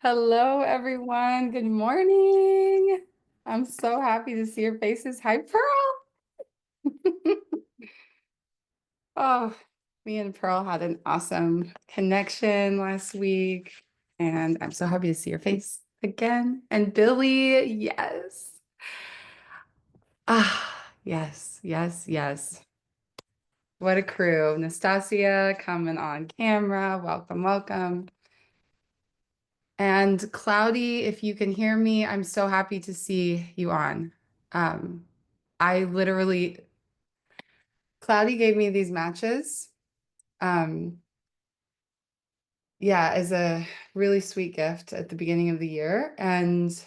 Hello, everyone. Good morning. I'm so happy to see your faces. Hi, Pearl. Oh, me and Pearl had an awesome connection last week, and I'm so happy to see your face again. And Billy, yes. Yes, yes, yes. What a crew. Nastasia coming on camera. Welcome, welcome. And Cloudy, if you can hear me, I'm so happy to see you on. Um, I literally, Cloudy gave me these matches. Um, yeah, as a really sweet gift at the beginning of the year. And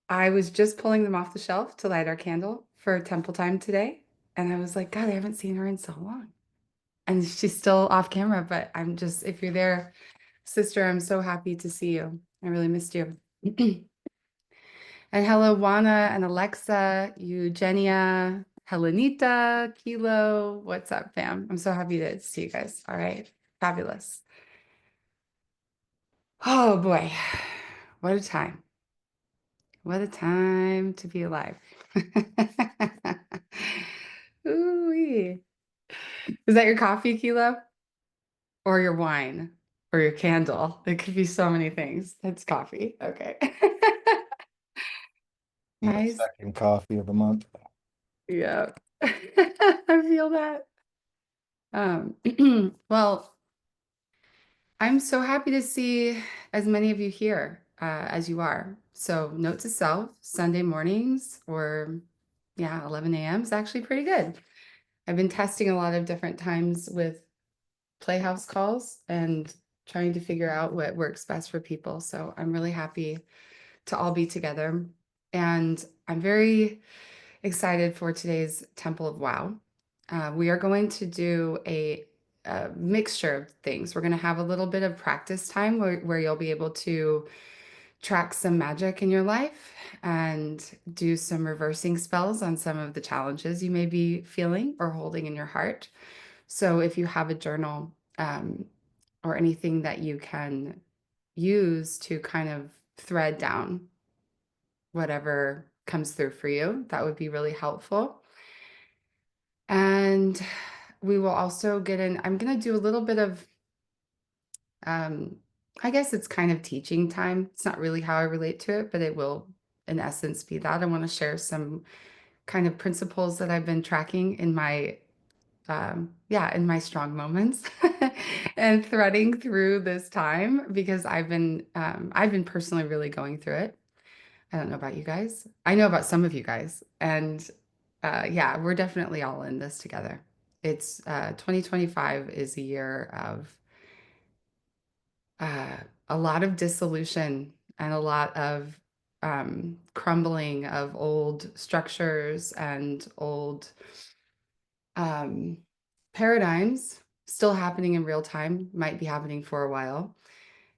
I was just pulling them off the shelf to light our candle for temple time today. And I was like, God, I haven't seen her in so long. And she's still off camera, but I'm just, if you're there, sister, I'm so happy to see you. I really missed you. And hello, Juana and Alexa, Eugenia, Helenita, Kilo. What's up, fam? I'm so happy to see you guys. All right. Fabulous. Oh boy. What a time. What a time to be alive. Ooh-wee. Is that your coffee, Kilo? Or your wine? Or your candle? It could be so many things. It's coffee. Okay. My Nice. second coffee of the month. Yeah. I feel that. Well, I'm so happy to see as many of you here as you are. So, note to self, Sunday mornings or yeah, 11 a.m. is actually pretty good. I've been testing a lot of different times with Playhouse calls and trying to figure out what works best for people. So, I'm really happy to all be together. And I'm very excited for today's Temple of Wow. We are going to do a mixture of things. We're going to have a little bit of practice time where you'll be able to track some magic in your life and do some reversing spells on some of the challenges you may be feeling or holding in your heart. So if you have a journal or anything that you can use to kind of thread down whatever comes through for you, that would be really helpful. And we will also get in, I'm going to do a little bit of, um, I guess it's kind of teaching time. It's not really how I relate to it, but it will, in essence, be that. I want to share some kind of principles that I've been tracking in my, yeah, in my strong moments and threading through this time because I've been personally really going through it. I don't know about you guys. I know about some of you guys. And yeah, we're definitely all in this together. It's 2025 is a year of uh, a lot of dissolution and a lot of crumbling of old structures and old um, paradigms still happening in real time, might be happening for a while.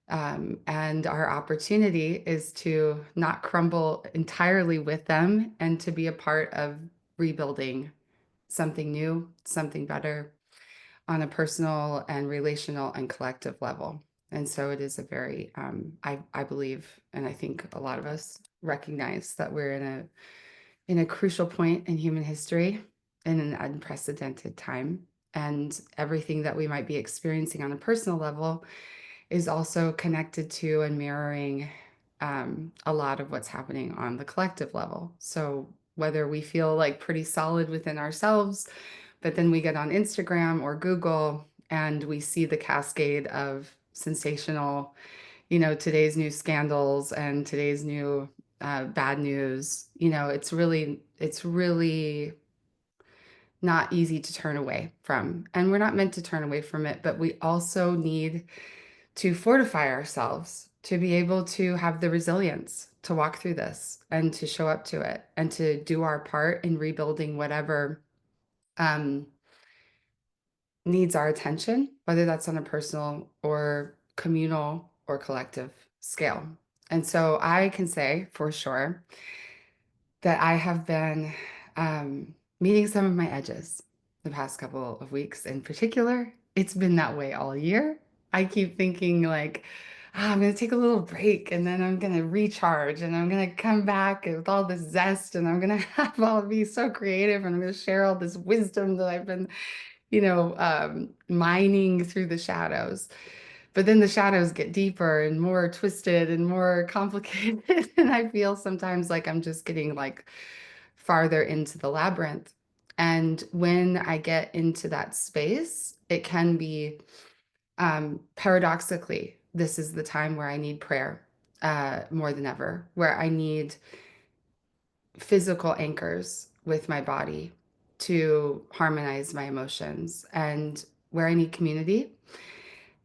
And our opportunity is to not crumble entirely with them and to be a part of rebuilding something new, something better on a personal and relational and collective level. And so it is a very, I believe, and I think a lot of us recognize that we're in a crucial point in human history in an unprecedented time. And everything that we might be experiencing on a personal level is also connected to and mirroring a lot of what's happening on the collective level. So whether we feel like pretty solid within ourselves, but then we get on Instagram or Google and we see the cascade of sensational, today's new scandals and today's new bad news, it's really not easy to turn away from. And we're not meant to turn away from it, but we also need to fortify ourselves, to be able to have the resilience to walk through this and to show up to it and to do our part in rebuilding whatever um, needs our attention, whether that's on a personal or communal or collective scale. And so I can say for sure that I have been meeting some of my edges the past couple of weeks in particular. It's been that way all year. I keep thinking like, I'm going to take a little break and then I'm going to recharge and I'm going to come back with all this zest and I'm going to have all be so creative and I'm going to share all this wisdom that I've been, mining through the shadows. But then the shadows get deeper and more twisted and more complicated. And I feel sometimes like I'm just getting like farther into the labyrinth. And when I get into that space, it can be paradoxically, this is the time where I need prayer more than ever, where I need physical anchors with my body to harmonize my emotions, and where I need community,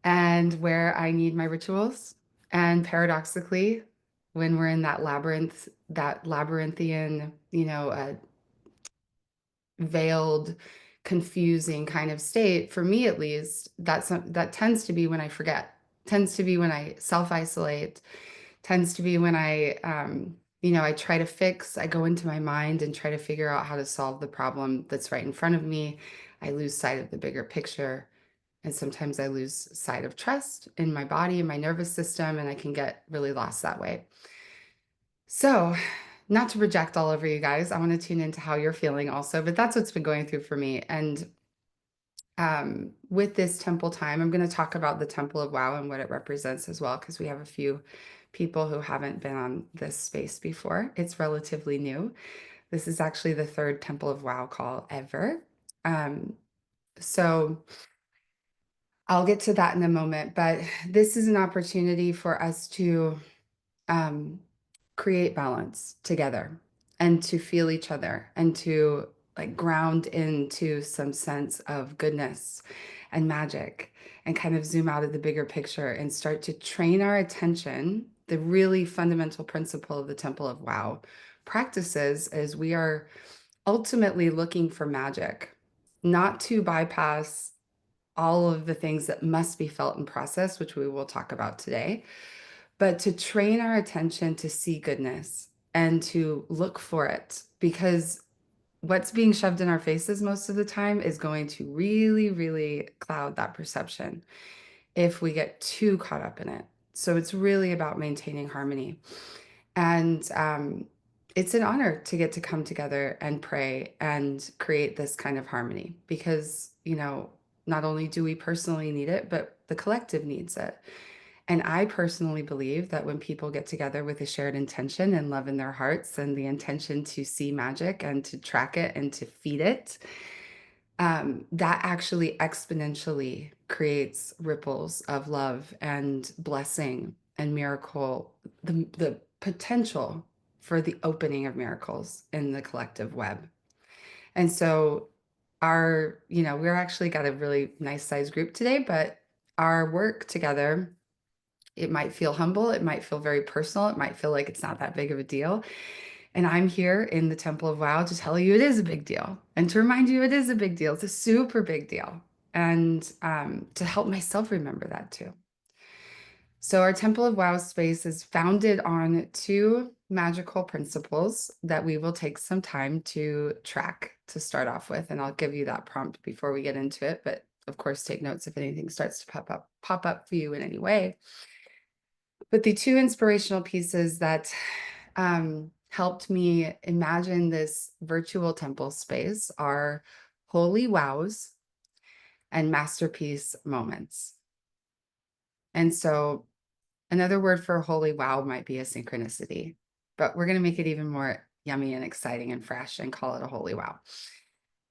and where I need my rituals. And paradoxically, when we're in that labyrinth, that labyrinthian, veiled, confusing kind of state, for me at least, that tends to be when I forget, tends to be when I self-isolate, tends to be when I try to fix, I go into my mind and try to figure out how to solve the problem that's right in front of me. I lose sight of the bigger picture. And sometimes I lose sight of trust in my body and my nervous system, and I can get really lost that way. So, not to project all over you guys, I want to tune into how you're feeling also, but that's what's been going through for me. And with this temple time, I'm going to talk about the Temple of Wow and what it represents as well, because we have a few people who haven't been on this space before. It's relatively new. This is actually the third Temple of Wow call ever. So I'll get to that in a moment, but this is an opportunity for us to um, create balance together and to feel each other and to like ground into some sense of goodness and magic and kind of zoom out of the bigger picture and start to train our attention. The really fundamental principle of the Temple of Wow practices is we are ultimately looking for magic, not to bypass all of the things that must be felt and processed, which we will talk about today, but to train our attention to see goodness and to look for it, because what's being shoved in our faces most of the time is going to really, really cloud that perception if we get too caught up in it. So it's really about maintaining harmony. And it's an honor to get to come together and pray and create this kind of harmony because, not only do we personally need it, but the collective needs it. And I personally believe that when people get together with a shared intention and love in their hearts and the intention to see magic and to track it and to feed it, that actually exponentially creates ripples of love and blessing and miracle, the potential for the opening of miracles in the collective web. And so we're actually got a really nice sized group today, but our work together, it might feel humble, it might feel very personal, it might feel like it's not that big of a deal. And I'm here in the Temple of Wow to tell you it is a big deal and to remind you it is a big deal. It's a super big deal. And to help myself remember that too. So, our Temple of Wow space is founded on two magical principles that we will take some time to track to start off with. And I'll give you that prompt before we get into it. But of course, take notes if anything starts to pop up for you in any way. But the two inspirational pieces that helped me imagine this virtual temple space are holy wows and masterpiece moments. And so another word for holy wow might be a synchronicity, but we're going to make it even more yummy and exciting and fresh and call it a holy wow.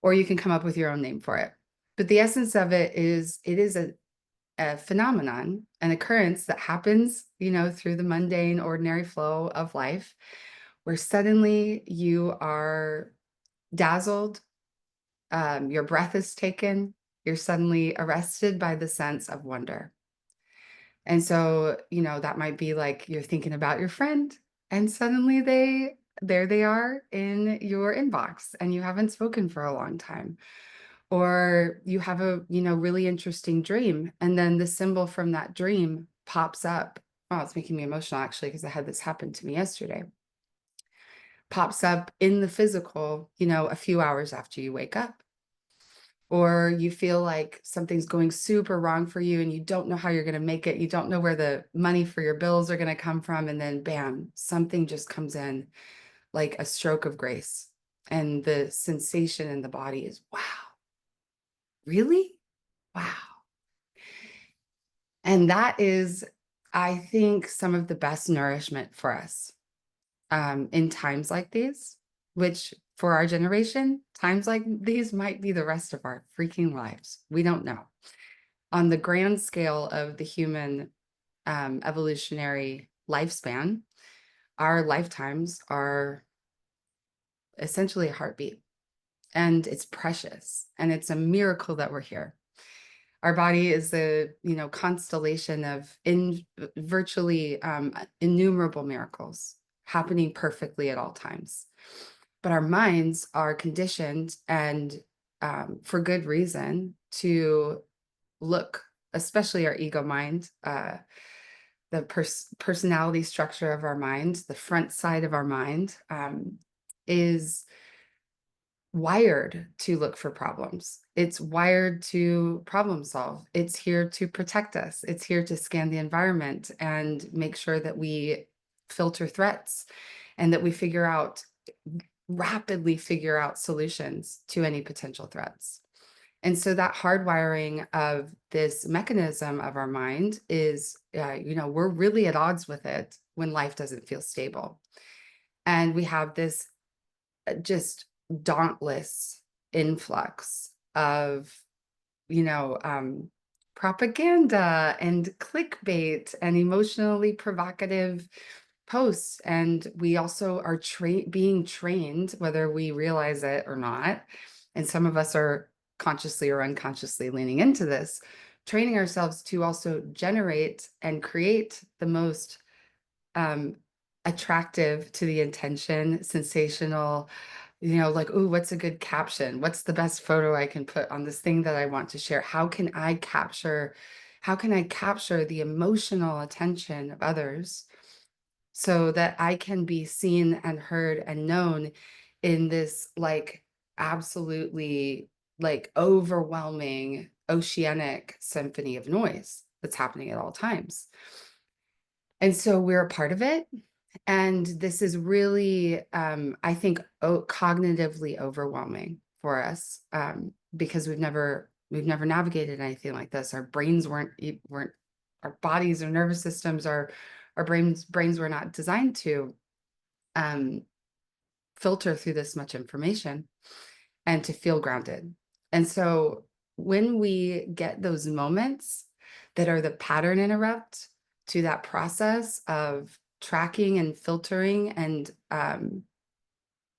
Or you can come up with your own name for it. But the essence of it is a phenomenon, an occurrence that happens, through the mundane, ordinary flow of life, where suddenly you are dazzled, your breath is taken, you're suddenly arrested by the sense of wonder. And so, that might be like you're thinking about your friend, and suddenly there they are in your inbox, and you haven't spoken for a long time. Or you have a, really interesting dream, and then the symbol from that dream pops up. Wow, it's making me emotional actually, because I had this happen to me yesterday. Pops up in the physical, a few hours after you wake up. or you feel like something's going super wrong for you and you don't know how you're going to make it. You don't know where the money for your bills are going to come from. And then bam, something just comes in like a stroke of grace. And the sensation in the body is, wow, really? Wow. And that is, I think, some of the best nourishment for us in times like these, which for our generation, times like these might be the rest of our freaking lives. We don't know. On the grand scale of the human evolutionary lifespan, our lifetimes are essentially a heartbeat, and it's precious, and it's a miracle that we're here. Our body is a, constellation of virtually innumerable miracles happening perfectly at all times. But our minds are conditioned, and for good reason, to look, especially our ego mind, the personality structure of our mind, the front side of our mind, is wired to look for problems. It's wired to problem solve. It's here to protect us. It's here to scan the environment and make sure that we filter threats and that we rapidly figure out solutions to any potential threats. And so that hardwiring of this mechanism of our mind is, we're really at odds with it when life doesn't feel stable. And we have this just dauntless influx of, propaganda and clickbait and emotionally provocative posts. And we also are being trained, whether we realize it or not. And some of us are consciously or unconsciously leaning into this, training ourselves to also generate and create the most attractive to the attention, sensational, like, oh, what's a good caption? What's the best photo I can put on this thing that I want to share? How can I capture the emotional attention of others so that I can be seen and heard and known in this like absolutely like overwhelming oceanic symphony of noise that's happening at all times. And so we're a part of it. And this is really, I think, cognitively overwhelming for us, because we've never navigated anything like this. Our brains weren't our bodies, our nervous systems, our brains were not designed to filter through this much information and to feel grounded. And so when we get those moments that are the pattern interrupt to that process of tracking and filtering and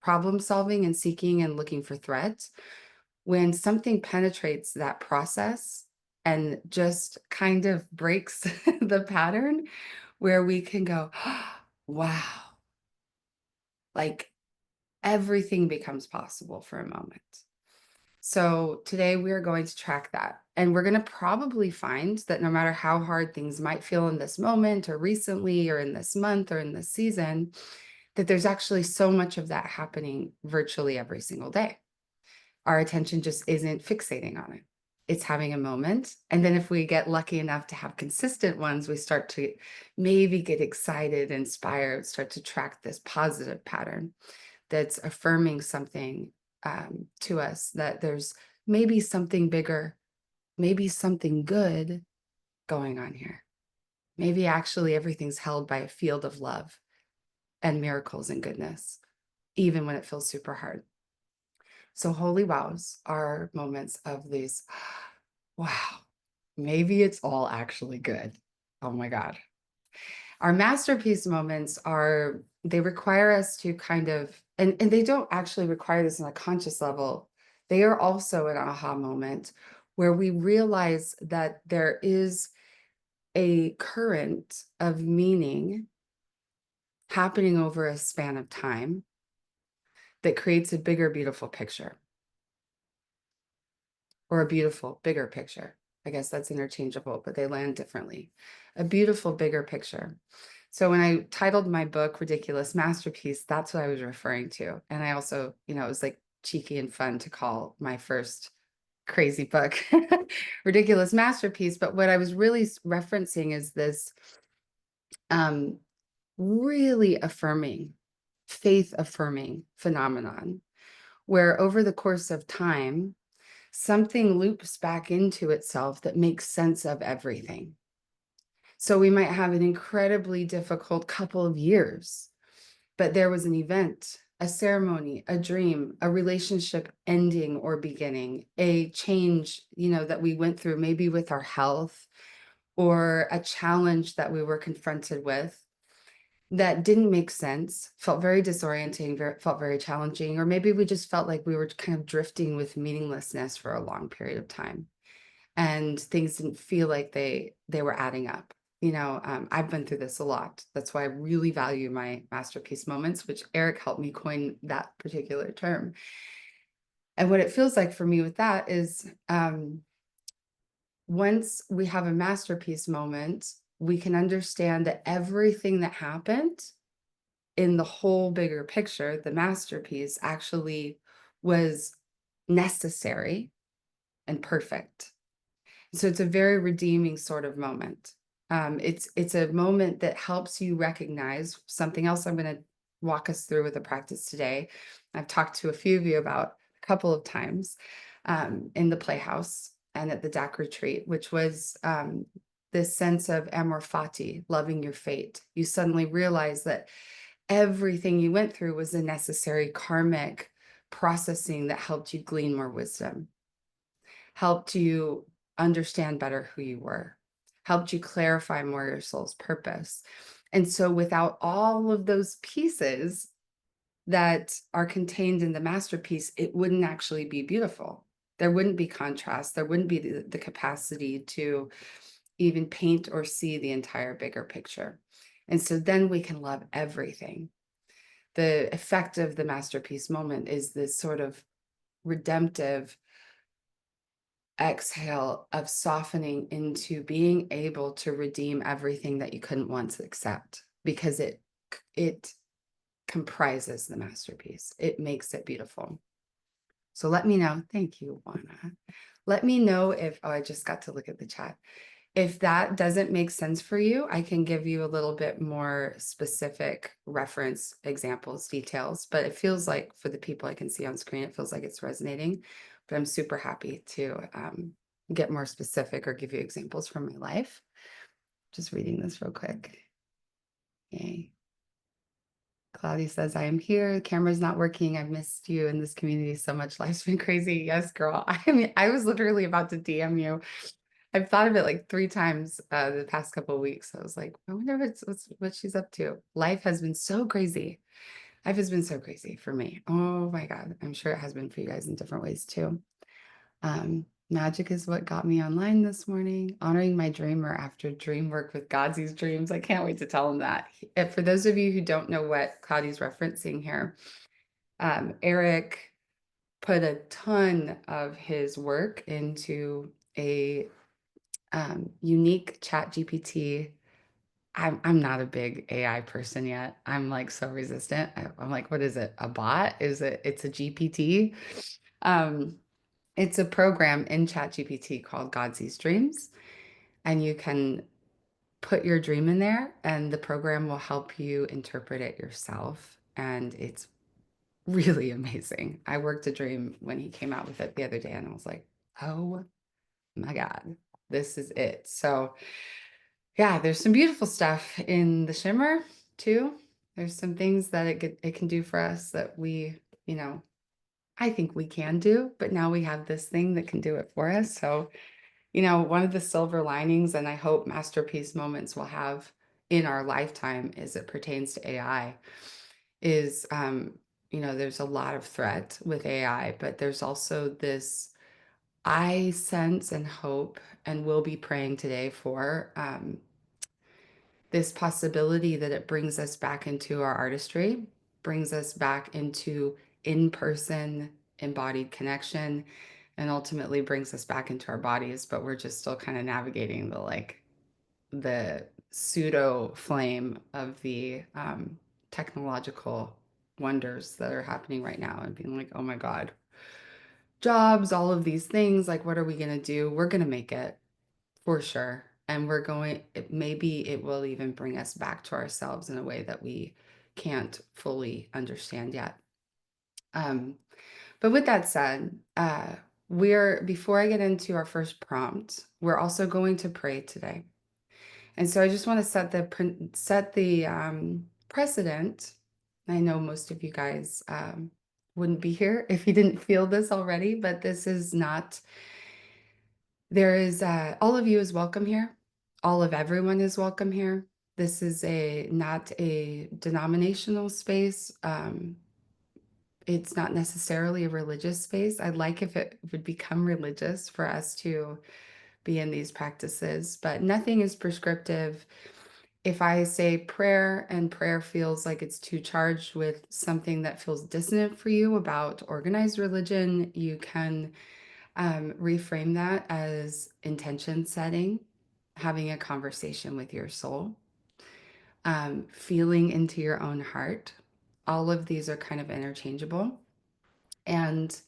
problem solving and seeking and looking for threats, when something penetrates that process and just kind of breaks the pattern, where we can go, wow, like everything becomes possible for a moment. So today we are going to track that. And we're going to probably find that no matter how hard things might feel in this moment or recently or in this month or in this season, that there's actually so much of that happening virtually every single day. Our attention just isn't fixating on it. It's having a moment. And then if we get lucky enough to have consistent ones, we start to maybe get excited, inspired, start to track this positive pattern that's affirming something to us, that there's maybe something bigger, maybe something good going on here. Maybe actually everything's held by a field of love and miracles and goodness, even when it feels super hard. So holy wows are moments of these, wow, maybe it's all actually good. Oh my God. Our masterpiece moments they require us to kind of, and they don't actually require this on a conscious level. They are also an aha moment where we realize that there is a current of meaning happening over a span of time that creates a bigger, beautiful picture, or a beautiful, bigger picture. I guess that's interchangeable, but they land differently. A beautiful, bigger picture. So when I titled my book Ridiculous Masterpiece, that's what I was referring to. And I also, it was like cheeky and fun to call my first crazy book, ridiculous masterpiece. But what I was really referencing is this um, really affirming, faith affirming phenomenon where over the course of time, something loops back into itself that makes sense of everything. So we might have an incredibly difficult couple of years, but there was an event, a ceremony, a dream, a relationship ending or beginning, a change, that we went through, maybe with our health or a challenge that we were confronted with that didn't make sense, felt very disorienting, felt very challenging, or maybe we just felt like we were kind of drifting with meaninglessness for a long period of time and things didn't feel like they were adding up. I've been through this a lot. That's why I really value my masterpiece moments, which Eric helped me coin that particular term. And what it feels like for me with that is once we have a masterpiece moment, we can understand that everything that happened in the whole bigger picture, the masterpiece actually was necessary and perfect. So it's a very redeeming sort of moment. It's a moment that helps you recognize something else I'm going to walk us through with a practice today. I've talked to a few of you about a couple of times in the Playhouse and at the DAC retreat, which was this sense of amor fati, loving your fate. You suddenly realize that everything you went through was a necessary karmic processing that helped you glean more wisdom, helped you understand better who you were, helped you clarify more your soul's purpose. And so without all of those pieces that are contained in the masterpiece, it wouldn't actually be beautiful. There wouldn't be contrast. There wouldn't be the capacity to even paint or see the entire bigger picture. And so then we can love everything. The effect of the masterpiece moment is this sort of redemptive exhale of softening into being able to redeem everything that you couldn't once accept because it comprises the masterpiece. It makes it beautiful. So let me know. Thank you, Juana. Let me know if, oh, I just got to look at the chat. If that doesn't make sense for you, I can give you a little bit more specific reference examples, details, but it feels like for the people I can see on screen, it feels like it's resonating, but I'm super happy to get more specific or give you examples from my life. Just reading this real quick. Yay. Claudia says, I am here. The camera's not working. I've missed you in this community so much. Life's been crazy. Yes, girl. I mean, I was literally about to DM you. I've thought of it like 3 times the past couple of weeks. I was like, I wonder if what she's up to. Life has been so crazy. Life has been so crazy for me. Oh my God. I'm sure it has been for you guys in different ways too. Magic is what got me online this morning. Honoring my dreamer after dream work with Godsy's dreams. I can't wait to tell him that. For those of you who don't know what Claudia's referencing here, Eric put a ton of his work into a unique chat GPT. I'm not a big AI person yet. I'm like so resistant. I'm like, what is it? A bot? It's a GPT. Um, it's a program in chat GPT called Godsy's Dreams. And you can put your dream in there and the program will help you interpret it yourself. And it's really amazing. I worked a dream when he came out with it the other day and I was like, oh my God, this is it. So yeah, there's some beautiful stuff in the shimmer too. There's some things that it can do for us that I think we can do, but now we have this thing that can do it for us. So, one of the silver linings, and I hope masterpiece moments will have in our lifetime as it pertains to AI is, there's a lot of threat with AI, but there's also this I sense and hope and will be praying today for this possibility that it brings us back into our artistry, brings us back into in-person embodied connection, and ultimately brings us back into our bodies. But we're just still kind of navigating the pseudo flame of the technological wonders that are happening right now and being like, oh my God, jobs, all of these things. Like, what are we going to do? We're going to make it for sure. And maybe it will even bring us back to ourselves in a way that we can't fully understand yet. Um, but with that said, before I get into our first prompt, we're also going to pray today. And so I just want to set the precedent. I know most of you guys wouldn't be here if you didn't feel this already, but this is not, there is, all of you is welcome here. All of everyone is welcome here. This is not a denominational space. It's not necessarily a religious space. I'd like if it would become religious for us to be in these practices, but nothing is prescriptive. If I say prayer and prayer feels like it's too charged with something that feels dissonant for you about organized religion, you can reframe that as intention setting, having a conversation with your soul, feeling into your own heart. All of these are kind of interchangeable. And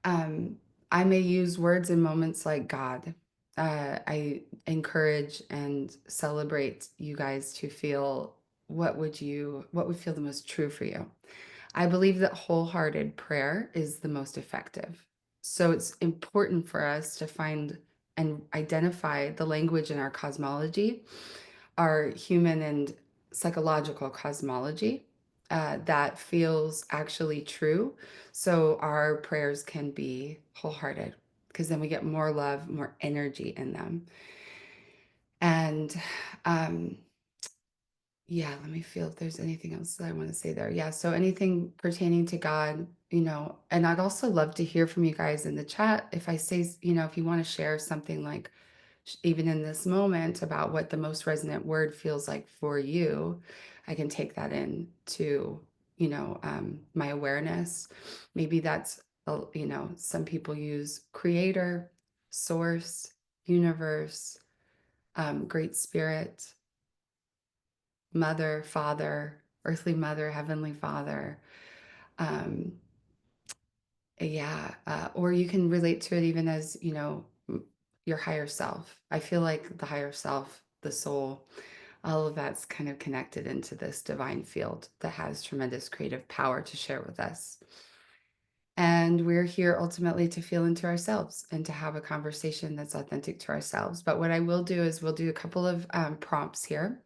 um, I may use words in moments like God. I encourage and celebrate you guys to feel what would feel the most true for you. I believe that wholehearted prayer is the most effective. So it's important for us to find and identify the language in our cosmology, our human and psychological cosmology, that feels actually true. So our prayers can be wholehearted because then we get more love, more energy in them. And um, yeah, let me feel if there's anything else that I want to say there. Yeah, so anything pertaining to God, and I'd also love to hear from you guys in the chat. If I say, if you want to share something like, even in this moment, about what the most resonant word feels like for you, I can take that into, my awareness. Maybe that's, some people use creator, source, universe, great spirit, mother, father, earthly mother, heavenly father. Um, yeah, or you can relate to it even as, your higher self. I feel like the higher self, the soul, all of that's kind of connected into this divine field that has tremendous creative power to share with us. And we're here ultimately to feel into ourselves and to have a conversation that's authentic to ourselves. But what I will do is we'll do a couple of prompts here.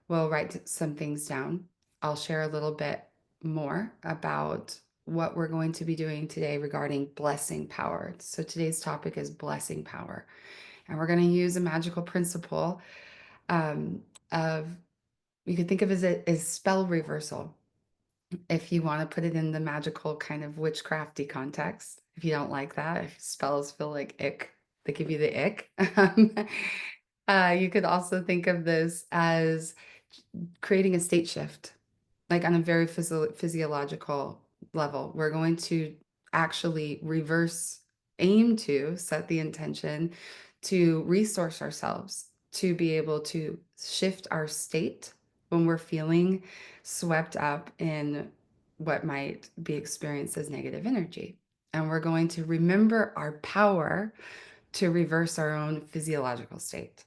We'll write some things down. I'll share a little bit more about what we're going to be doing today regarding blessing power. So today's topic is blessing power. And we're going to use a magical principle of, you could think of it as spell reversal. If you want to put it in the magical kind of witchcrafty context, if you don't like that, if spells feel like ick, they give you the ick. You could also think of this as creating a state shift, like on a very physiological level. We're going to actually aim to set the intention to resource ourselves, to be able to shift our state when we're feeling swept up in what might be experienced as negative energy. And we're going to remember our power to reverse our own physiological state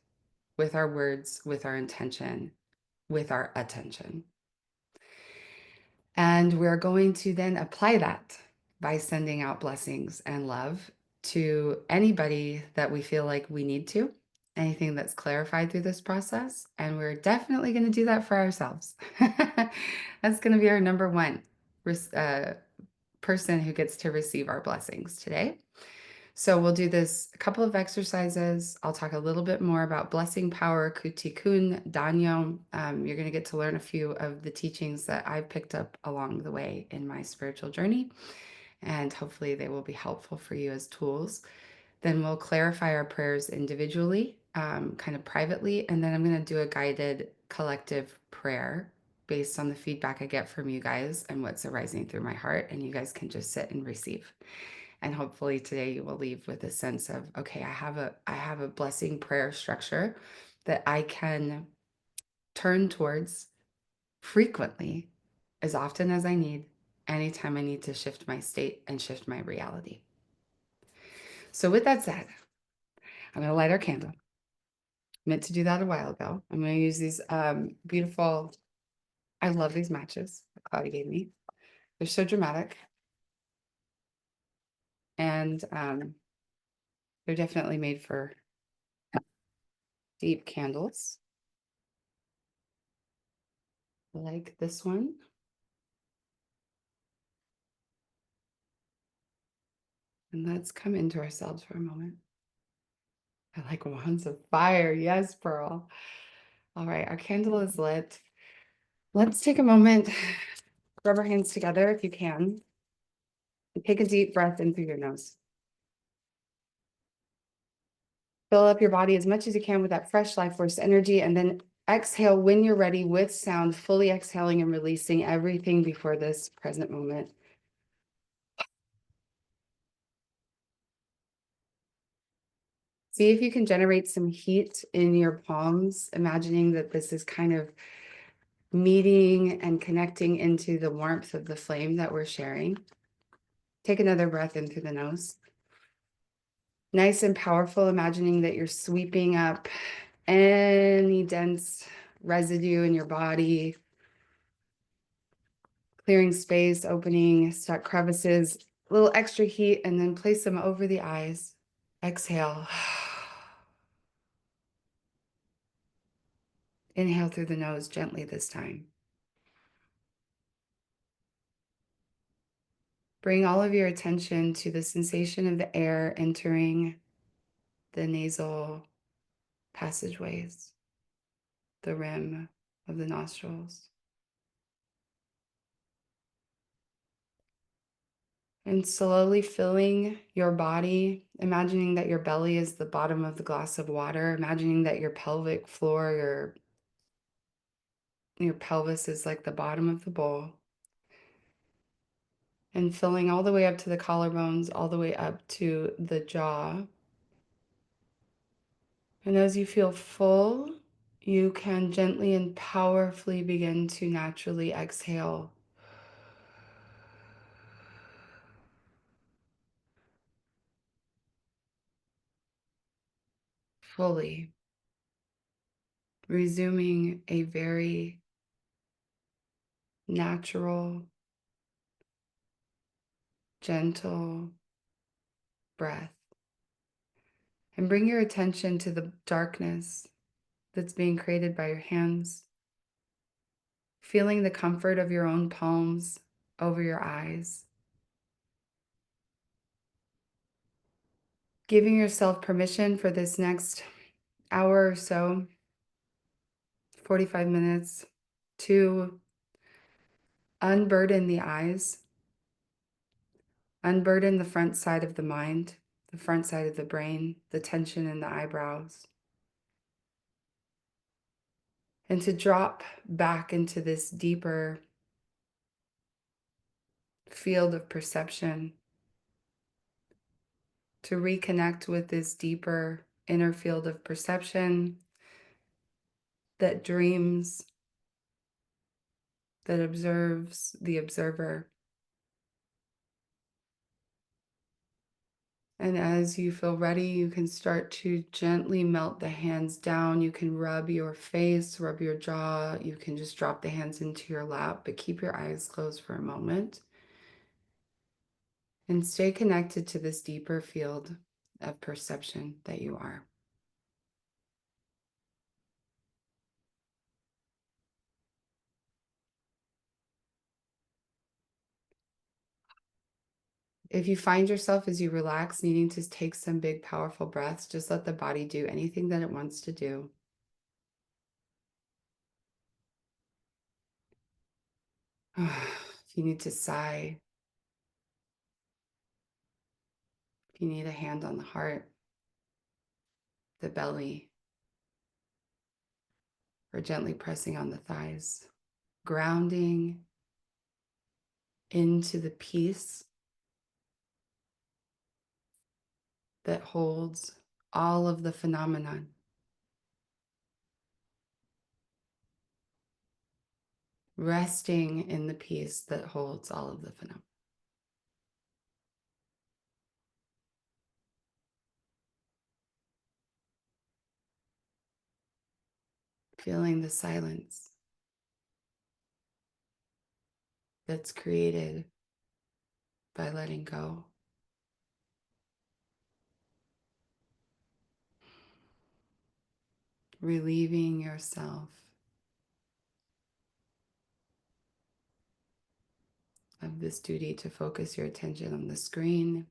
with our words, with our intention, with our attention. And we're going to then apply that by sending out blessings and love to anybody that we feel like we need to, anything that's clarified through this process. And we're definitely going to do that for ourselves. That's going to be our number one person who gets to receive our blessings today. So we'll do this a couple of exercises. I'll talk a little bit more about blessing power, kutikun, danyo. You're going to get to learn a few of the teachings that I've picked up along the way in my spiritual journey, and hopefully they will be helpful for you as tools. Then we'll clarify our prayers individually, kind of privately, and then I'm going to do a guided collective prayer based on the feedback I get from you guys and what's arising through my heart, and you guys can just sit and receive. And hopefully today you will leave with a sense of, okay, I have a blessing prayer structure that I can turn towards frequently, as often as I need, anytime I need to shift my state and shift my reality. So with that said, I'm going to light our candle. Meant to do that a while ago. I'm going to use these beautiful, I love these matches that Claudia gave me. They're so dramatic. And they're definitely made for deep candles. Like this one. And let's come into ourselves for a moment. I like wands of fire. Yes, Pearl. All right, our candle is lit. Let's take a moment, rub our hands together if you can. Take a deep breath in through your nose. Fill up your body as much as you can with that fresh life force energy, and then exhale when you're ready with sound, fully exhaling and releasing everything before this present moment. See if you can generate some heat in your palms, imagining that this is kind of meeting and connecting into the warmth of the flame that we're sharing. Take another breath in through the nose. Nice and powerful, imagining that you're sweeping up any dense residue in your body, clearing space, opening stuck crevices, a little extra heat, and then place them over the eyes. Exhale. Inhale through the nose gently this time. Bring all of your attention to the sensation of the air entering the nasal passageways, the rim of the nostrils. And slowly filling your body, imagining that your belly is the bottom of the glass of water, imagining that your pelvic floor, your pelvis is like the bottom of the bowl. And filling all the way up to the collarbones, all the way up to the jaw. And as you feel full, you can gently and powerfully begin to naturally exhale. Fully resuming a very natural, gentle breath. And bring your attention to the darkness that's being created by your hands, feeling the comfort of your own palms over your eyes, giving yourself permission for this next hour or so, 45 minutes, to unburden the eyes, unburden the front side of the mind, the front side of the brain, the tension in the eyebrows, and to drop back into this deeper field of perception, to reconnect with this deeper inner field of perception that dreams, that observes the observer. And as you feel ready, you can start to gently melt the hands down. You can rub your face, rub your jaw. You can just drop the hands into your lap, but keep your eyes closed for a moment. And stay connected to this deeper field of perception that you are. If you find yourself as you relax needing to take some big, powerful breaths, just let the body do anything that it wants to do. If you need to sigh, if you need a hand on the heart, the belly, or gently pressing on the thighs, grounding into the peace that holds all of the phenomenon. Resting in the peace that holds all of the phenomena. feeling the silence that's created by letting go. Relieving yourself of this duty to focus your attention on the screen.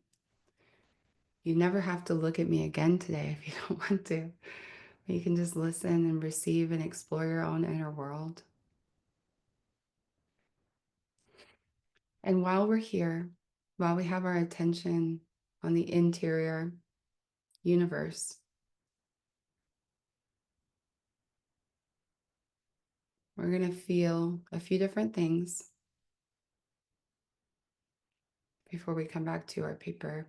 You never have to look at me again today if you don't want to. You can just listen and receive and explore your own inner world. And while we're here, while we have our attention on the interior universe, we're going to feel a few different things before we come back to our paper.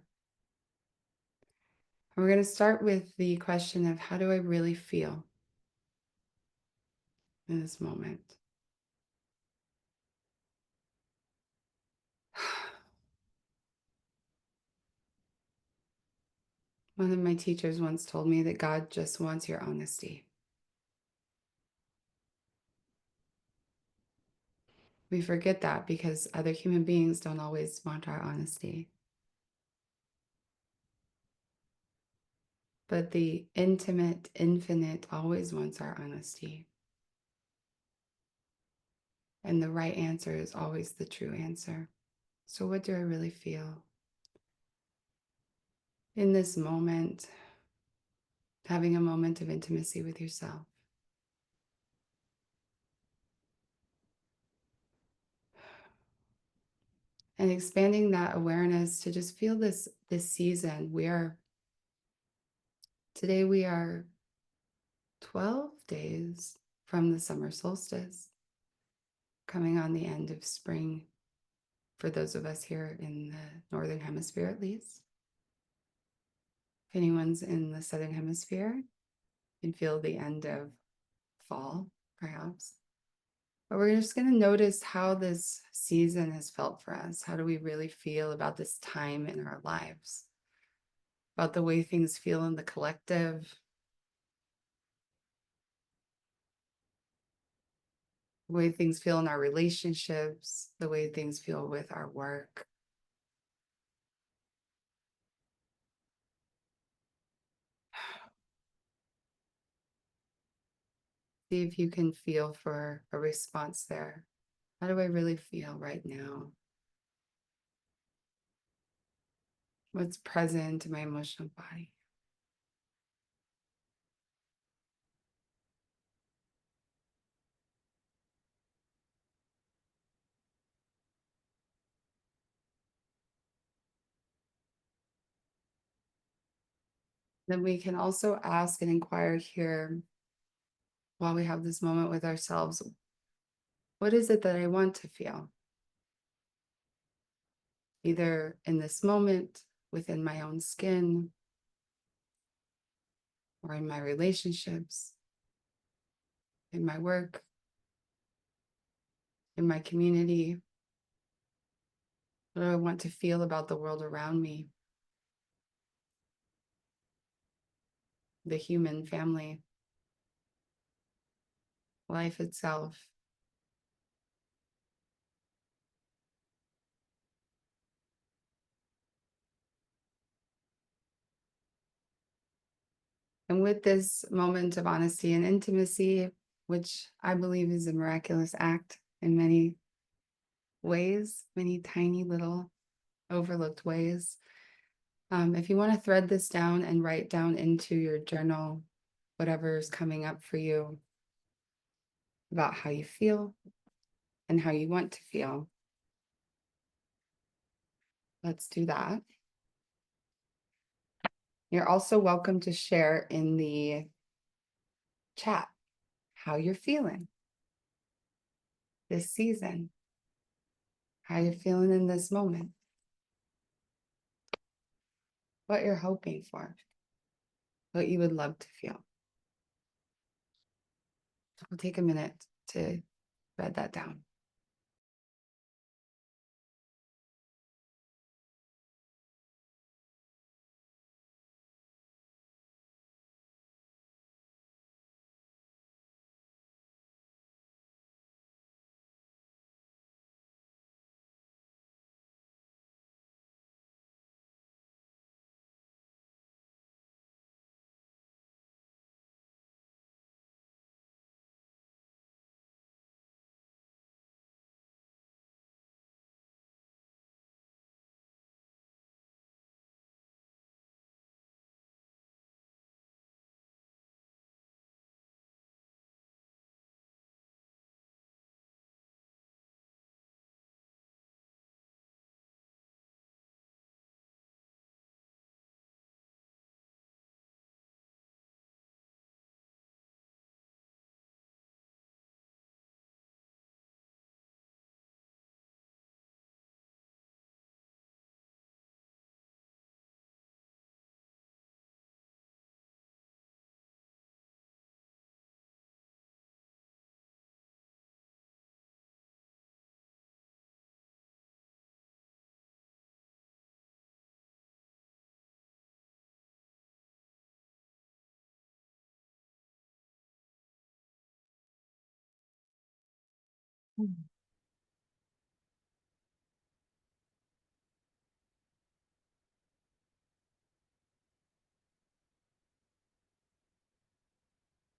And we're going to start with the question of, how do I really feel in this moment? One of my teachers once told me that God just wants your honesty. We forget that because other human beings don't always want our honesty. But the intimate, infinite always wants our honesty. And the right answer is always the true answer. So what do I really feel? In this moment, having a moment of intimacy with yourself. And expanding that awareness to just feel this season. Today we are 12 days from the summer solstice, coming on the end of spring for those of us here in the Northern Hemisphere, at least. If anyone's in the Southern Hemisphere, you can feel the end of fall, perhaps. But we're just going to notice how this season has felt for us. How do we really feel about this time in our lives? About the way things feel in the collective, the way things feel in our relationships, the way things feel with our work. See if you can feel for a response there. How do I really feel right now? What's present in my emotional body? Then we can also ask and inquire here while we have this moment with ourselves, what is it that I want to feel? Either in this moment, within my own skin, or in my relationships, in my work, in my community. What do I want to feel about the world around me? The human family, life itself. And with this moment of honesty and intimacy, which I believe is a miraculous act in many ways, many tiny little overlooked ways. If you want to thread this down and write down into your journal whatever's coming up for you about how you feel and how you want to feel, let's do that. You're also welcome to share in the chat how you're feeling this season, how you're feeling in this moment, what you're hoping for, what you would love to feel. We'll take a minute to write that down.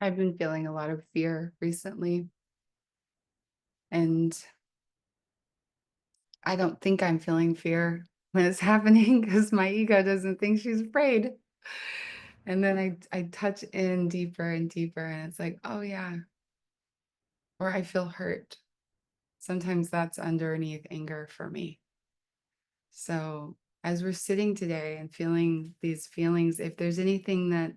I've been feeling a lot of fear recently, and I don't think I'm feeling fear when it's happening because my ego doesn't think she's afraid. And then I touch in deeper and deeper, and it's like, oh yeah, or I feel hurt. Sometimes that's underneath anger for me. So as we're sitting today and feeling these feelings, if there's anything that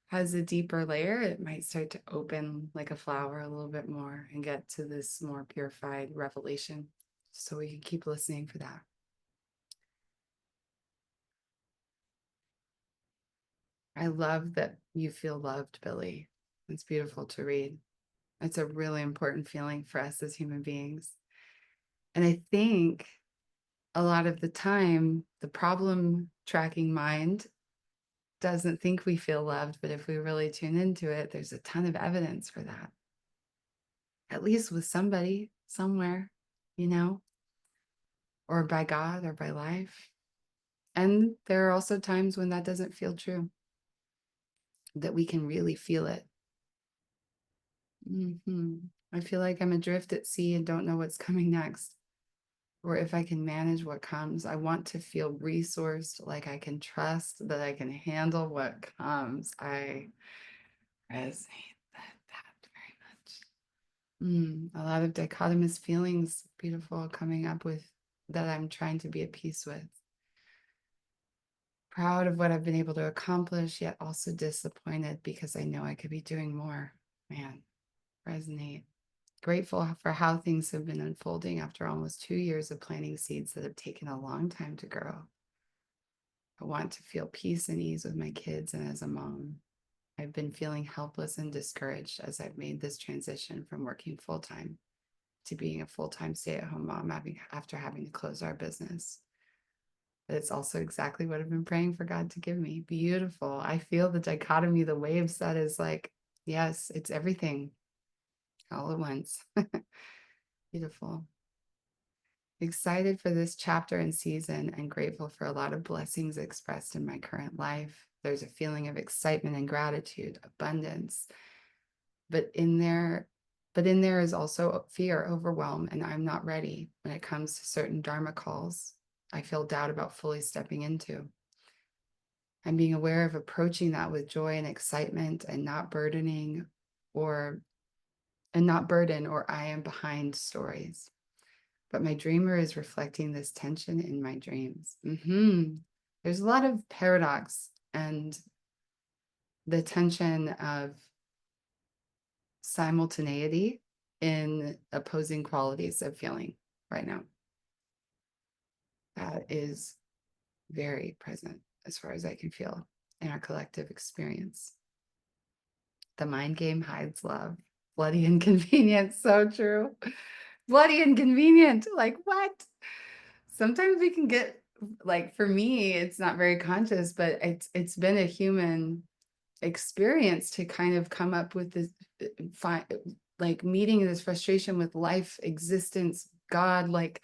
has a deeper layer, it might start to open like a flower a little bit more and get to this more purified revelation. So we can keep listening for that. I love that you feel loved, Billy. It's beautiful to read. It's a really important feeling for us as human beings. And I think a lot of the time, the problem tracking mind doesn't think we feel loved, but if we really tune into it, there's a ton of evidence for that, at least with somebody somewhere, you know, or by God or by life. And there are also times when that doesn't feel true, that we can really feel it. I feel like I'm adrift at sea and don't know what's coming next, or if I can manage what comes. I want to feel resourced, like I can trust that I can handle what comes. I resonate that very much. A lot of dichotomous feelings, beautiful, coming up with that I'm trying to be at peace with. Proud of what I've been able to accomplish, yet also disappointed because I know I could be doing more. Man, resonate. Grateful for how things have been unfolding after almost 2 years of planting seeds that have taken a long time to grow. I want to feel peace and ease with my kids and as a mom. I've been feeling helpless and discouraged as I've made this transition from working full time to being a full time stay at home mom after having to close our business. But it's also exactly what I've been praying for God to give me. Beautiful. I feel the dichotomy, the waves that is like, yes, it's everything all at once. Beautiful. Excited for this chapter and season and grateful for a lot of blessings expressed in my current life. There's a feeling of excitement and gratitude, abundance, but in there is also fear, overwhelm, and I'm not ready when it comes to certain Dharma calls I feel doubt about fully stepping into. I'm being aware of approaching that with joy and excitement and not burden or I am behind stories. But my dreamer is reflecting this tension in my dreams. There's a lot of paradox and the tension of simultaneity in opposing qualities of feeling right now. That is very present as far as I can feel in our collective experience. The mind game hides love. Bloody inconvenient. So true. Bloody inconvenient. Like, what? Sometimes we can get, like, for me, it's not very conscious, but it's been a human experience to kind of come up with this, like meeting this frustration with life, existence, God, like,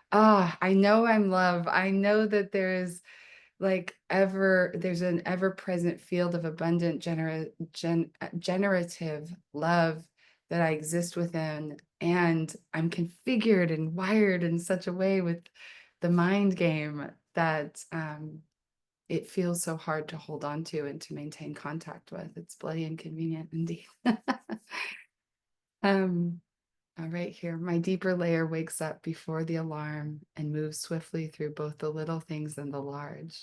I know I'm love. I know that there's there's an ever-present field of abundant generative love that I exist within, and I'm configured and wired in such a way with the mind game that it feels so hard to hold on to and to maintain contact with. It's bloody inconvenient indeed. Right here, my deeper layer wakes up before the alarm and moves swiftly through both the little things and the large,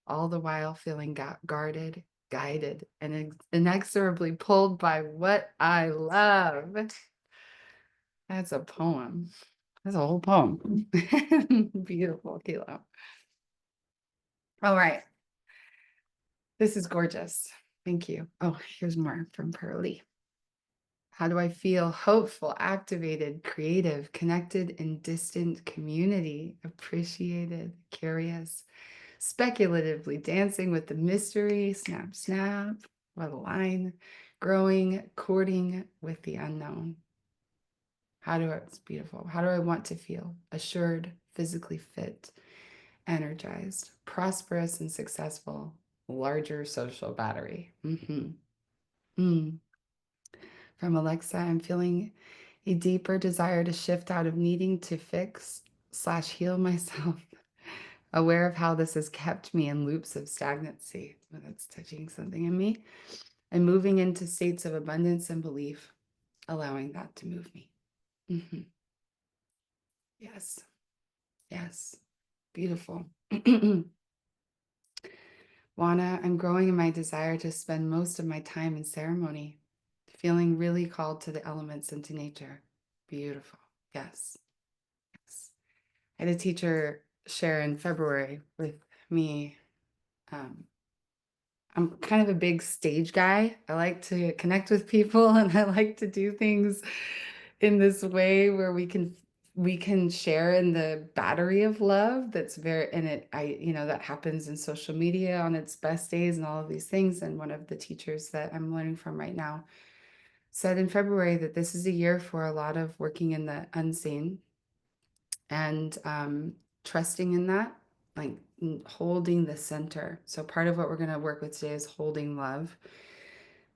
all the while feeling guarded, guided, and inexorably pulled by what I love. That's a poem. That's a whole poem. Beautiful, Kilo. All right. This is gorgeous. Thank you. Oh, here's more from Pearlie. How do I feel? Hopeful, activated, creative, connected in distant community, appreciated, curious, speculatively dancing with the mystery, snap, snap, what a line, growing, courting with the unknown. It's beautiful. How do I want to feel? Assured, physically fit, energized, prosperous and successful, larger social battery. Mm. From Alexa, I'm feeling a deeper desire to shift out of needing to fix slash heal myself, aware of how this has kept me in loops of stagnancy. Well, that's touching something in me. And moving into states of abundance and belief, allowing that to move me. Mhm. Yes, yes, beautiful. Juana, I'm growing in my desire to spend most of my time in ceremony, feeling really called to the elements and to nature. Beautiful. Yes, yes. I had a teacher share in February with me. Um, I'm kind of a big stage guy. I like to connect with people and I like to do things in this way where we can share in the battery of love that's very and it I that happens in social media on its best days and all of these things. And one of the teachers that I'm learning from right now said in February that this is a year for a lot of working in the unseen and trusting in that, like holding the center. So part of what we're going to work with today is holding love.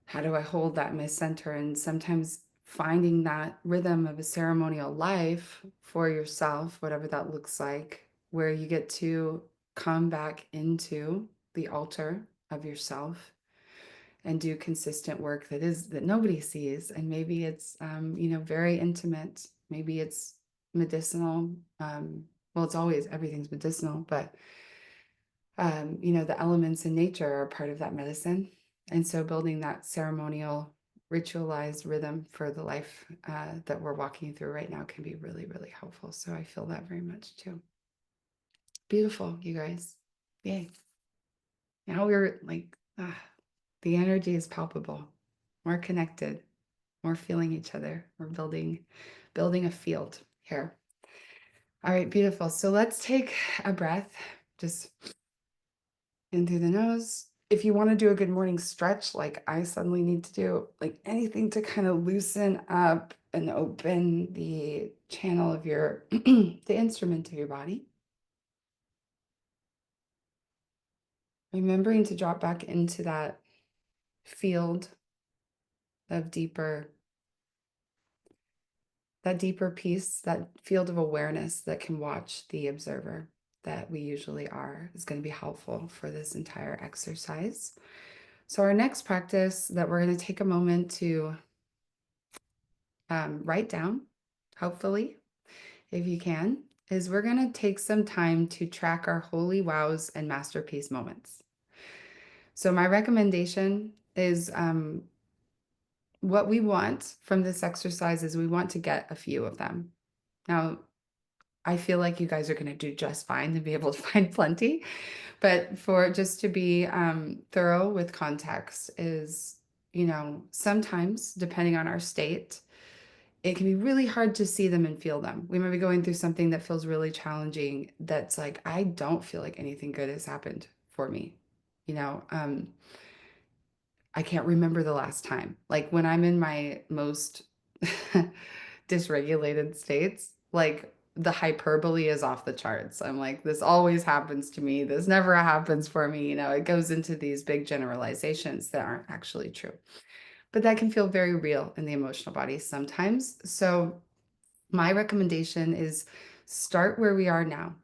How do I hold that in my center? And sometimes finding that rhythm of a ceremonial life for yourself, whatever that looks like, where you get to come back into the altar of yourself and do consistent work that nobody sees. And maybe it's very intimate. Maybe it's medicinal. Well, it's always everything's medicinal, but the elements in nature are part of that medicine. And so building that ceremonial, ritualized rhythm for the life that we're walking through right now can be really, really helpful. So I feel that very much too. Beautiful, you guys. Yay. Now we're like, the energy is palpable, more connected, more feeling each other. We're building a field here. All right, beautiful. So let's take a breath, just in through the nose. If you want to do a good morning stretch, like I suddenly need to do, like anything to kind of loosen up and open the channel of your, the instrument of your body. Remembering to drop back into that field of that deeper piece, that field of awareness that can watch the observer that we usually are, is going to be helpful for this entire exercise. So our next practice that we're going to take a moment to write down, hopefully, if you can, is we're going to take some time to track our holy wows and masterpiece moments. So my recommendation is what we want from this exercise is we want to get a few of them. Now, I feel like you guys are going to do just fine to be able to find plenty, but for just to be thorough with context is, sometimes depending on our state, it can be really hard to see them and feel them. We might be going through something that feels really challenging. That's like, I don't feel like anything good has happened for me. You know, um, I can't remember the last time. Like when I'm in my most dysregulated states, like the hyperbole is off the charts. I'm like, this always happens to me. This never happens for me. It goes into these big generalizations that aren't actually true. But that can feel very real in the emotional body sometimes. So my recommendation is start where we are now.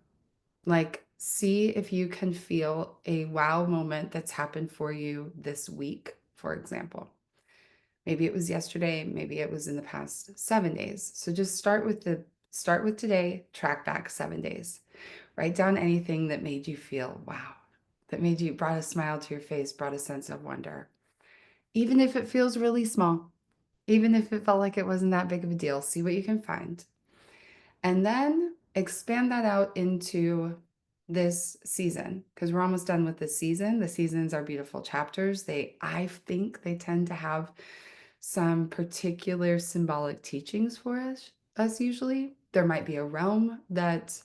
Like, see if you can feel a wow moment that's happened for you this week, for example. Maybe it was yesterday, maybe it was in the past 7 days. So just start with today, track back 7 days. Write down anything that made you feel wow, that brought a smile to your face, brought a sense of wonder. Even if it feels really small, even if it felt like it wasn't that big of a deal, see what you can find. And then expand that out into this season because we're almost done with this season. The seasons are beautiful chapters. I think they tend to have some particular symbolic teachings for us usually. There might be a realm that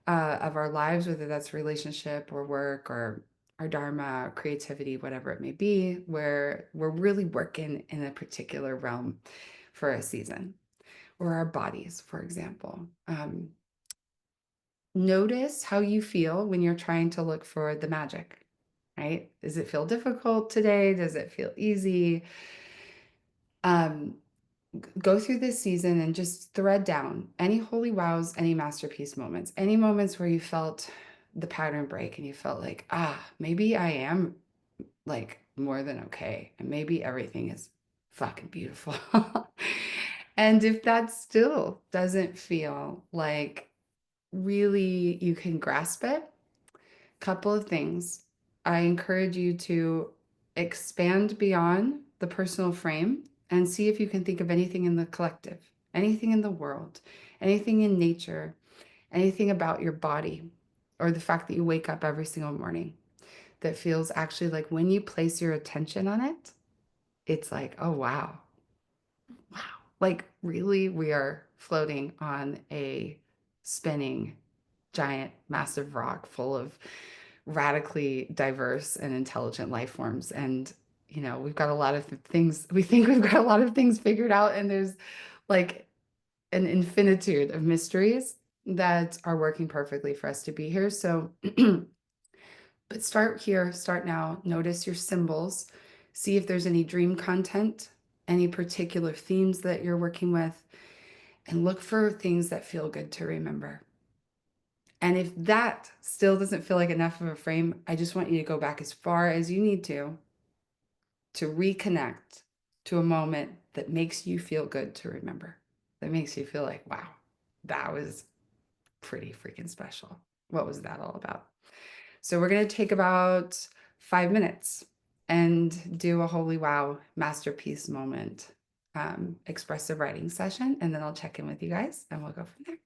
of our lives, whether that's relationship or work or our dharma, creativity, whatever it may be, where we're really working in a particular realm for a season. or our bodies, for example. Notice how you feel when you're trying to look for the magic, right? Does it feel difficult today? Does it feel easy? Um, go through this season and just thread down any holy wows, any masterpiece moments, any moments where you felt the pattern break and you felt like, maybe I am like more than okay. And maybe everything is fucking beautiful. And if that still doesn't feel like really you can grasp it, couple of things. I encourage you to expand beyond the personal frame and see if you can think of anything in the collective, anything in the world, anything in nature, anything about your body, or the fact that you wake up every single morning that feels actually like when you place your attention on it, it's like, oh, wow, wow. Like, really, we are floating on a spinning giant, massive rock full of radically diverse and intelligent life forms. And, we've got a lot of things, we think we've got a lot of things figured out, and there's like an infinitude of mysteries that are working perfectly for us to be here. So, but start here, start now, notice your symbols, see if there's any dream content, any particular themes that you're working with, and look for things that feel good to remember. And if that still doesn't feel like enough of a frame, I just want you to go back as far as you need to reconnect to a moment that makes you feel good to remember, that makes you feel like, wow, that was pretty freaking special. What was that all about? So we're going to take about 5 minutes and do a holy wow masterpiece moment expressive writing session. And then I'll check in with you guys and we'll go from there.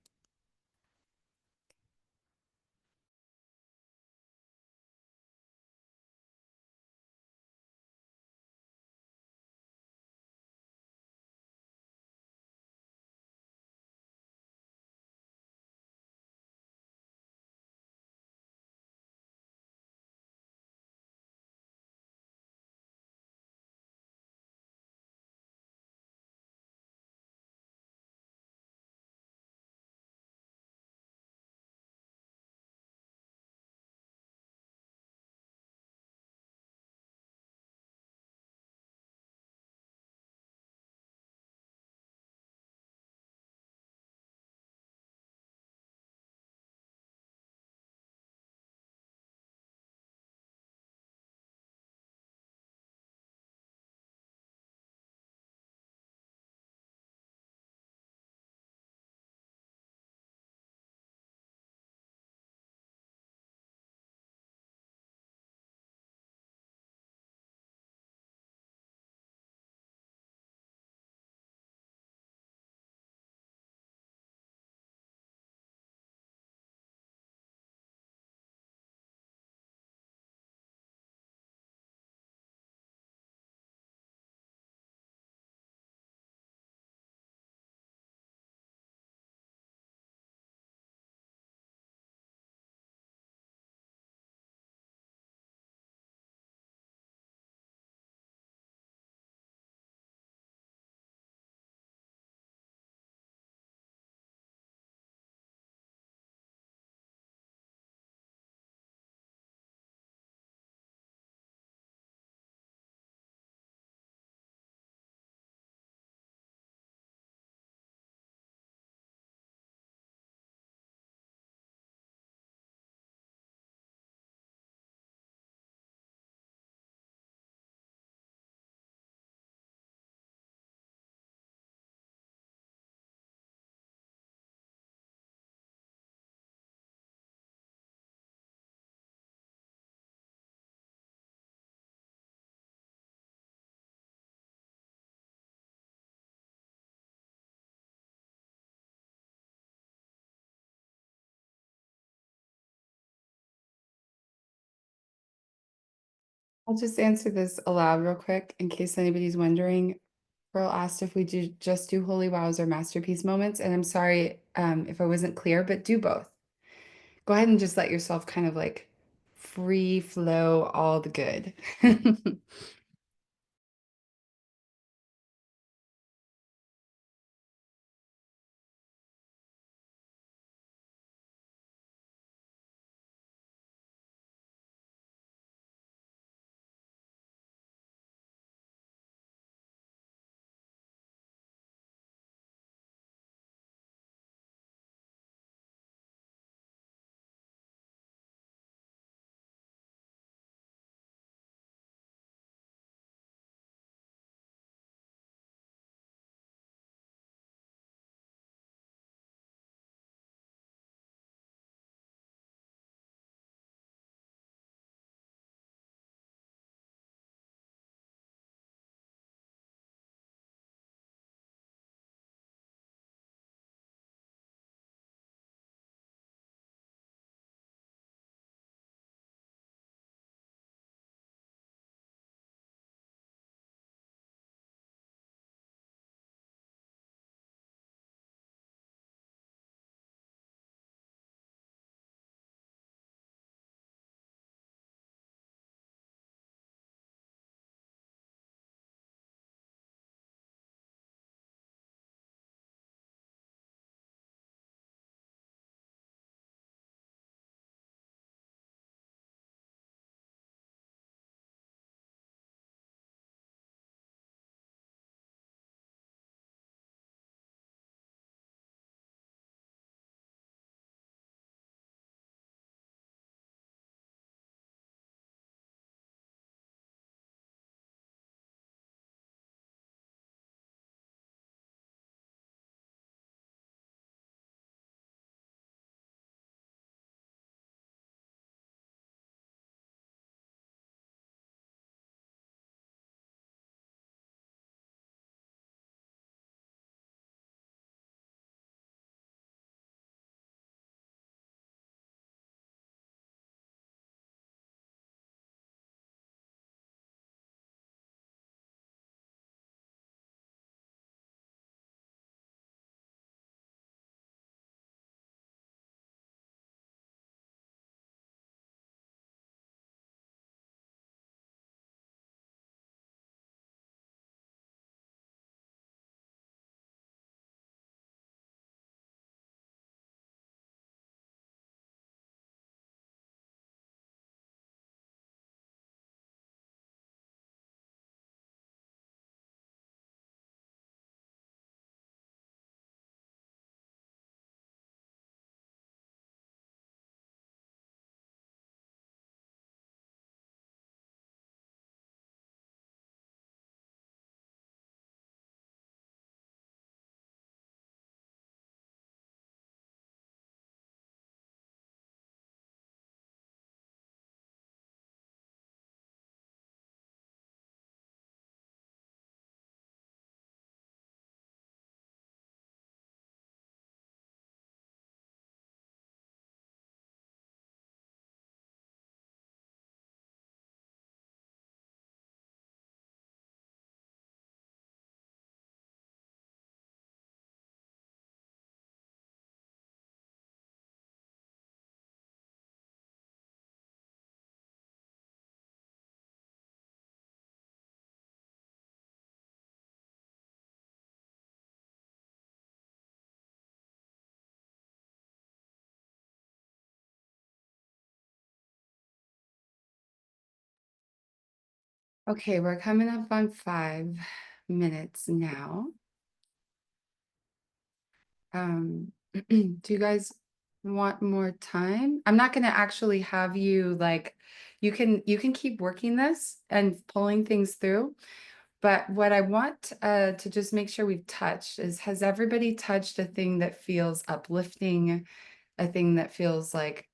I'll just answer this aloud real quick in case anybody's wondering. Pearl asked if we just do holy wows or masterpiece moments, and I'm sorry if I wasn't clear, but do both. Go ahead and just let yourself kind of like free flow all the good. Okay, we're coming up on 5 minutes now. Do you guys want more time? I'm not going to actually have you like you can keep working this and pulling things through. But what I want to just make sure we've touched is, has everybody touched a thing that feels uplifting, a thing that feels like,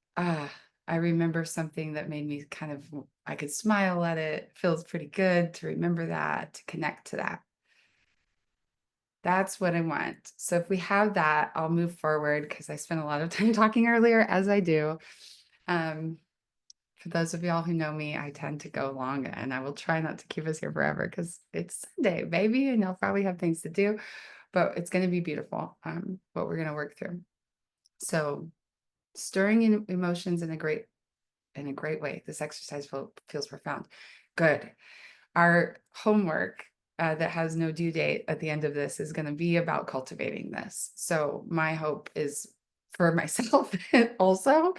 I remember something that made me kind of, I could smile at it. Feels pretty good to remember that, to connect to that. That's what I want. So if we have that, I'll move forward because I spent a lot of time talking earlier, as I do. Um, for those of y'all who know me, I tend to go long, and I will try not to keep us here forever because it's Sunday, baby, and you'll probably have things to do, but it's going to be beautiful, what we're going to work through. So stirring in emotions in a great way. This exercise feels profound. Good. Our homework that has no due date at the end of this is going to be about cultivating this. So my hope is for myself also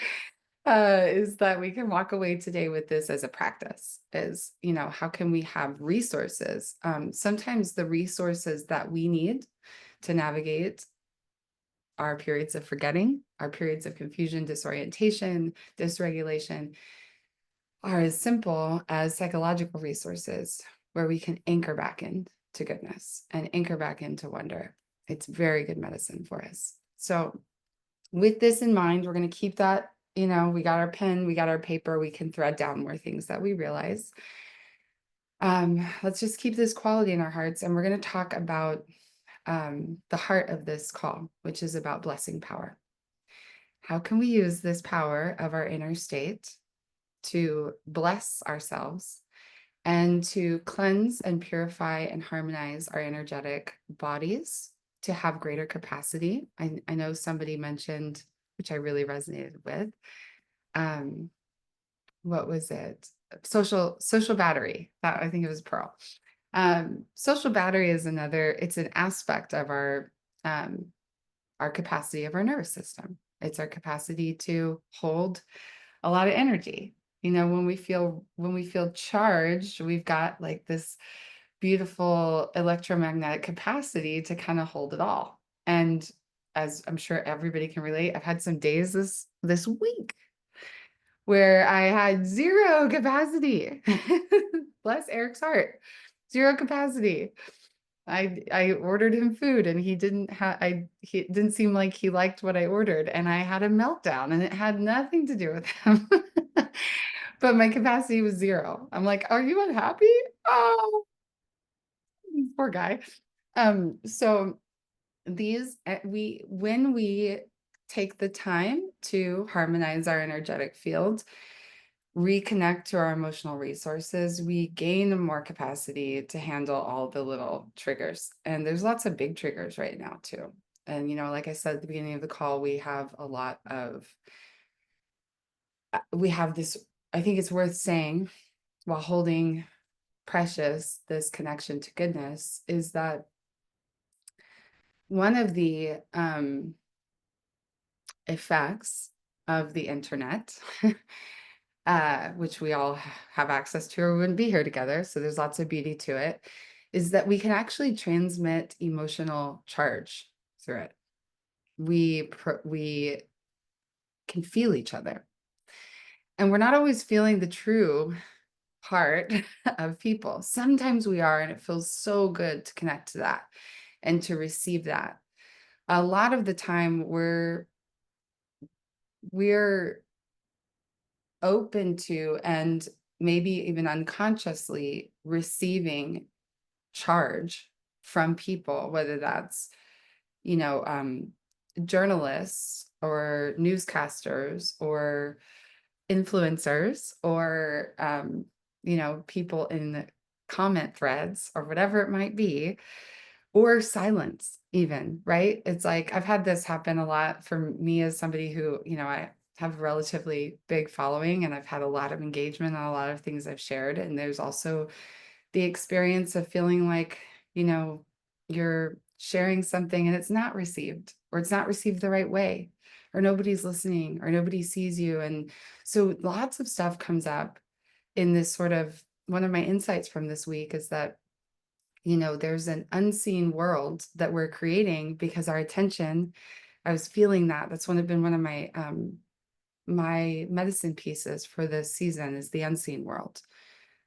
is that we can walk away today with this as a practice. Is, how can we have resources? Sometimes the resources that we need to navigate our periods of forgetting, our periods of confusion, disorientation, dysregulation, are as simple as psychological resources where we can anchor back into goodness and anchor back into wonder. It's very good medicine for us. So with this in mind, we're going to keep that, we got our pen, we got our paper, we can thread down more things that we realize. Let's just keep this quality in our hearts. And we're going to talk about the heart of this call, which is about blessing power. How can we use this power of our inner state to bless ourselves and to cleanse and purify and harmonize our energetic bodies to have greater capacity? I know somebody mentioned, which I really resonated with, what was it? Social battery. That, I think it was Pearl. Social battery is it's an aspect of our capacity of our nervous system. It's our capacity to hold a lot of energy. When we feel charged, we've got like this beautiful electromagnetic capacity to kind of hold it all. And as I'm sure everybody can relate, I've had some days this week where I had zero capacity. Bless Eric's heart, zero capacity. I ordered him food and he didn't seem like he liked what I ordered, and I had a meltdown, and it had nothing to do with him. But my capacity was zero. I'm like, are you unhappy? Oh, poor guy. So when we take the time to harmonize our energetic field, reconnect to our emotional resources, we gain more capacity to handle all the little triggers. And there's lots of big triggers right now too. And, like I said at the beginning of the call, we have this, I think it's worth saying, while holding precious this connection to goodness, is that one of the effects of the internet, which we all have access to or we wouldn't be here together, so there's lots of beauty to it, is that we can actually transmit emotional charge through it. We can feel each other. And we're not always feeling the true heart of people. Sometimes we are, and it feels so good to connect to that and to receive that. A lot of the time we're open to, and maybe even unconsciously receiving charge from people, whether that's, journalists or newscasters or influencers or, people in the comment threads or whatever it might be, or silence even, right? It's like, I've had this happen a lot for me as somebody who, I have a relatively big following, and I've had a lot of engagement on a lot of things I've shared. And there's also the experience of feeling like, you're sharing something and it's not received, or it's not received the right way, or nobody's listening, or nobody sees you. And so lots of stuff comes up in this sort of one of my insights from this week is that, you know, there's an unseen world that we're creating because our attention, I was feeling that. That's been one of my my medicine pieces for this season is the unseen world.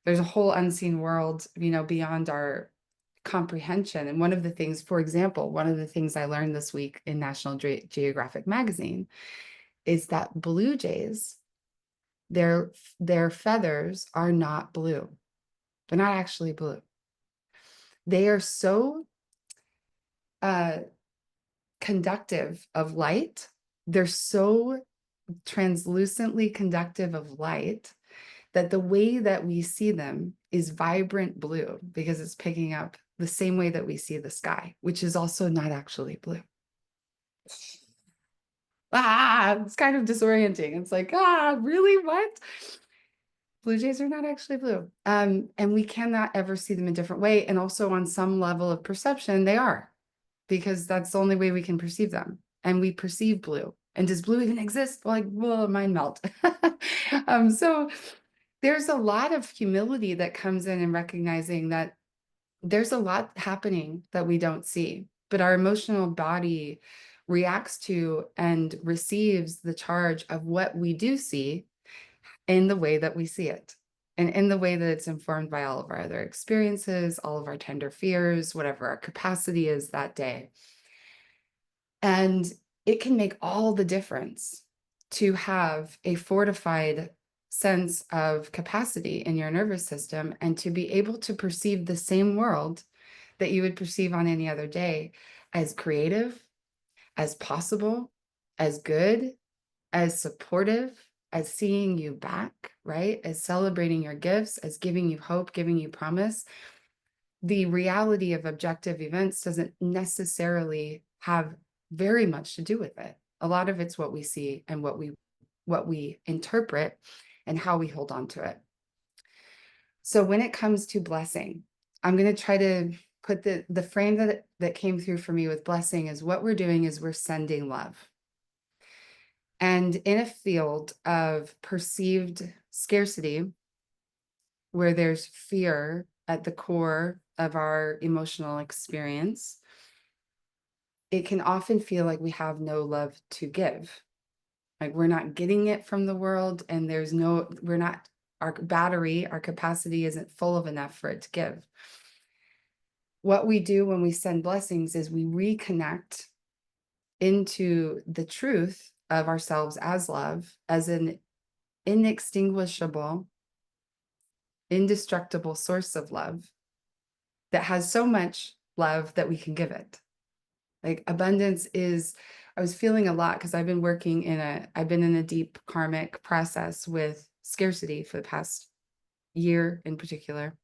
There's a whole unseen world, you know, beyond our comprehension. And one of the things, for example, one of the things I learned this week in National Geographic magazine is that blue jays, their feathers are not blue. They're not actually blue. They are so uh, conductive of light. They're so translucently conductive of light that the way that we see them is vibrant blue because it's picking up the same way that we see the sky, which is also not actually blue. It's kind of disorienting. It's like, really? What? Blue jays are not actually blue. And we cannot ever see them a different way. And also on some level of perception, they are, because that's the only way we can perceive them. And we perceive blue. And does blue even exist? Like, well, mind melt. So there's a lot of humility that comes in recognizing that there's a lot happening that we don't see, but our emotional body reacts to and receives the charge of what we do see in the way that we see it, and in the way that it's informed by all of our other experiences, all of our tender fears, whatever our capacity is that day. And it can make all the difference to have a fortified sense of capacity in your nervous system and to be able to perceive the same world that you would perceive on any other day as creative, as possible, as good, as supportive, as seeing you back, right? As celebrating your gifts, as giving you hope, giving you promise. The reality of objective events doesn't necessarily have very much to do with it. A lot of it's what we see and what we interpret and how we hold on to it. So when it comes to blessing, I'm going to try to put the frame that came through for me with blessing is what we're doing is we're sending love. And in a field of perceived scarcity, where there's fear at the core of our emotional experience, it can often feel like we have no love to give. Like we're not getting it from the world, and our battery, our capacity isn't full of enough for it to give. What we do when we send blessings is we reconnect into the truth of ourselves as love, as an inextinguishable, indestructible source of love that has so much love that we can give it. Like abundance is, I was feeling a lot because I've been in a deep karmic process with scarcity for the past year in particular.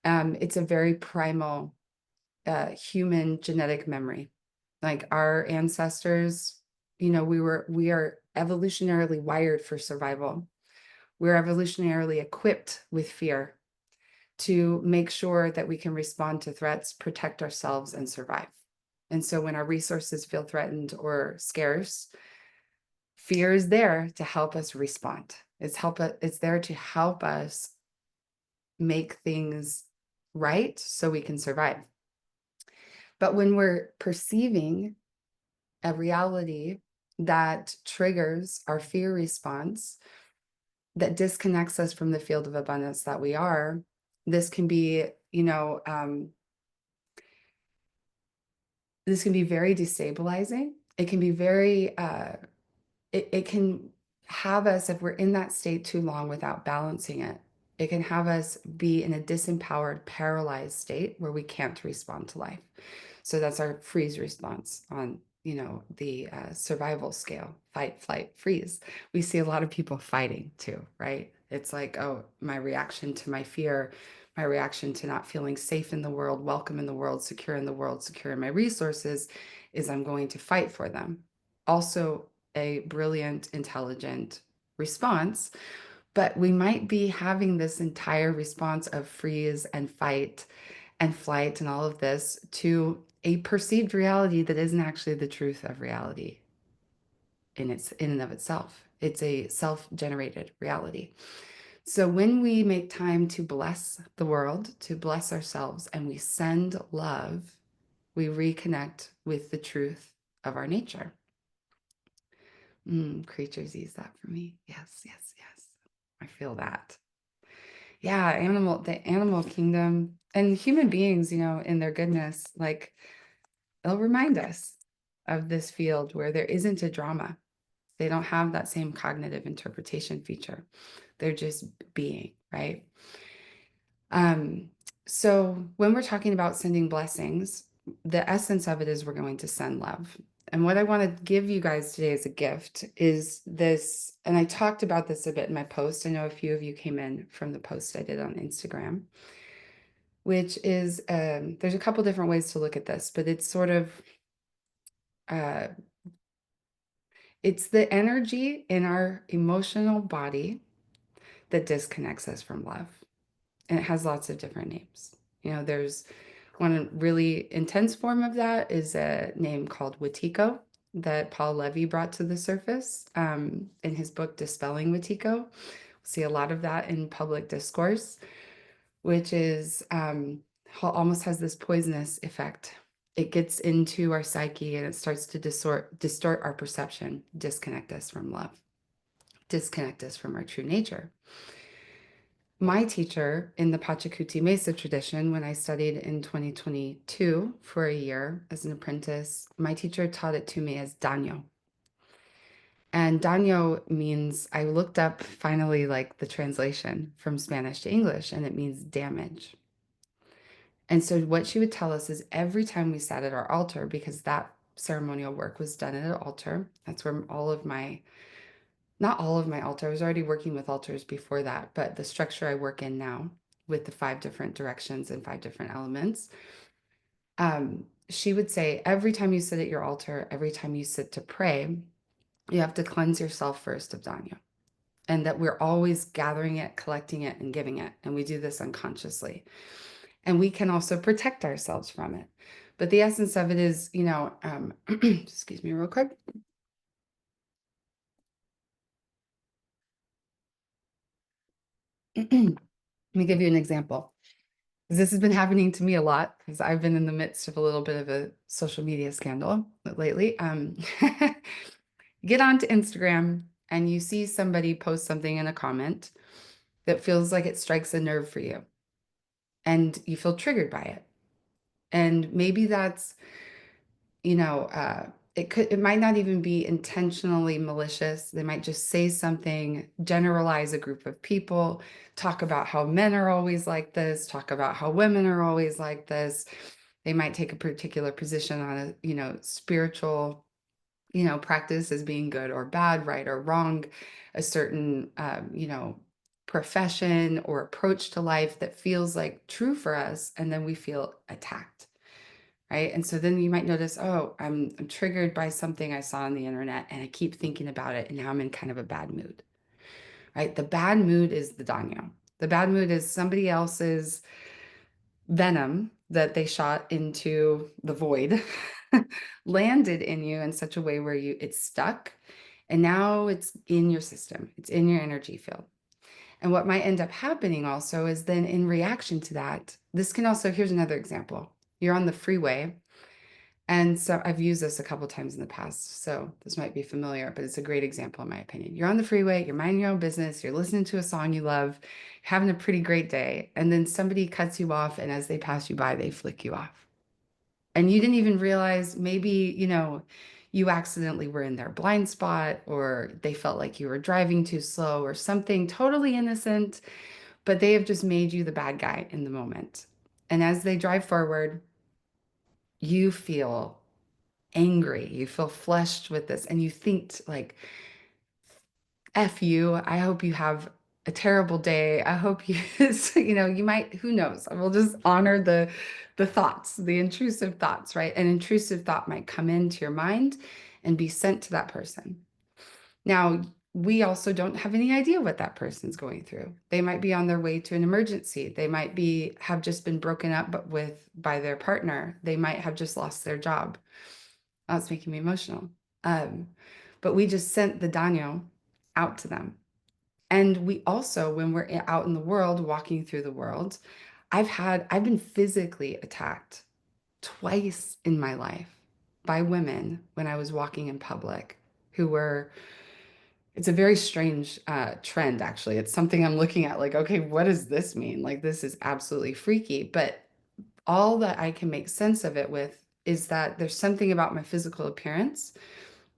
It's a very primal human genetic memory. Like our ancestors, you know, we are evolutionarily wired for survival. We're evolutionarily equipped with fear to make sure that we can respond to threats, protect ourselves, and survive. And so when our resources feel threatened or scarce, fear is there to help us respond. It's there to help us make things right so we can survive. But when we're perceiving a reality that triggers our fear response, that disconnects us from the field of abundance that we are, this can be, you know, this can be very destabilizing. It can be very, it can have us, if we're in that state too long without balancing it, it can have us be in a disempowered, paralyzed state where we can't respond to life. So that's our freeze response on, you know, the survival scale, fight, flight, freeze. We see a lot of people fighting too, right? It's like, oh, my reaction to my fear, my reaction to not feeling safe in the world, welcome in the world, secure in the world, secure in my resources, is I'm going to fight for them. Also a brilliant, intelligent response, but we might be having this entire response of freeze and fight and flight and all of this to a perceived reality that isn't actually the truth of reality in and of itself. It's a self-generated reality. So when we make time to bless the world, to bless ourselves, and we send love, we reconnect with the truth of our nature. Creatures use that for me. Yes, yes, yes. I feel that. Yeah, the animal kingdom and human beings, in their goodness, like they'll remind us of this field where there isn't a drama. They don't have that same cognitive interpretation feature. They're just being, right? Um, so when we're talking about sending blessings, the essence of it is we're going to send love. And what I want to give you guys today as a gift is this, and I talked about this a bit in my post. I know a few of you came in from the post I did on Instagram, which is there's a couple different ways to look at this, but it's sort of uh, it's the energy in our emotional body that disconnects us from love. And it has lots of different names. There's one really intense form of that is a name called Wetiko that Paul Levy brought to the surface in his book, Dispelling Wetiko. We'll see a lot of that in public discourse, which is almost has this poisonous effect. It gets into our psyche and it starts to distort our perception, disconnect us from love, disconnect us from our true nature. My teacher in the Pachacuti Mesa tradition, when I studied in 2022 for a year as an apprentice, my teacher taught it to me as daño. And daño means, I looked up finally like the translation from Spanish to English, and it means damage. And so what she would tell us is every time we sat at our altar, because that ceremonial work was done at an altar, that's where not all of my altar, I was already working with altars before that, but the structure I work in now with the 5 different directions and 5 different elements, she would say, every time you sit at your altar, every time you sit to pray, you have to cleanse yourself first of daño. And that we're always gathering it, collecting it, and giving it. And we do this unconsciously. And we can also protect ourselves from it. But the essence of it is, excuse me real quick. Let me give you an example. This has been happening to me a lot because I've been in the midst of a little bit of a social media scandal lately. Get onto Instagram and you see somebody post something in a comment that feels like it strikes a nerve for you and you feel triggered by it. And maybe that's, it might not even be intentionally malicious. They might just say something, generalize a group of people, talk about how men are always like this, talk about how women are always like this. They might take a particular position on spiritual, practice as being good or bad, right or wrong, a certain, profession or approach to life that feels like true for us. And then we feel attacked. Right. And so then you might notice, oh, I'm triggered by something I saw on the internet and I keep thinking about it. And now I'm in kind of a bad mood. Right. The bad mood is the daño. The bad mood is somebody else's venom that they shot into the void landed in you in such a way where it's stuck. And now it's in your system, it's in your energy field. And what might end up happening also is then in reaction to that, this can also, here's another example. You're on the freeway. And so I've used this a couple times in the past, so this might be familiar, but it's a great example in my opinion. You're on the freeway, you're minding your own business, you're listening to a song you love, having a pretty great day, and then somebody cuts you off, and as they pass you by, they flick you off. And you didn't even realize maybe, you accidentally were in their blind spot, or they felt like you were driving too slow, or something totally innocent, but they have just made you the bad guy in the moment. And as they drive forward, you feel angry, you feel flushed with this, and you think like, F you, I hope you have a terrible day. I hope you, you might, who knows? We'll just honor the thoughts, the intrusive thoughts, right? An intrusive thought might come into your mind and be sent to that person. Now, we also don't have any idea what that person's going through. They might be on their way to an emergency. They might have just been broken up by their partner. They might have just lost their job. That's making me emotional. But we just sent the daño out to them. And we also, when we're out in the world, walking through the world, I've been physically attacked twice in my life by women when I was walking in public who were, it's a very strange trend, actually. It's something I'm looking at like, okay, what does this mean? Like, this is absolutely freaky. But all that I can make sense of it with is that there's something about my physical appearance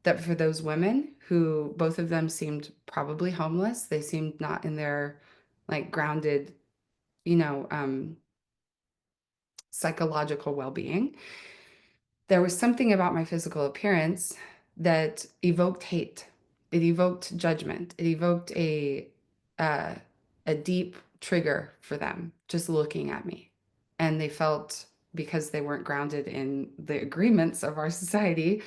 that for those women who both of them seemed probably homeless, they seemed not in their like grounded, you know, psychological well-being. There was something about my physical appearance that evoked hate. It evoked judgment. It evoked uh, a deep trigger for them just looking at me. And they felt because they weren't grounded in the agreements of our society,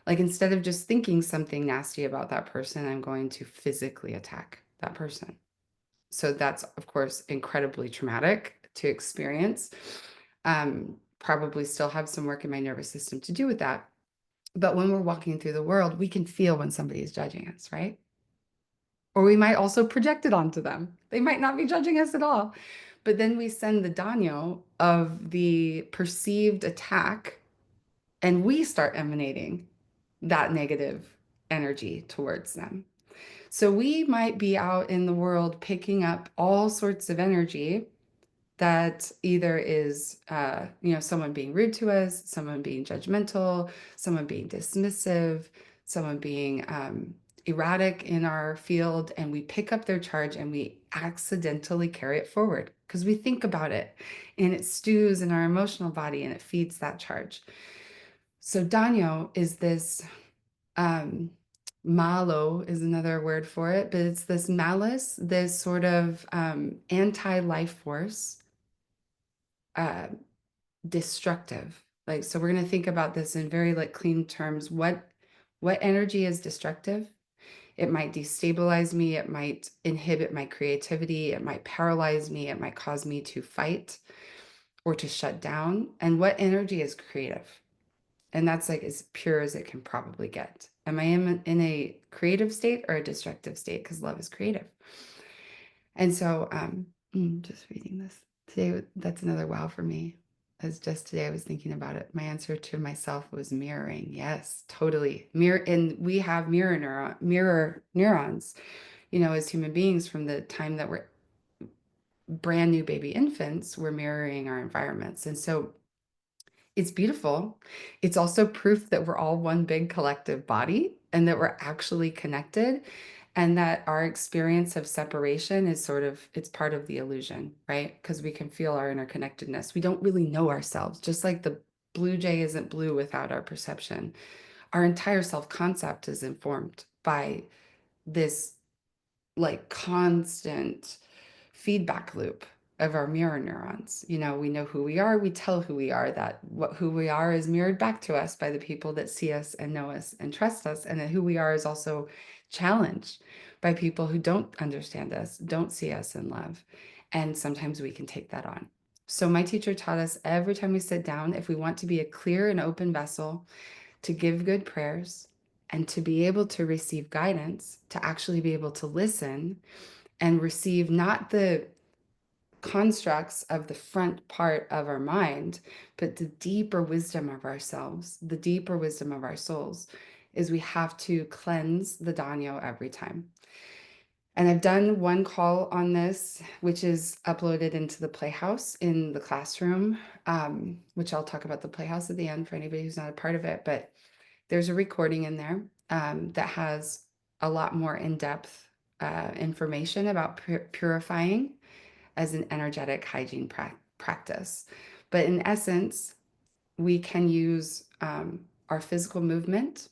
like instead of just thinking something nasty about that person, I'm going to physically attack that person. So that's, of course, incredibly traumatic to experience. Probably still have some work in my nervous system to do with that. But when we're walking through the world, we can feel when somebody is judging us, right? Or we might also project it onto them. They might not be judging us at all. But then we send the daño of the perceived attack and we start emanating that negative energy towards them. So we might be out in the world picking up all sorts of energy that either is, someone being rude to us, someone being judgmental, someone being dismissive, someone being erratic in our field, and we pick up their charge and we accidentally carry it forward because we think about it and it stews in our emotional body and it feeds that charge. So daño is this um, malo is another word for it, but it's this malice, this sort of anti-life force, uh, destructive. Like, so we're going to think about this in very like clean terms. What energy is destructive? It might destabilize me. It might inhibit my creativity. It might paralyze me. It might cause me to fight or to shut down. And what energy is creative? And that's like as pure as it can probably get. Am I in a creative state or a destructive state? Because love is creative. And so, just reading this today, that's another wow for me. As just today, I was thinking about it. My answer to myself was mirroring. Yes, totally. Mirror, and we have mirror neurons, as human beings from the time that we're brand new baby infants, we're mirroring our environments. And so it's beautiful. It's also proof that we're all one big collective body and that we're actually connected and that our experience of separation is it's part of the illusion, right? Because we can feel our interconnectedness. We don't really know ourselves, just like the blue jay isn't blue without our perception. Our entire self-concept is informed by this like constant feedback loop of our mirror neurons. We know who we are, we tell who we are, that who we are is mirrored back to us by the people that see us and know us and trust us, and that who we are is also challenged by people who don't understand us, don't see us in love. And sometimes we can take that on. So my teacher taught us every time we sit down, if we want to be a clear and open vessel, to give good prayers and to be able to receive guidance, to actually be able to listen and receive not the constructs of the front part of our mind, but the deeper wisdom of ourselves, the deeper wisdom of our souls, is we have to cleanse the daño every time. And I've done one call on this, which is uploaded into the Playhouse in the classroom, which I'll talk about the Playhouse at the end for anybody who's not a part of it. But there's a recording in there that has a lot more in-depth information about purifying as an energetic hygiene practice. But in essence, we can use our physical movement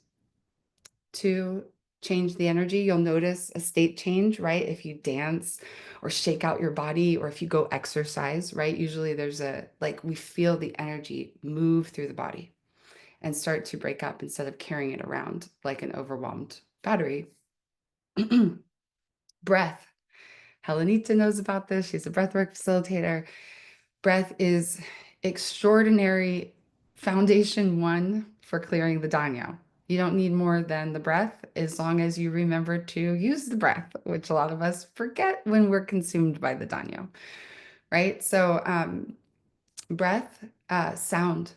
to change the energy. You'll notice a state change, right? If you dance or shake out your body, or if you go exercise, right? Usually there's we feel the energy move through the body and start to break up instead of carrying it around like an overwhelmed battery. Breath. Helenita knows about this. She's a breathwork facilitator. Breath is extraordinary foundation one for clearing the daño. You don't need more than the breath as long as you remember to use the breath, which a lot of us forget when we're consumed by the Danyo, right? So, breath, sound,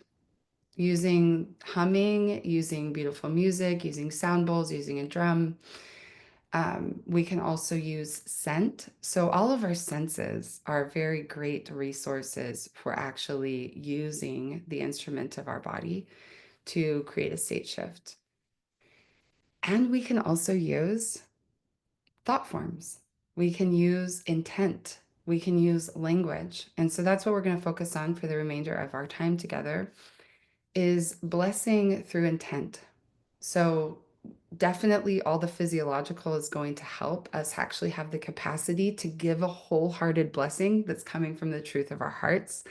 using humming, using beautiful music, using sound bowls, using a drum. We can also use scent. So all of our senses are very great resources for actually using the instrument of our body to create a state shift. And we can also use thought forms. We can use intent. We can use language. And so that's what we're going to focus on for the remainder of our time together is blessing through intent. So definitely all the physiological is going to help us actually have the capacity to give a wholehearted blessing that's coming from the truth of our hearts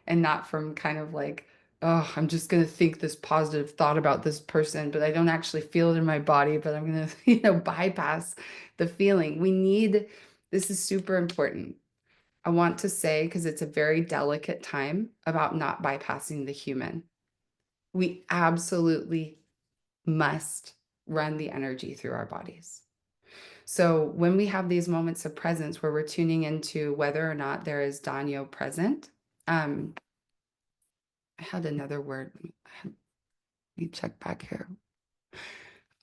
and not from kind of like, oh, I'm just going to think this positive thought about this person, but I don't actually feel it in my body, but I'm going to, bypass the feeling. This is super important. I want to say, because it's a very delicate time about not bypassing the human. We absolutely must run the energy through our bodies. So when we have these moments of presence where we're tuning into whether or not there is Danyo present, I had another word. Let me check back here.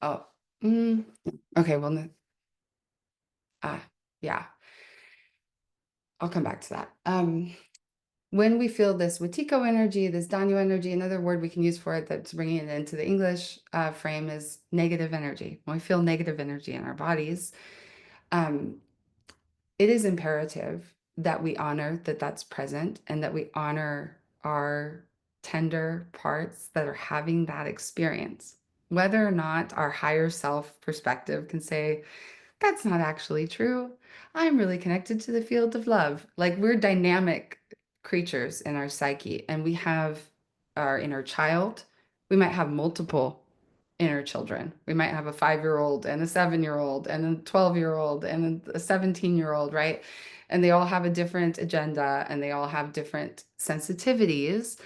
Oh, okay. Well, yeah, I'll come back to that. When we feel this Watiko energy, this Danyo energy, another word we can use for it that's bringing it into the English frame is negative energy. When we feel negative energy in our bodies, um, it is imperative that we honor that that's present and that we honor our tender parts that are having that experience. Whether or not our higher self perspective can say, that's not actually true. I'm really connected to the field of love. Like we're dynamic creatures in our psyche, and we have our inner child. We might have multiple inner children. We might have a 5-year-old and a 7-year-old and a 12-year-old and a 17-year-old, right? And they all have a different agenda and they all have different sensitivities.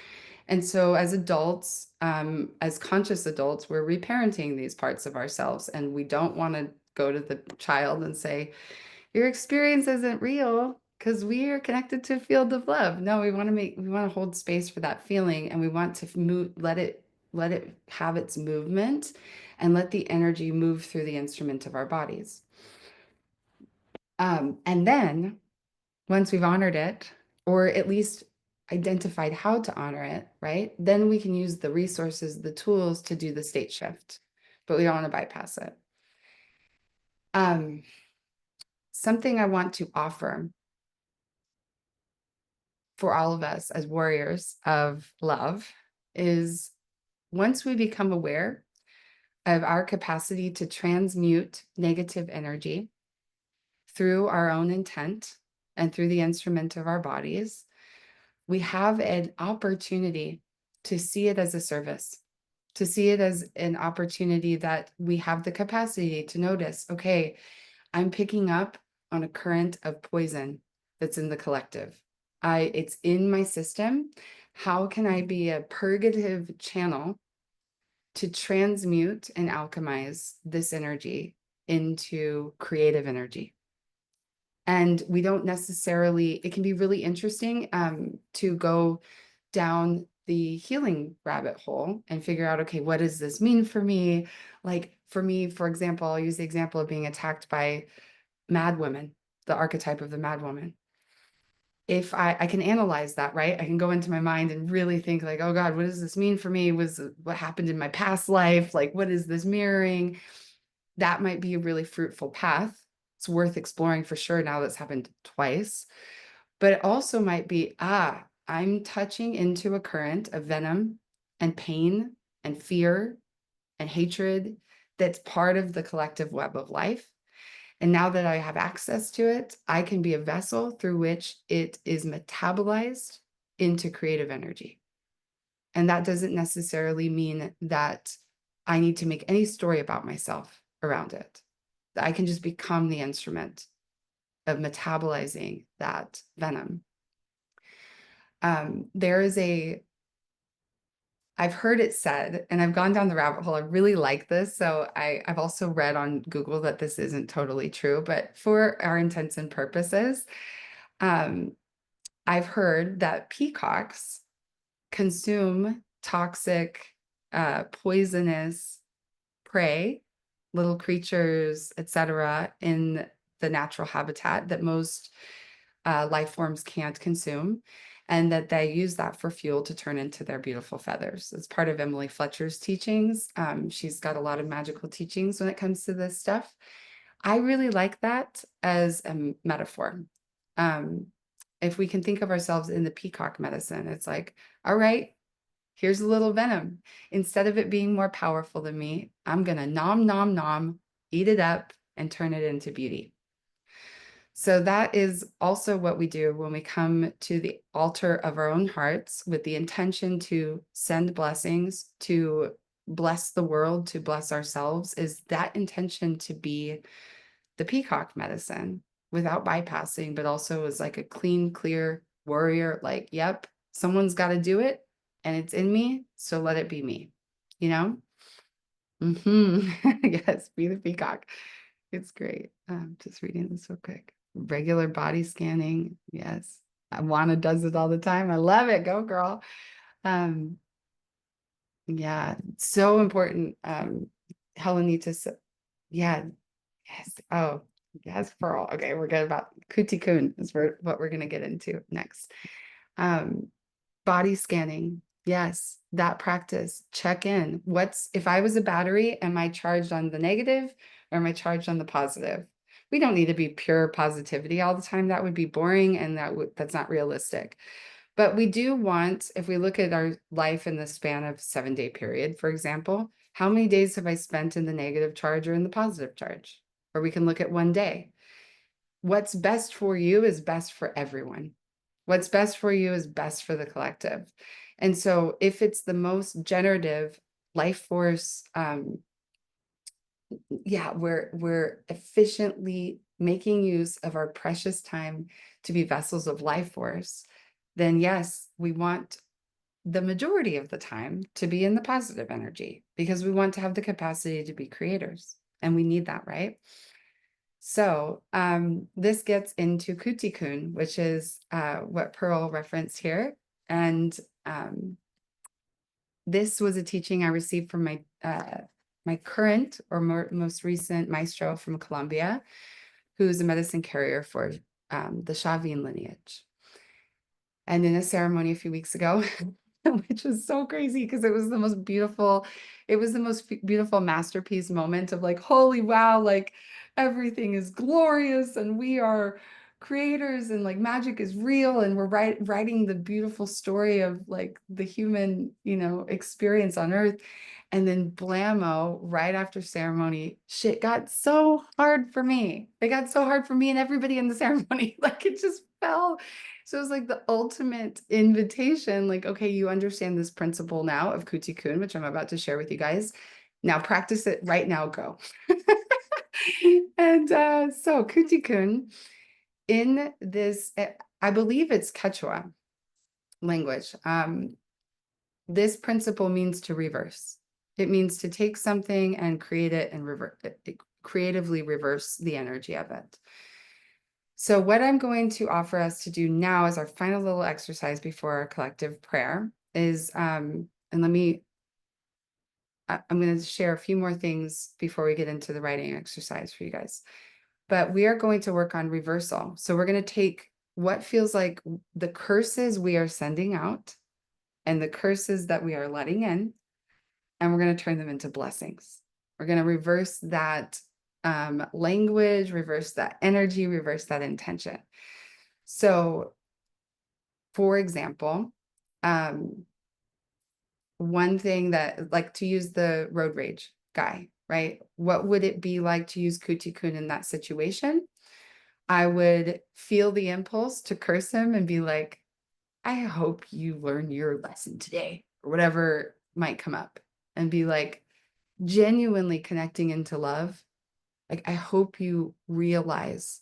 And so, as adults, as conscious adults, we're reparenting these parts of ourselves. And we don't want to go to the child and say, your experience isn't real because we are connected to a field of love. No, we want to hold space for that feeling and we want to let it have its movement and let the energy move through the instrument of our bodies. And then once we've honored it, or at least identified how to honor it, right? Then we can use the resources, the tools to do the state shift, but we don't want to bypass it. Something I want to offer for all of us as warriors of love is once we become aware of our capacity to transmute negative energy through our own intent and through the instrument of our bodies, we have an opportunity to see it as a service, to see it as an opportunity that we have the capacity to notice, okay, I'm picking up on a current of poison that's in the collective. It's in my system. How can I be a purgative channel to transmute and alchemize this energy into creative energy? And we don't necessarily, it can be really interesting to go down the healing rabbit hole and figure out, okay, what does this mean for me? Like for me, for example, I'll use the example of being attacked by mad women, the archetype of the mad woman. If I can analyze that, right? I can go into my mind and really think like, oh God, what does this mean for me? Was what happened in my past life? Like, what is this mirroring? That might be a really fruitful path. It's worth exploring for sure now that's happened twice. But it also might be, I'm touching into a current of venom and pain and fear and hatred that's part of the collective web of life. And now that I have access to it, I can be a vessel through which it is metabolized into creative energy. And that doesn't necessarily mean that I need to make any story about myself around it. I can just become the instrument of metabolizing that venom. There is a I've heard it said, and I've gone down the rabbit hole. I really like this. So I've also read on Google that this isn't totally true, but for our intents and purposes, um, I've heard that peacocks consume toxic, poisonous prey, little creatures, etc., in the natural habitat that most life forms can't consume, and that they use that for fuel to turn into their beautiful feathers. It's part of Emily Fletcher's teachings. She's got a lot of magical teachings when it comes to this stuff. I really like that as a metaphor. Um, if we can think of ourselves in the peacock medicine, it's like, all right, here's a little venom. Instead of it being more powerful than me, I'm going to nom, nom, nom, eat it up and turn it into beauty. So that is also what we do when we come to the altar of our own hearts with the intention to send blessings, to bless the world, to bless ourselves, is that intention to be the peacock medicine without bypassing, but also as like a clean, clear warrior, like, yep, someone's got to do it and it's in me, so let it be me, you know? Yes, be the peacock. It's great. Just reading this real quick. Regular body scanning. Yes. Juana does it all the time. I love it. Go girl. Um, yeah, so important. Helenitas. Yeah. Yes. Oh, yes, Pearl. Okay, we're good about Kuti Kun is what we're gonna get into next. Um, Body scanning. Yes, that practice. Check in. If I was a battery, am I charged on the negative or am I charged on the positive? We don't need to be pure positivity all the time. That would be boring and that's not realistic. But we do want, if we look at our life in the span of 7-day period, for example, how many days have I spent in the negative charge or in the positive charge? Or we can look at one day. What's best for you is best for everyone. What's best for you is best for the collective. And so if it's the most generative life force, yeah, we're efficiently making use of our precious time to be vessels of life force, then yes, we want the majority of the time to be in the positive energy because we want to have the capacity to be creators. And we need that, right? So this gets into Kutikun, which is what Pearl referenced here. And this was a teaching I received from my current or most recent maestro from Colombia, who is a medicine carrier for the Chavin lineage. And in a ceremony a few weeks ago, which was so crazy because it was the most beautiful masterpiece moment of like, holy wow, like everything is glorious and we are creators and like magic is real and we're writing the beautiful story of like the human, experience on earth. And then blammo, right after ceremony, shit got so hard for me. It got so hard for me and everybody in the ceremony. Like it just fell. So it was like the ultimate invitation, like, okay, you understand this principle now of Kuti Kun, which I'm about to share with you guys. Now practice it right now, go. And so Kuti Kun, in this, I believe it's Quechua language. This principle means to reverse. It means to take something and create it and creatively reverse the energy of it. So what I'm going to offer us to do now as our final little exercise before our collective prayer is, and I'm going to share a few more things before we get into the writing exercise for you guys. But we are going to work on reversal. So we're going to take what feels like the curses we are sending out and the curses that we are letting in, and we're going to turn them into blessings. We're going to reverse that language, reverse that energy, reverse that intention. So, for example, one thing that, like, to use the road rage guy, right? What would it be like to use Kutikun in that situation? I would feel the impulse to curse him and be like, I hope you learn your lesson today, or whatever might come up, and be like genuinely connecting into love. Like, I hope you realize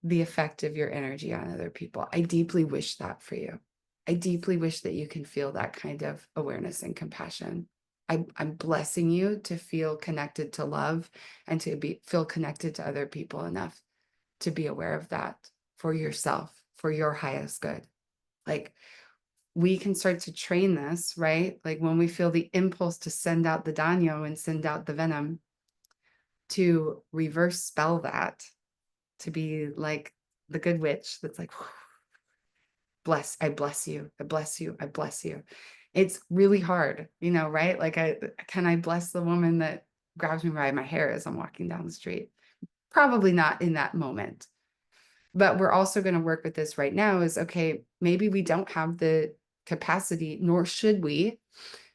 the effect of your energy on other people. I deeply wish that for you. I deeply wish that you can feel that kind of awareness and compassion. I'm blessing you to feel connected to love and to feel connected to other people enough to be aware of that for yourself, for your highest good. Like, we can start to train this, right? Like when we feel the impulse to send out the daño and send out the venom, to reverse spell that, to be like the good witch that's like, bless, I bless you, I bless you, I bless you. It's really hard, right? Like, can I bless the woman that grabs me by my hair as I'm walking down the street? Probably not in that moment. But we're also going to work with this right now is, okay, maybe we don't have the capacity, nor should we,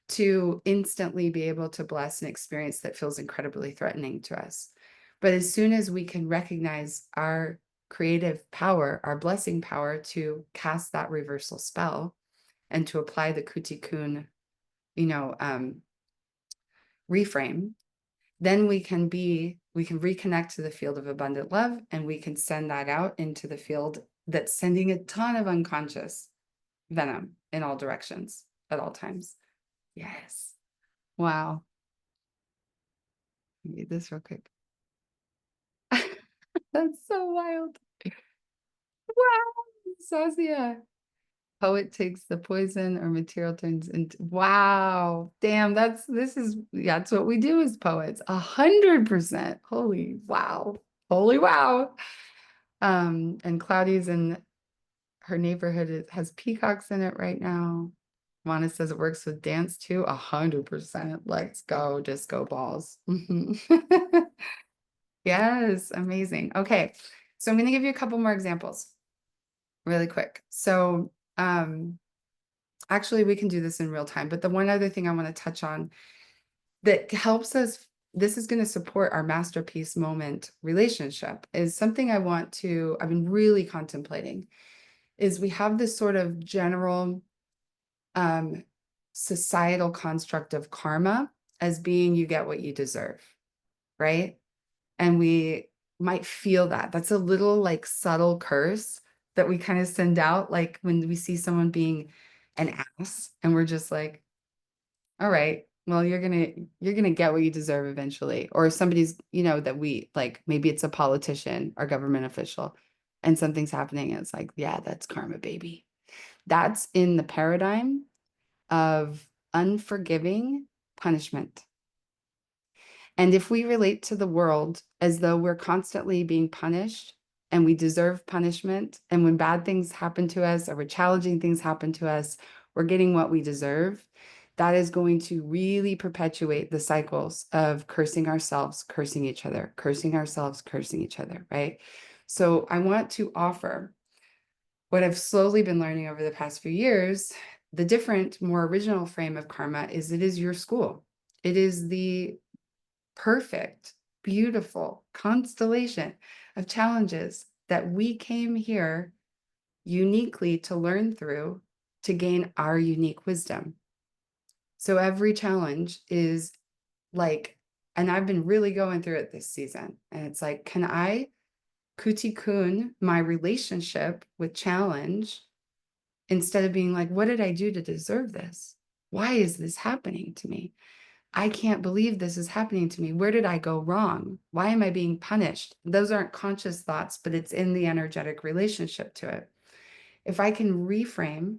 to instantly be able to bless an experience that feels incredibly threatening to us. But as soon as we can recognize our creative power, our blessing power to cast that reversal spell and to apply the Kutikun, reframe, then we can reconnect to the field of abundant love, and we can send that out into the field that's sending a ton of unconscious venom in all directions at all times. Yes. Wow. Read this real quick. That's so wild. Wow. Saskia. Poet takes the poison or material turns into, wow. Damn, that's what we do as poets. 100%. Holy wow. Holy wow. And Cloudy's in her neighborhood. It has peacocks in it right now. Mona says it works with dance too. 100%. Let's go, disco balls. Yes, amazing. Okay, so I'm going to give you a couple more examples really quick. So actually, we can do this in real time, but the one other thing I want to touch on that helps us, this is going to support our masterpiece moment relationship, is something I've been really contemplating, is we have this sort of general societal construct of karma as being you get what you deserve, right? And we might feel that. That's a little like subtle curse that we kind of send out, like when we see someone being an ass and we're just like, all right, well, you're gonna get what you deserve eventually. Or somebody's, that we like, maybe it's a politician or government official and something's happening. And it's like, yeah, that's karma, baby. That's in the paradigm of unforgiving punishment. And if we relate to the world as though we're constantly being punished and we deserve punishment, and when bad things happen to us or when challenging things happen to us, we're getting what we deserve, that is going to really perpetuate the cycles of cursing ourselves, cursing each other, cursing ourselves, cursing each other, right? So I want to offer what I've slowly been learning over the past few years. The different, more original frame of karma is it is your school. It is the perfect, beautiful constellation of challenges that we came here uniquely to learn through to gain our unique wisdom. So every challenge is like, and I've been really going through it this season, and it's like, can I kutikun my relationship with challenge instead of being like, what did I do to deserve this? Why is this happening to me? I can't believe this is happening to me. Where did I go wrong? Why am I being punished? Those aren't conscious thoughts, but it's in the energetic relationship to it. If I can reframe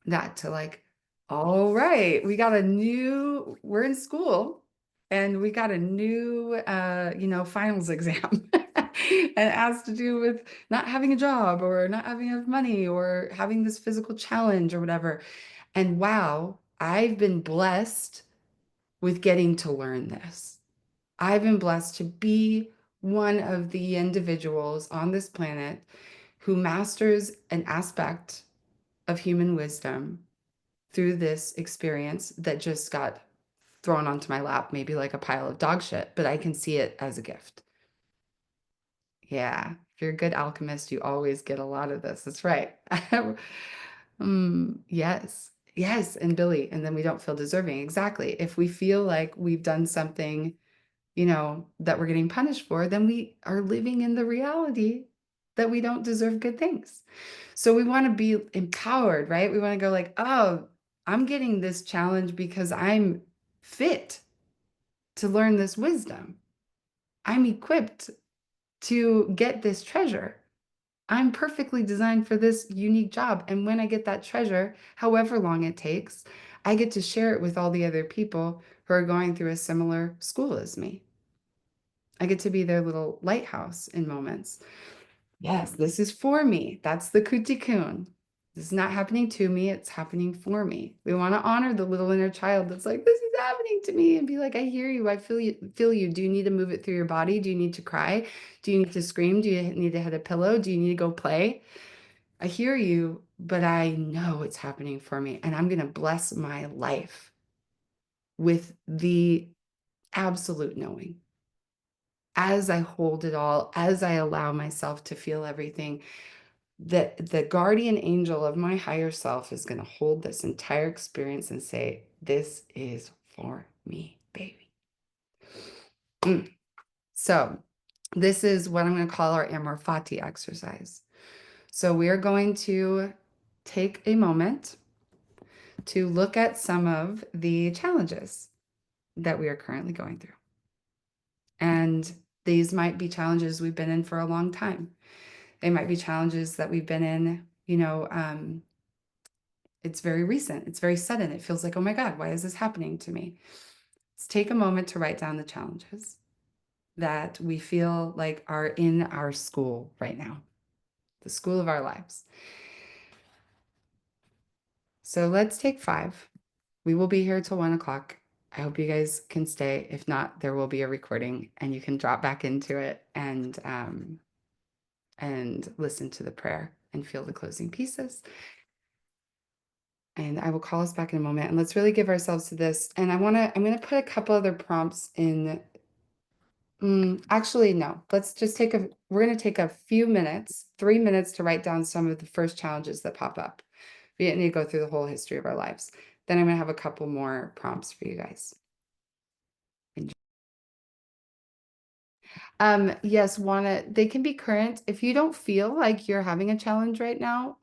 that to like, all right, we're in school and we got a new, finals exam and it has to do with not having a job or not having enough money or having this physical challenge or whatever. And wow, I've been blessed with getting to learn this. I've been blessed to be one of the individuals on this planet who masters an aspect of human wisdom through this experience that just got thrown onto my lap, maybe like a pile of dog shit, but I can see it as a gift. Yeah, if you're a good alchemist, you always get a lot of this. That's right. Yes, yes, and Billy, and then we don't feel deserving. Exactly. If we feel like we've done something, that we're getting punished for, then we are living in the reality that we don't deserve good things. So we want to be empowered, right? We want to go like, oh, I'm getting this challenge because I'm fit to learn this wisdom. I'm equipped to get this treasure. I'm perfectly designed for this unique job. And when I get that treasure, however long it takes, I get to share it with all the other people who are going through a similar school as me. I get to be their little lighthouse in moments. Yes, this is for me. That's the kutikun. This is not happening to me, it's happening for me. We want to honor the little inner child that's like, this is happening to me, and be like, I hear you, I feel you. Do you need to move it through your body? Do you need to cry? Do you need to scream? Do you need to hit a pillow? Do you need to go play? I hear you, but I know it's happening for me, and I'm going to bless my life with the absolute knowing. As I hold it all, as I allow myself to feel everything, that the guardian angel of my higher self is going to hold this entire experience and say, this is for me, baby. So this is what I'm going to call our Amor Fati exercise. So we are going to take a moment to look at some of the challenges that we are currently going through. And these might be challenges we've been in for a long time. They might be challenges that we've been in, it's very recent. It's very sudden. It feels like, oh my God, why is this happening to me? Let's take a moment to write down the challenges that we feel like are in our school right now, the school of our lives. So let's take 5. We will be here till 1 o'clock. I hope you guys can stay. If not, there will be a recording and you can drop back into it and listen to the prayer and feel the closing pieces. And I will call us back in a moment, and let's really give ourselves to this. And I'm going to put a couple other prompts in. Actually, no, we're going to take a few minutes, 3 minutes to write down some of the first challenges that pop up. We didn't need to go through the whole history of our lives. Then I'm going to have a couple more prompts for you guys. Yes, they can be current. If you don't feel like you're having a challenge right now,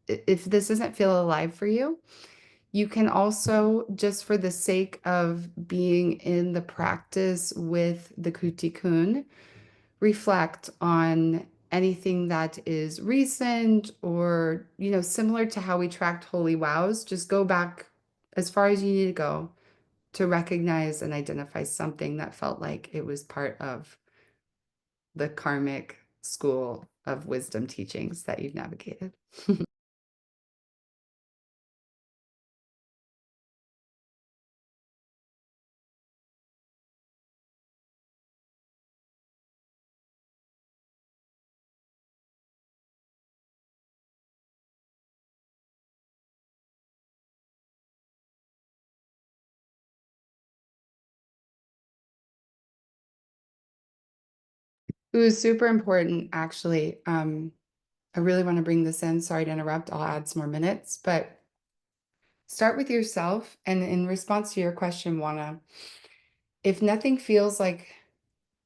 if this doesn't feel alive for you, you can also, just for the sake of being in the practice with the Kutikun, reflect on anything that is recent or, similar to how we tracked holy vows. Just go back as far as you need to go to recognize and identify something that felt like it was part of the karmic school of wisdom teachings that you've navigated. It was super important, actually. I really want to bring this in. Sorry to interrupt. I'll add some more minutes, but start with yourself. And in response to your question, Juana, if nothing feels like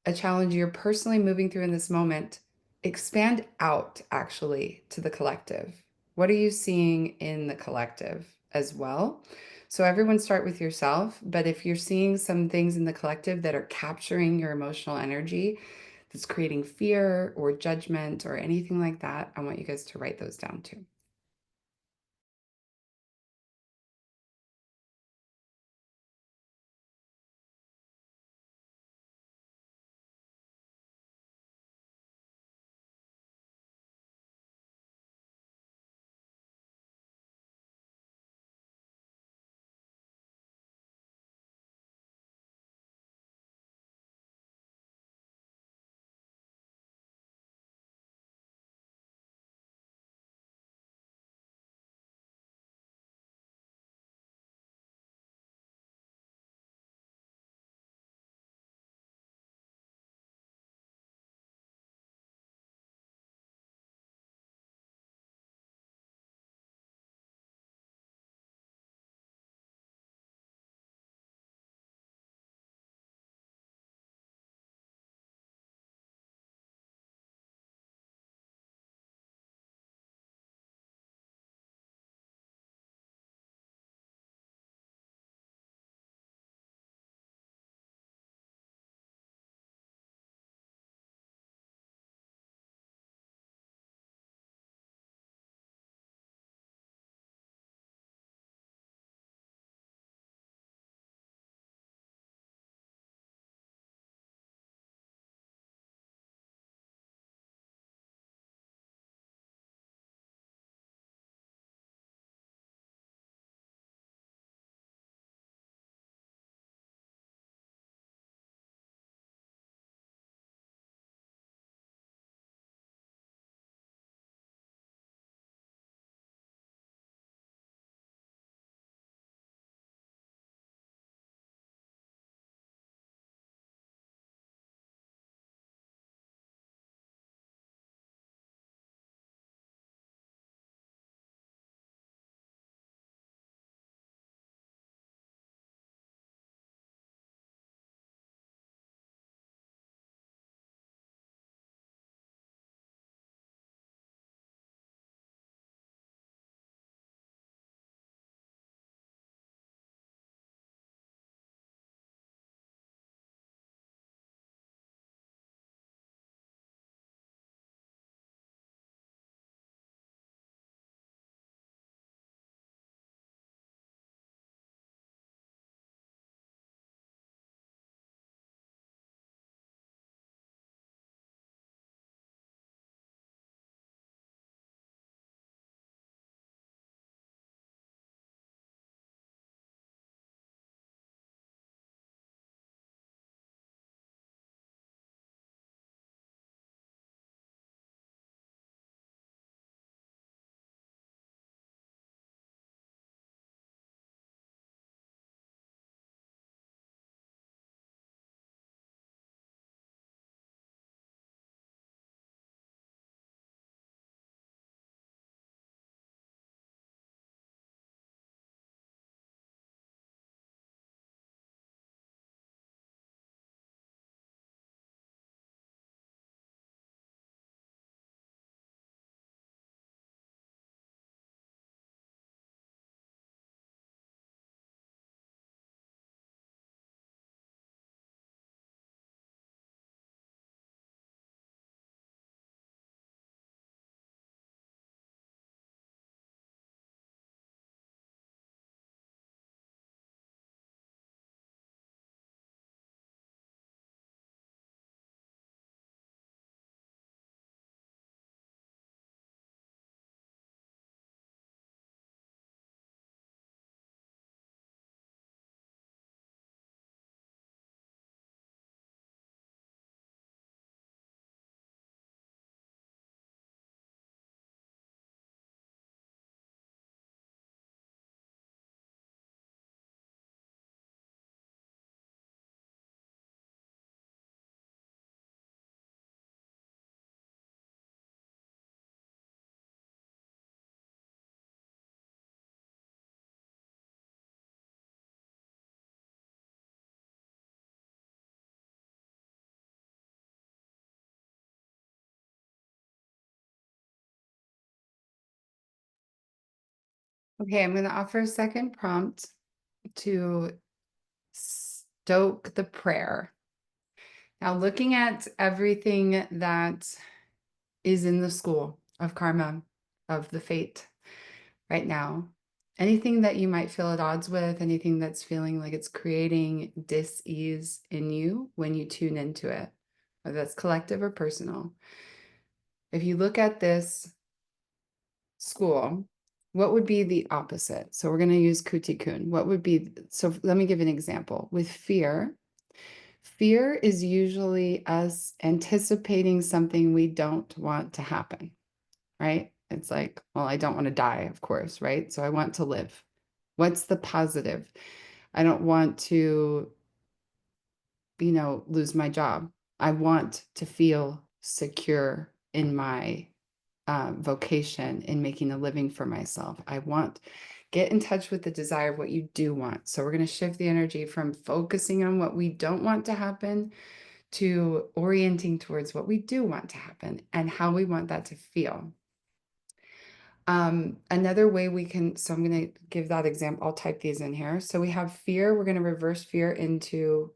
a challenge you're personally moving through in this moment, expand out actually to the collective. What are you seeing in the collective as well? So everyone start with yourself, but if you're seeing some things in the collective that are capturing your emotional energy, that's creating fear or judgment or anything like that, I want you guys to write those down too. Okay, I'm going to offer a second prompt to stoke the prayer. Now, looking at everything that is in the school of karma, of the fate right now, anything that you might feel at odds with, anything that's feeling like it's creating dis-ease in you when you tune into it, whether that's collective or personal. If you look at this school, what would be the opposite? So we're going to use Kutikun. What would be, so let me give an example. With fear, fear is usually us anticipating something we don't want to happen, right? It's like, well, I don't want to die, of course, right? So I want to live. What's the positive? I don't want to, lose my job. I want to feel secure in my vocation, in making a living for myself. Get in touch with the desire of what you do want. So we're going to shift the energy from focusing on what we don't want to happen to orienting towards what we do want to happen and how we want that to feel. Another way we can, so I'm going to give that example. I'll type these in here. So we have fear. We're going to reverse fear into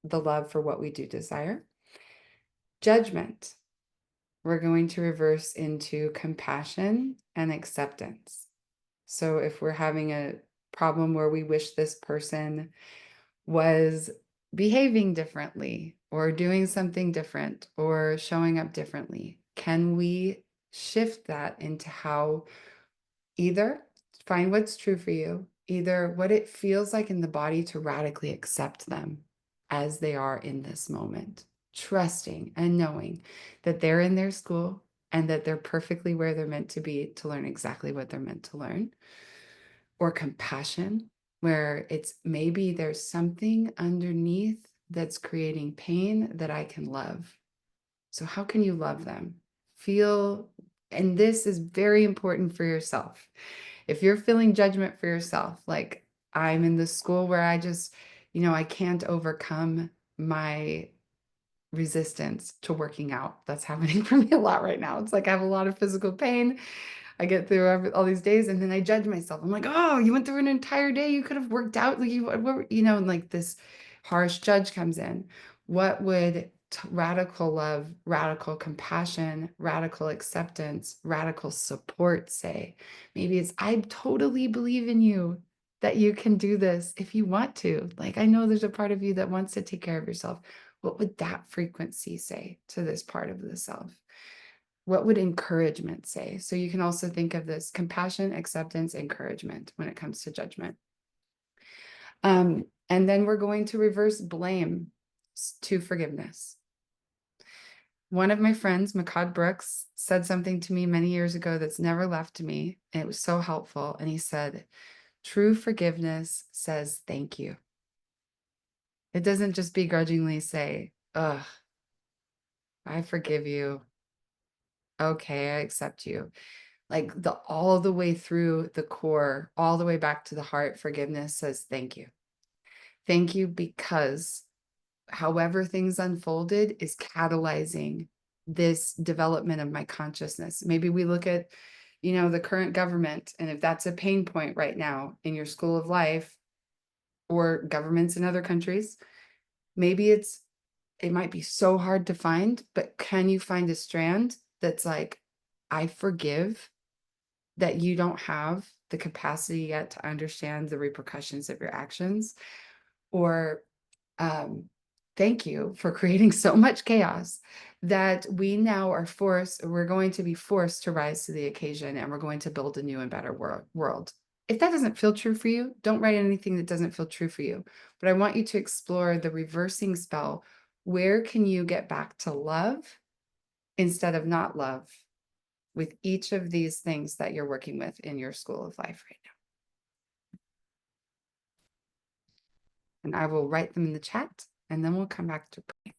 the love for what we do desire. Judgment. We're going to reverse into compassion and acceptance. So if we're having a problem where we wish this person was behaving differently or doing something different or showing up differently, can we shift that into how either find what's true for you, either what it feels like in the body to radically accept them as they are in this moment, trusting and knowing that they're in their school and that they're perfectly where they're meant to be to learn exactly what they're meant to learn, or compassion, where it's maybe there's something underneath that's creating pain that I can love. So how can you love them? And this is very important for yourself. If you're feeling judgment for yourself, like I'm in this school where I just, I can't overcome my resistance to working out. That's happening for me a lot right now. It's like I have a lot of physical pain. I get through all these days and then I judge myself. I'm like, oh, you went through an entire day. You could have worked out. Like and like this harsh judge comes in. What would radical love, radical compassion, radical acceptance, radical support say? Maybe it's, I totally believe in you that you can do this if you want to. Like, I know there's a part of you that wants to take care of yourself. What would that frequency say to this part of the self? What would encouragement say? So you can also think of this compassion, acceptance, encouragement when it comes to judgment. And then we're going to reverse blame to forgiveness. One of my friends, McCod Brooks, said something to me many years ago that's never left me. And it was so helpful. And he said, true forgiveness says thank you. It doesn't just begrudgingly say, ugh, I forgive you. Okay, I accept you. Like all the way through the core, all the way back to the heart, forgiveness says thank you. Thank you because however things unfolded is catalyzing this development of my consciousness. Maybe we look at, the current government, and if that's a pain point right now in your school of life or governments in other countries, maybe it might be so hard to find, but can you find a strand that's like, I forgive that you don't have the capacity yet to understand the repercussions of your actions, or thank you for creating so much chaos that we're going to be forced to rise to the occasion, and we're going to build a new and better world. If that doesn't feel true for you, don't write anything that doesn't feel true for you. But I want you to explore the reversing spell. Where can you get back to love instead of not love with each of these things that you're working with in your school of life right now? And I will write them in the chat, and then we'll come back to pray.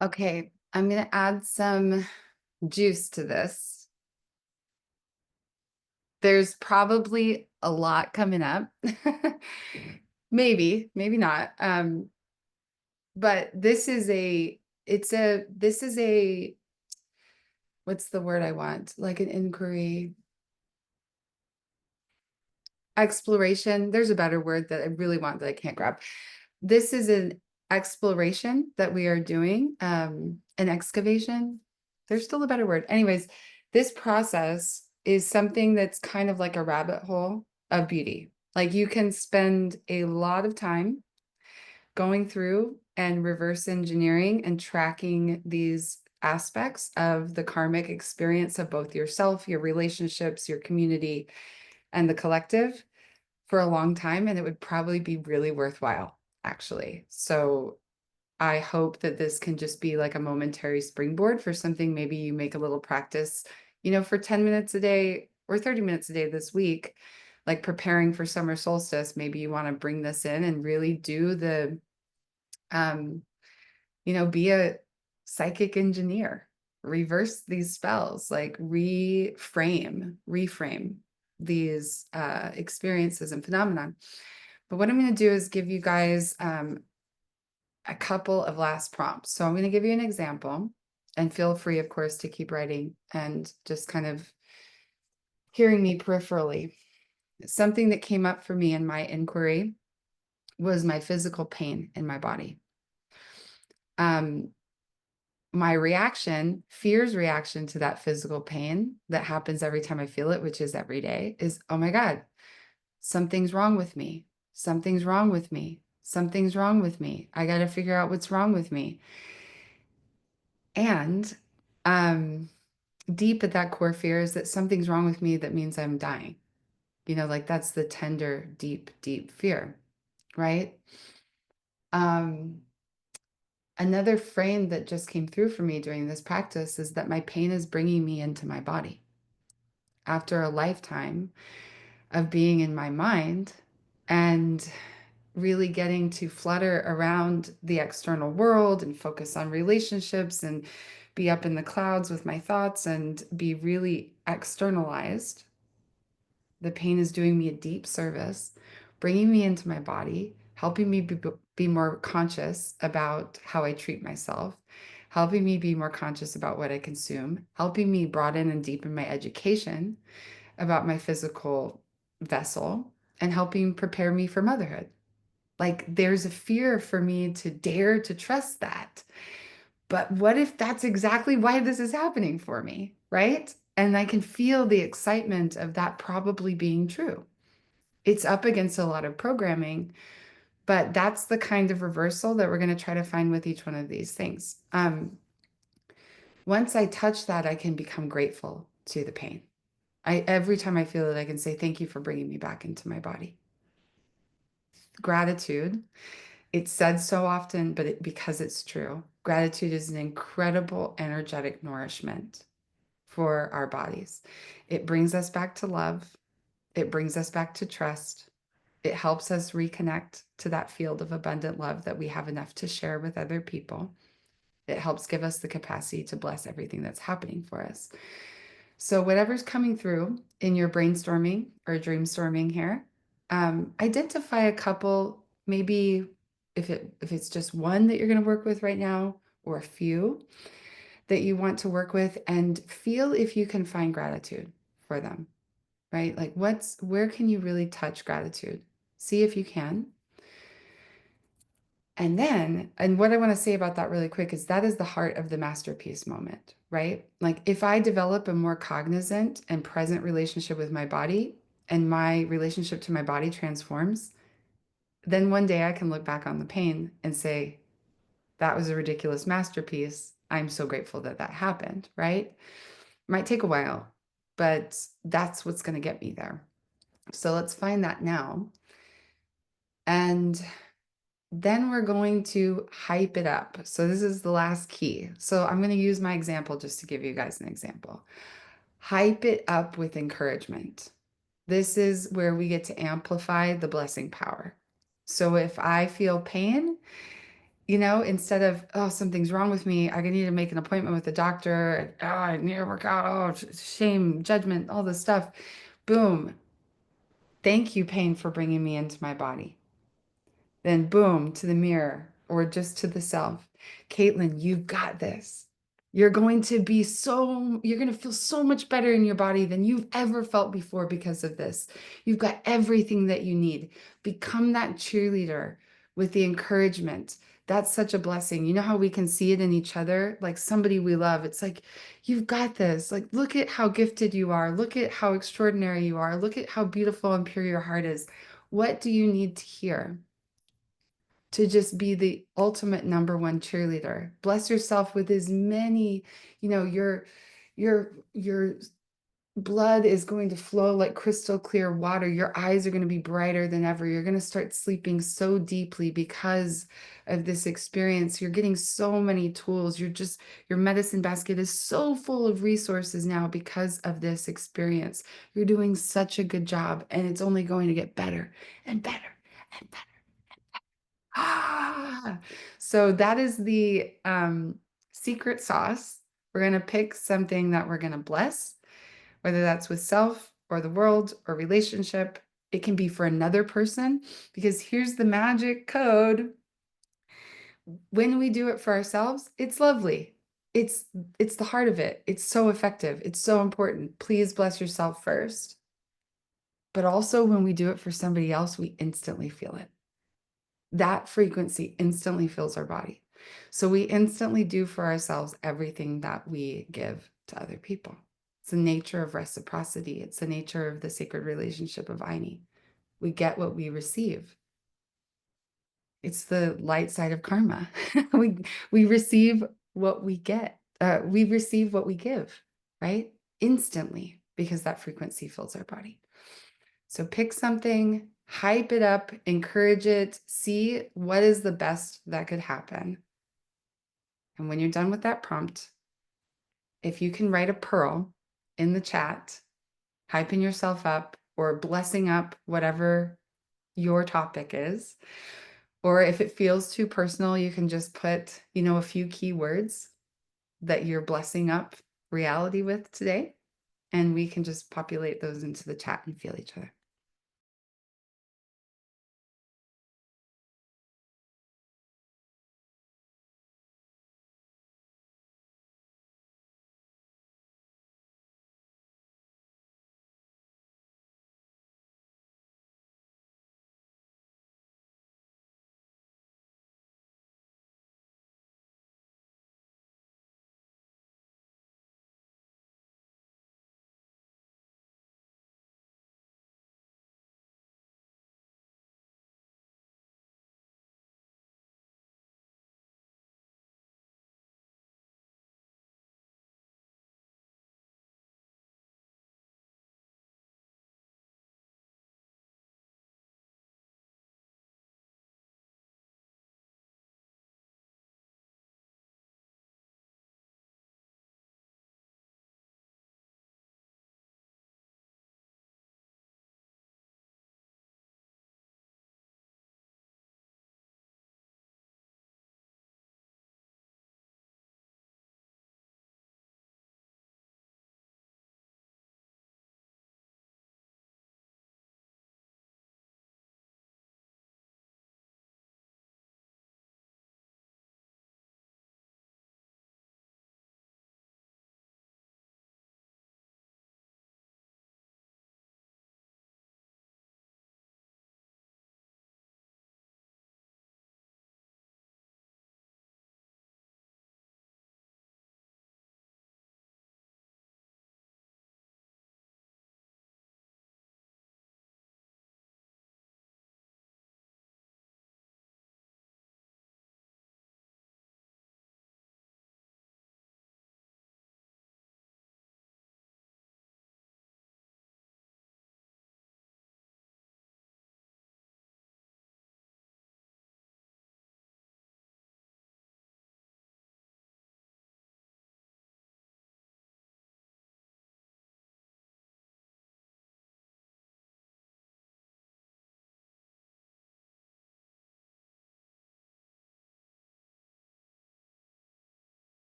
Okay, I'm going to add some juice to this. There's probably a lot coming up. Maybe, maybe not. But this is a, what's the word I want? Like an inquiry, exploration. There's a better word that I really want that I can't grab. This is an exploration that we are doing, an excavation. There's still a better word. Anyways, this process is something that's kind of like a rabbit hole of beauty. Like you can spend a lot of time going through and reverse engineering and tracking these aspects of the karmic experience of both yourself, your relationships, your community, and the collective for a long time. And it would probably be really worthwhile, actually. So I hope that this can just be like a momentary springboard for something. Maybe you make a little practice, for 10 minutes a day or 30 minutes a day this week, like preparing for summer solstice. Maybe you want to bring this in and really do the um, be a psychic engineer, reverse these spells, like reframe these experiences and phenomenon. But what I'm going to do is give you guys a couple of last prompts. So I'm going to give you an example, and feel free, of course, to keep writing and just kind of hearing me peripherally. Something that came up for me in my inquiry was my physical pain in my body. My reaction, fear's reaction to that physical pain that happens every time I feel it, which is every day, is, oh my God, something's wrong with me. Something's wrong with me. Something's wrong with me. I got to figure out what's wrong with me. And deep at that core fear is that something's wrong with me that means I'm dying. Like that's the tender, deep, deep fear, right? Another frame that just came through for me during this practice is that my pain is bringing me into my body. After a lifetime of being in my mind and really getting to flutter around the external world and focus on relationships and be up in the clouds with my thoughts and be really externalized, the pain is doing me a deep service, bringing me into my body, helping me be more conscious about how I treat myself, helping me be more conscious about what I consume, helping me broaden and deepen my education about my physical vessel, and helping prepare me for motherhood. Like there's a fear for me to dare to trust that. But what if that's exactly why this is happening for me, right? And I can feel the excitement of that probably being true. It's up against a lot of programming, but that's the kind of reversal that we're going to try to find with each one of these things. Once I touch that, I can become grateful to the pain. Every time I feel it, I can say, thank you for bringing me back into my body. Gratitude, it's said so often, but because it's true, gratitude is an incredible energetic nourishment for our bodies. It brings us back to love. It brings us back to trust. It helps us reconnect to that field of abundant love that we have enough to share with other people. It helps give us the capacity to bless everything that's happening for us. So whatever's coming through in your brainstorming or dreamstorming here, identify a couple, maybe if it's just one that you're going to work with right now, or a few that you want to work with, and feel if you can find gratitude for them, right? Like where can you really touch gratitude? See if you can. And what I want to say about that really quick is that is the heart of the masterpiece moment, right? Like if I develop a more cognizant and present relationship with my body and my relationship to my body transforms, then one day I can look back on the pain and say, that was a ridiculous masterpiece. I'm so grateful that that happened, right? Might take a while, but that's what's going to get me there. So let's find that now. And then we're going to hype it up. So this is the last key. So I'm going to use my example just to give you guys an example. Hype it up with encouragement. This is where we get to amplify the blessing power. So if I feel pain, instead of, oh, something's wrong with me. I need to make an appointment with the doctor. Oh, I need to work out. Oh, shame, judgment, all this stuff. Boom. Thank you, pain, for bringing me into my body. Then boom, to the mirror or just to the self. Caitlyn, you've got this. You're going to feel so much better in your body than you've ever felt before because of this. You've got everything that you need. Become that cheerleader with the encouragement. That's such a blessing. You know how we can see it in each other, like somebody we love. It's like, you've got this. Like, look at how gifted you are. Look at how extraordinary you are. Look at how beautiful and pure your heart is. What do you need to hear to just be the ultimate number one cheerleader? Bless yourself with as many, your blood is going to flow like crystal clear water. Your eyes are going to be brighter than ever. You're going to start sleeping so deeply because of this experience. You're getting so many tools. Your medicine basket is so full of resources now because of this experience. You're doing such a good job, and it's only going to get better and better and better. Ah, so that is the secret sauce. We're going to pick something that we're going to bless, whether that's with self or the world or relationship. It can be for another person, because here's the magic code. When we do it for ourselves, it's lovely. It's it's the heart of it. It's so effective. It's so important. Please bless yourself first. But also when we do it for somebody else, we instantly feel it. That frequency instantly fills our body. So we instantly do for ourselves everything that we give to other people. It's the nature of reciprocity. It's the nature of the sacred relationship of Aini. We get what we receive. It's the light side of karma. we receive what we get. We receive what we give, right? Instantly, because that frequency fills our body. So pick something, hype it up, encourage it, see what is the best that could happen. And when you're done with that prompt, if you can write a pearl in the chat, hyping yourself up or blessing up whatever your topic is, or if it feels too personal, you can just put, a few keywords that you're blessing up reality with today, and we can just populate those into the chat and feel each other.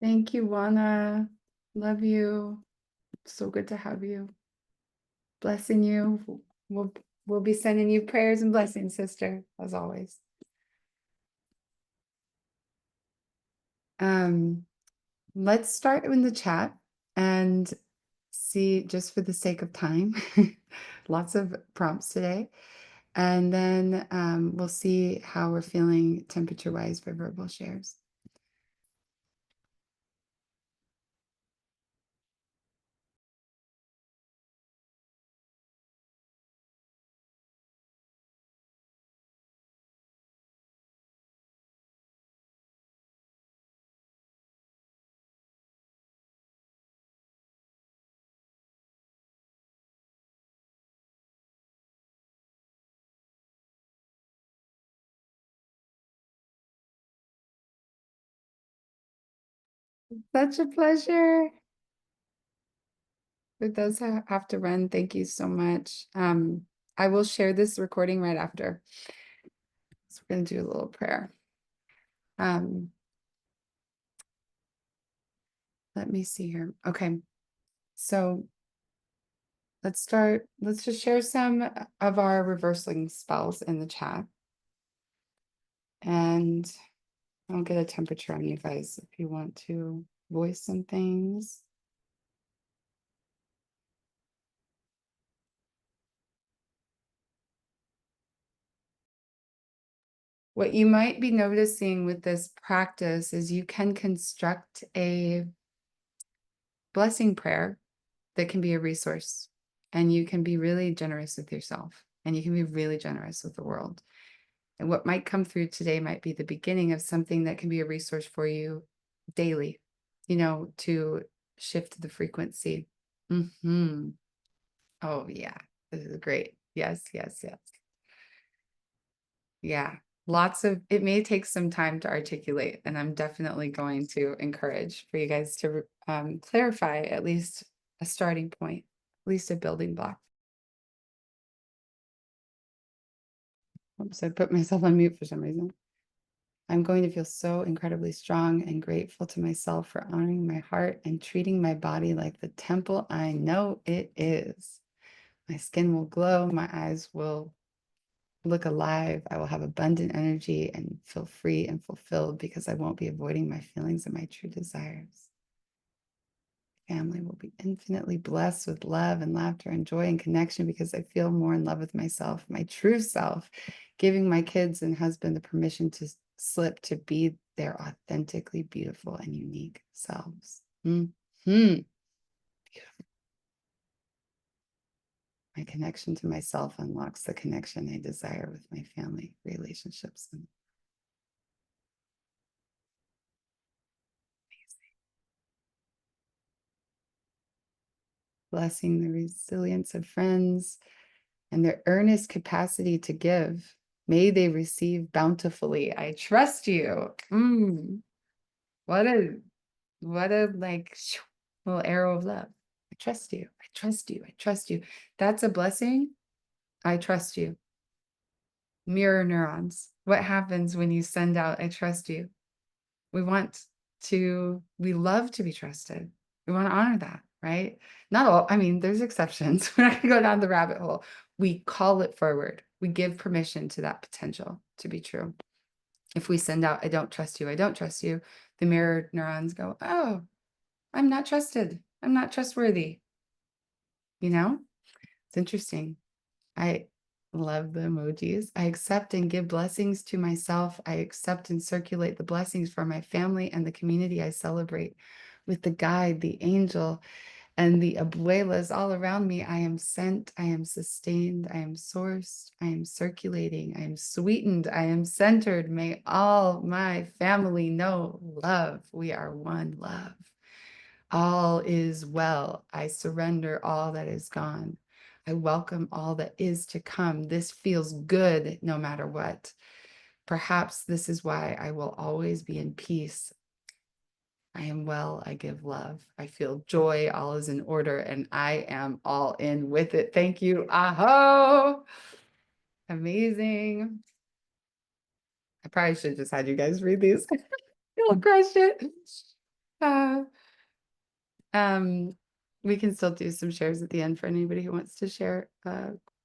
Thank you, Juana. Love you. So good to have you. Blessing you. We'll we'll be sending you prayers and blessings, sister, as always. Um, let's start in the chat and see, just for the sake of time, lots of prompts today. And then we'll see how we're feeling temperature-wise for verbal shares. Such a pleasure. For those who have to run, thank you so much. I will share this recording right after. So we're going to do a little prayer. Let me see here. Okay. So let's start. Let's just share some of our reversing spells in the chat. And I'll get a temperature on you guys if you want to voice some things. What you might be noticing with this practice is you can construct a blessing prayer that can be a resource, and you can be really generous with yourself, and you can be really generous with the world. And what might come through today might be the beginning of something that can be a resource for you daily, to shift the frequency. Oh, yeah. This is great. Yes, yes, yes. Yeah. It may take some time to articulate, and I'm definitely going to encourage for you guys to clarify at least a starting point, at least a building block. Oops, I put myself on mute for some reason. I'm going to feel so incredibly strong and grateful to myself for honoring my heart and treating my body like the temple I know it is. My skin will glow, my eyes will look alive. I will have abundant energy and feel free and fulfilled because I won't be avoiding my feelings and my true desires. Family will be infinitely blessed with love and laughter and joy and connection because I feel more in love with myself, my true self, giving my kids and husband the permission to slip to be their authentically beautiful and unique selves. Beautiful. My connection to myself unlocks the connection I desire with my family, relationships, and blessing the resilience of friends and their earnest capacity to give. May they receive bountifully. I trust you. What a like little arrow of love. I trust you. I trust you. I trust you. That's a blessing. I trust you. Mirror neurons. What happens when you send out, I trust you? We love to be trusted. We want to honor that, right? Not all, I mean, there's exceptions. We're not going to go down the rabbit hole. We call it forward. We give permission to that potential to be true. If we send out, I don't trust you, I don't trust you, the mirror neurons go, oh, I'm not trusted. I'm not trustworthy. It's interesting. I love the emojis. I accept and give blessings to myself. I accept and circulate the blessings for my family and the community I celebrate with the guide, the angel, and the abuelas all around me. I am sent, I am sustained, I am sourced, I am circulating, I am sweetened, I am centered. May all my family know love. We are one love. All is well. I surrender all that is gone. I welcome all that is to come. This feels good no matter what. Perhaps this is why I will always be in peace. I am well, I give love. I feel joy, all is in order, and I am all in with it. Thank you. Aho! Amazing. I probably should have just had you guys read these. You'll crush it. Uh, um, we can still do some shares at the end for anybody who wants to share.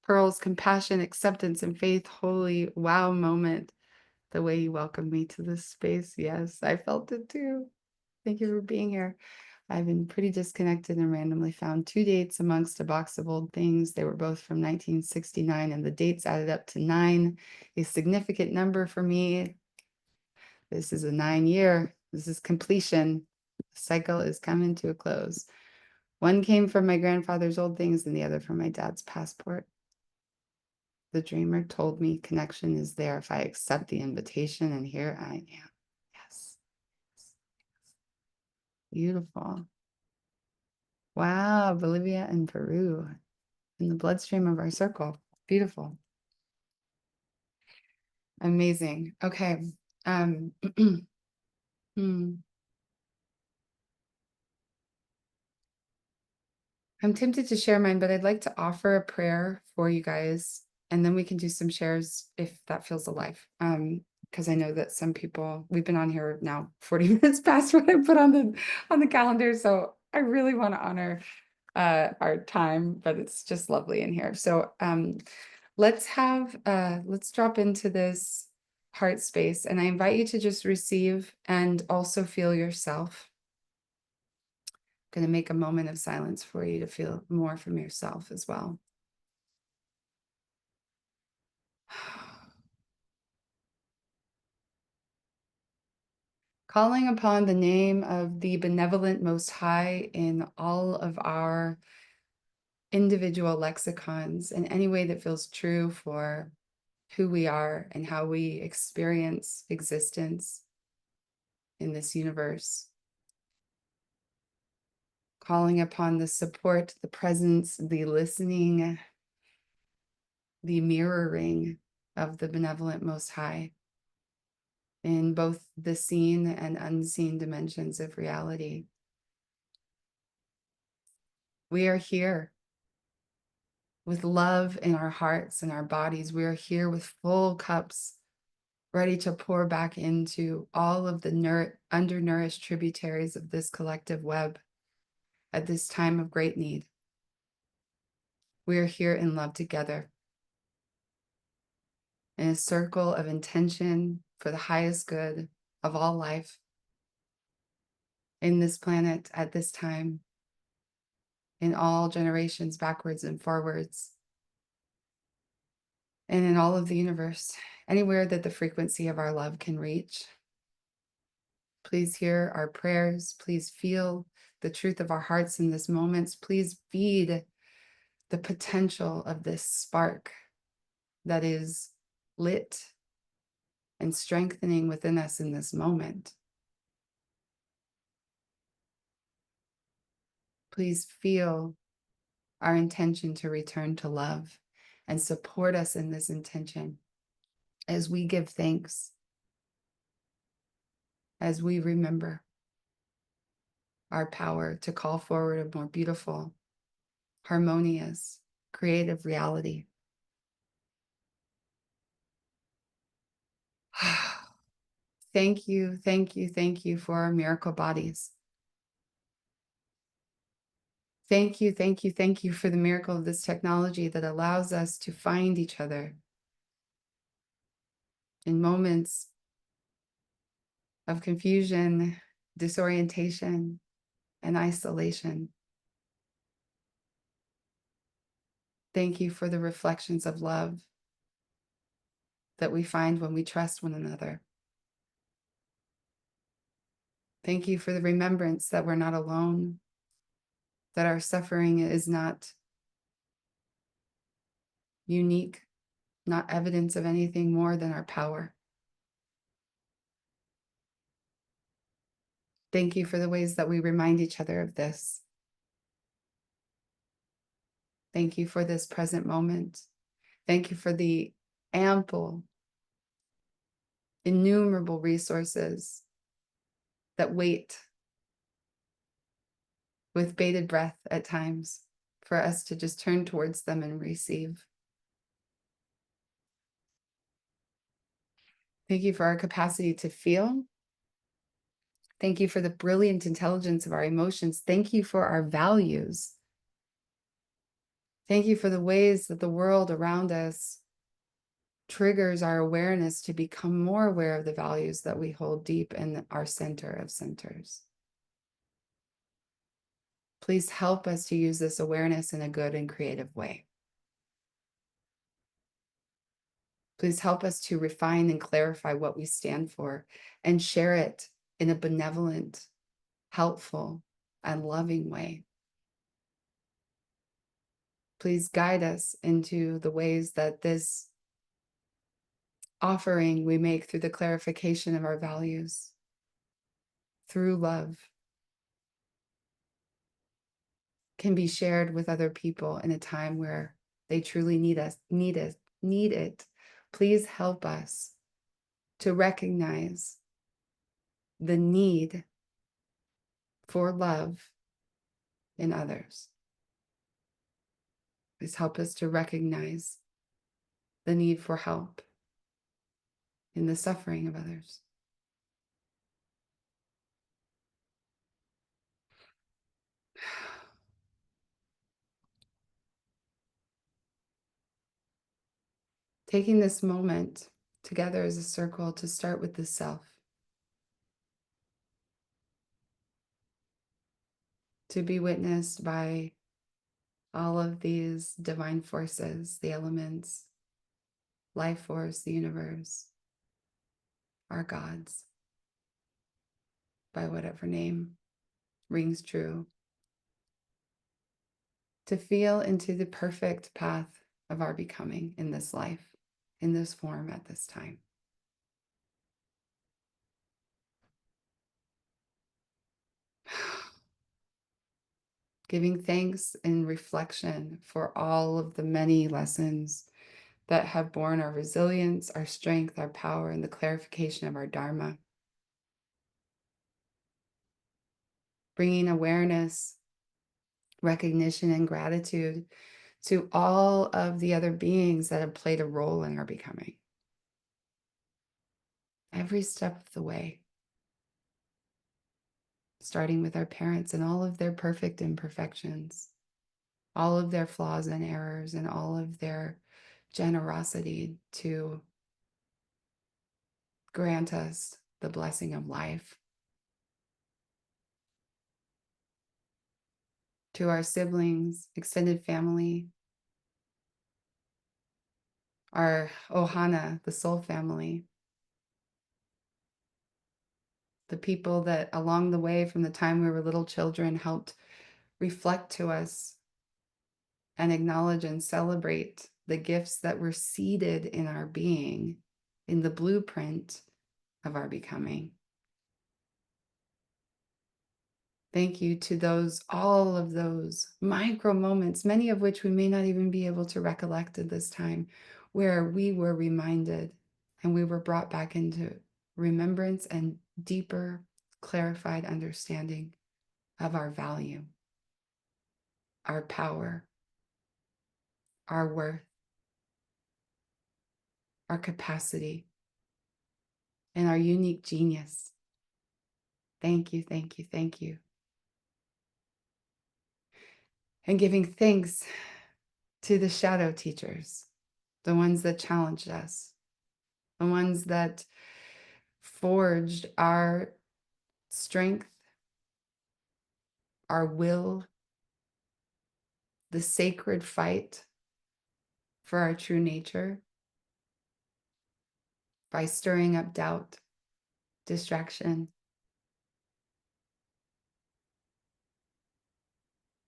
Pearls, compassion, acceptance, and faith. Holy wow moment. The way you welcomed me to this space. Yes, I felt it too. Thank you for being here. I've been pretty disconnected and randomly found two dates amongst a box of old things. They were both from 1969, and the dates added up to 9, a significant number for me. This is a 9-year. This is completion. The cycle is coming to a close. One came from my grandfather's old things, and the other from my dad's passport. The dreamer told me connection is there if I accept the invitation, and here I am. Yes. Beautiful. Wow, Bolivia and Peru in the bloodstream of our circle. Beautiful. Amazing. Okay. Hmm. I'm tempted to share mine, but I'd like to offer a prayer for you guys, and then we can do some shares if that feels alive. Because I know that some people, we've been on here now 40 minutes past what I put on the calendar, so I really want to honor our time, but it's just lovely in here. So let's drop into this heart space, and I invite you to just receive and also feel yourself. Going to make a moment of silence for you to feel more from yourself as well. Calling upon the name of the benevolent Most High in all of our individual lexicons in any way that feels true for who we are and how we experience existence in this universe. Calling upon the support, the presence, the listening, the mirroring of the benevolent Most High in both the seen and unseen dimensions of reality. We are here with love in our hearts and our bodies. We are here with full cups, ready to pour back into all of the undernourished tributaries of this collective web at this time of great need. We are here in love together, in a circle of intention for the highest good of all life in this planet at this time, in all generations, backwards and forwards, and in all of the universe, anywhere that the frequency of our love can reach. Please hear our prayers. Please feel the truth of our hearts in this moment. Please feed the potential of this spark that is lit and strengthening within us in this moment. Please feel our intention to return to love and support us in this intention as we give thanks, as we remember our power to call forward a more beautiful, harmonious, creative reality. Thank you, thank you, thank you for our miracle bodies. Thank you, thank you, thank you for the miracle of this technology that allows us to find each other in moments of confusion, disorientation, and isolation. Thank you for the reflections of love that we find when we trust one another. Thank you for the remembrance that we're not alone, that our suffering is not unique, not evidence of anything more than our power. Thank you for the ways that we remind each other of this. Thank you for this present moment. Thank you for the ample, innumerable resources that wait with bated breath at times for us to just turn towards them and receive. Thank you for our capacity to feel Thank you for the brilliant intelligence of our emotions. Thank you for our values. Thank you for the ways that the world around us triggers our awareness to become more aware of the values that we hold deep in our center of centers. Please help us to use this awareness in a good and creative way. Please help us to refine and clarify what we stand for and share it in a benevolent, helpful, and loving way. Please guide us into the ways that this offering we make through the clarification of our values, through love, can be shared with other people in a time where they truly need it. Please help us to recognize the need for love in others. Please help us to recognize the need for help in the suffering of others. Taking this moment together as a circle to start with the self, to be witnessed by all of these divine forces, the elements, life force, the universe, our gods, by whatever name rings true, to feel into the perfect path of our becoming in this life, in this form at this time. Giving thanks in reflection for all of the many lessons that have borne our resilience, our strength, our power, and the clarification of our Dharma. Bringing awareness, recognition, and gratitude to all of the other beings that have played a role in our becoming. Every step of the way, starting with our parents and all of their perfect imperfections, all of their flaws and errors, and all of their generosity to grant us the blessing of life. To our siblings, extended family, our Ohana, the soul family, the people that along the way from the time we were little children helped reflect to us and acknowledge and celebrate the gifts that were seeded in our being, in the blueprint of our becoming. Thank you to all of those micro moments, many of which we may not even be able to recollect at this time, where we were reminded and we were brought back into remembrance and deeper, clarified understanding of our value, our power, our worth, our capacity, and our unique genius. Thank you, thank you, thank you. And giving thanks to the shadow teachers, the ones that challenged us, the ones that forged our strength, our will, the sacred fight for our true nature by stirring up doubt, distraction.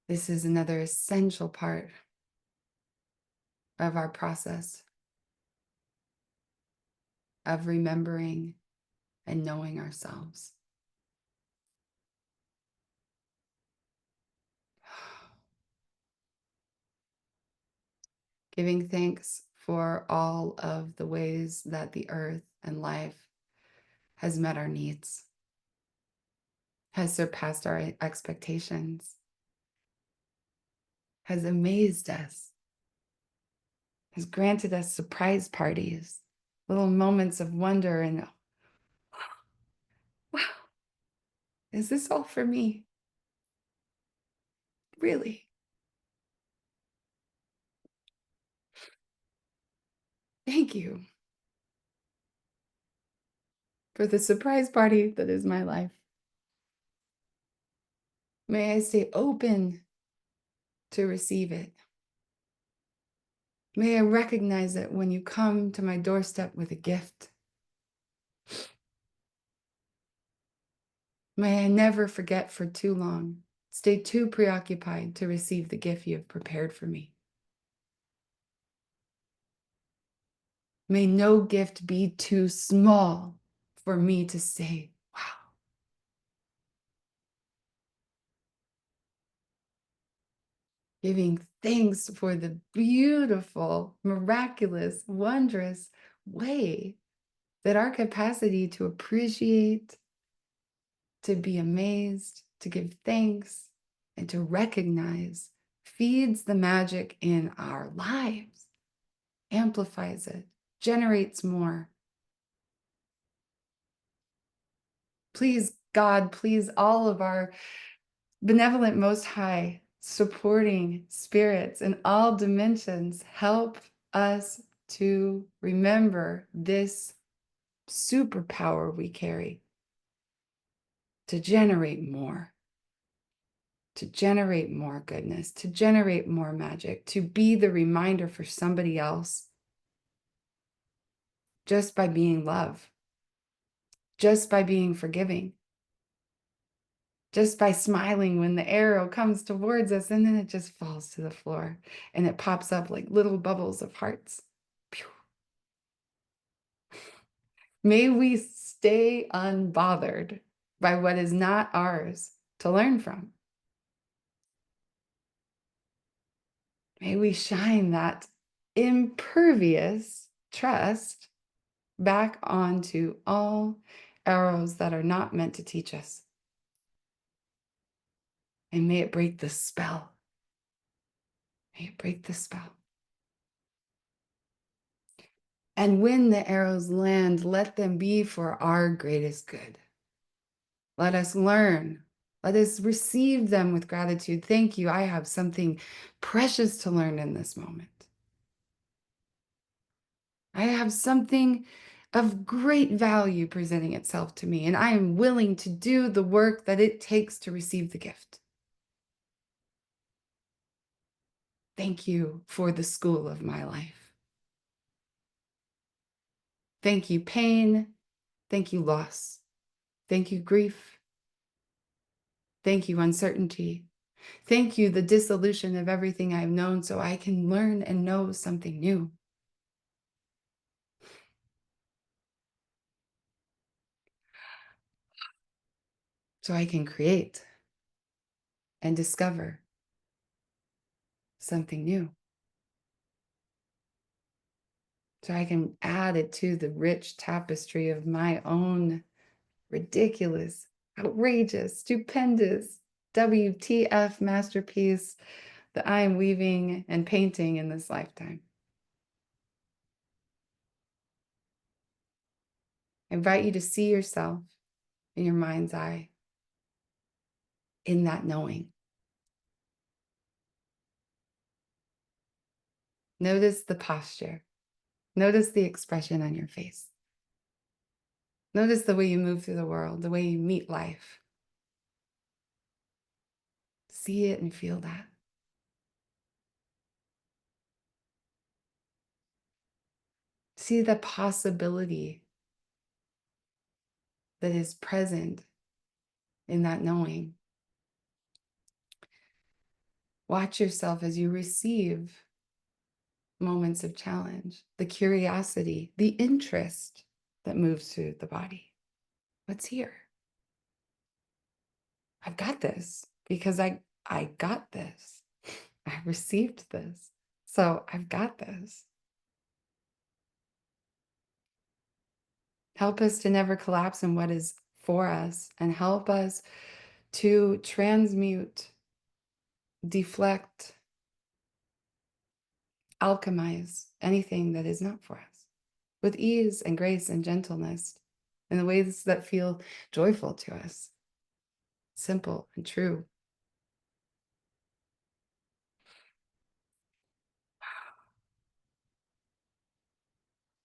This is another essential part of our process of remembering and knowing ourselves. Giving thanks for all of the ways that the earth and life has met our needs, has surpassed our expectations, has amazed us, has granted us surprise parties, little moments of wonder and wow, Is this all for me? Really? Thank you for the surprise party that is my life. May I stay open to receive it. May I recognize it when you come to my doorstep with a gift. May I never forget for too long, stay too preoccupied to receive the gift you have prepared for me. May no gift be too small for me to say, wow. Giving thanks for the beautiful, miraculous, wondrous way that our capacity to appreciate, to be amazed, to give thanks, and to recognize feeds the magic in our lives, amplifies it, generates more. Please, God, please, all of our benevolent Most High, supporting spirits in all dimensions, help us to remember this superpower we carry to generate more, to generate more goodness, to generate more magic, to be the reminder for somebody else just by being love, just by being forgiving, just by smiling when the arrow comes towards us and then it just falls to the floor and it pops up like little bubbles of hearts. Pew. May we stay unbothered by what is not ours to learn from. May we shine that impervious trust back onto all arrows that are not meant to teach us. And may it break the spell. May it break the spell. And when the arrows land, let them be for our greatest good. Let us learn. Let us receive them with gratitude. Thank you. I have something precious to learn in this moment. I have something of great value presenting itself to me, and I am willing to do the work that it takes to receive the gift. Thank you for the school of my life. Thank you, pain. Thank you, loss. Thank you, grief. Thank you, uncertainty. Thank you, the dissolution of everything I've known so I can learn and know something new. So I can create and discover something new. So I can add it to the rich tapestry of my own ridiculous, outrageous, stupendous WTF masterpiece that I am weaving and painting in this lifetime. I invite you to see yourself in your mind's eye in that knowing. Notice the posture. Notice the expression on your face. Notice the way you move through the world, the way you meet life. See it and feel that. See the possibility that is present in that knowing. Watch yourself as you receive moments of challenge, the curiosity, the interest that moves through the body. What's here? I've got this because I got this. I received this. So I've got this. Help us to never collapse in what is for us and help us to transmute, deflect, alchemize anything that is not for us with ease and grace and gentleness in the ways that feel joyful to us. simple and true.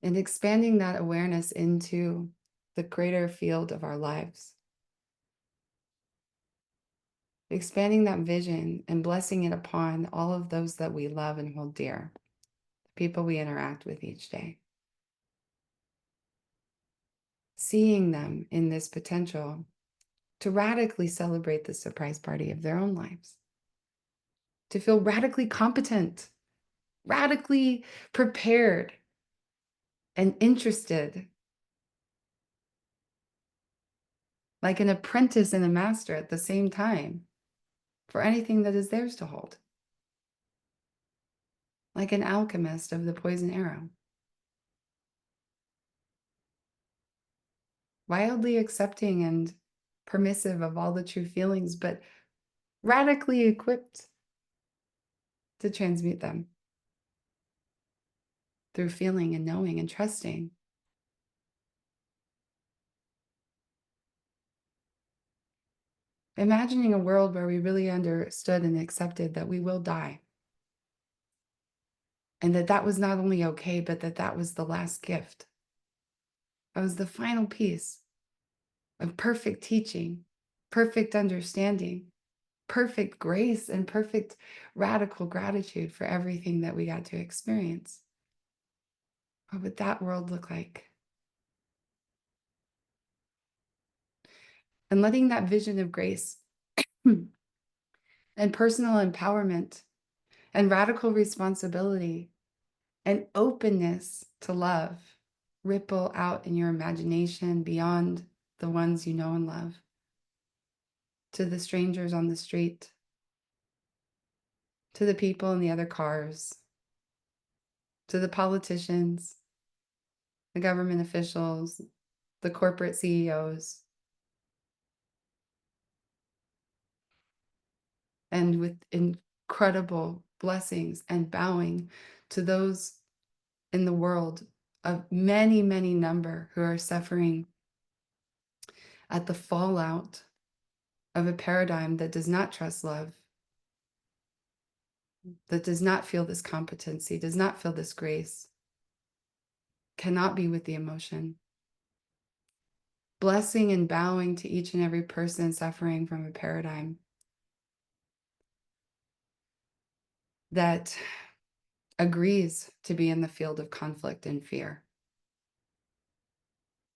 And expanding that awareness into the greater field of our lives. Expanding that vision and blessing it upon all of those that we love and hold dear, the people we interact with each day. Seeing them in this potential to radically celebrate the surprise party of their own lives, to feel radically competent, radically prepared, and interested, like an apprentice and a master at the same time, for anything that is theirs to hold, like an alchemist of the poison arrow. Wildly accepting and permissive of all the true feelings, but radically equipped to transmute them through feeling and knowing and trusting. Imagining a world where we really understood and accepted that we will die. And that that was not only okay, but that that was the last gift. That was the final piece of perfect teaching, perfect understanding, perfect grace, and perfect radical gratitude for everything that we got to experience. What would that world look like? And letting that vision of grace and personal empowerment and radical responsibility and openness to love ripple out in your imagination beyond the ones you know and love, to the strangers on the street, to the people in the other cars, to the politicians, the government officials, the corporate CEOs, and with incredible blessings and bowing to those in the world of many, many number who are suffering at the fallout of a paradigm that does not trust love, that does not feel this competency, does not feel this grace, cannot be with the emotion. Blessing and bowing to each and every person suffering from a paradigm that agrees to be in the field of conflict and fear,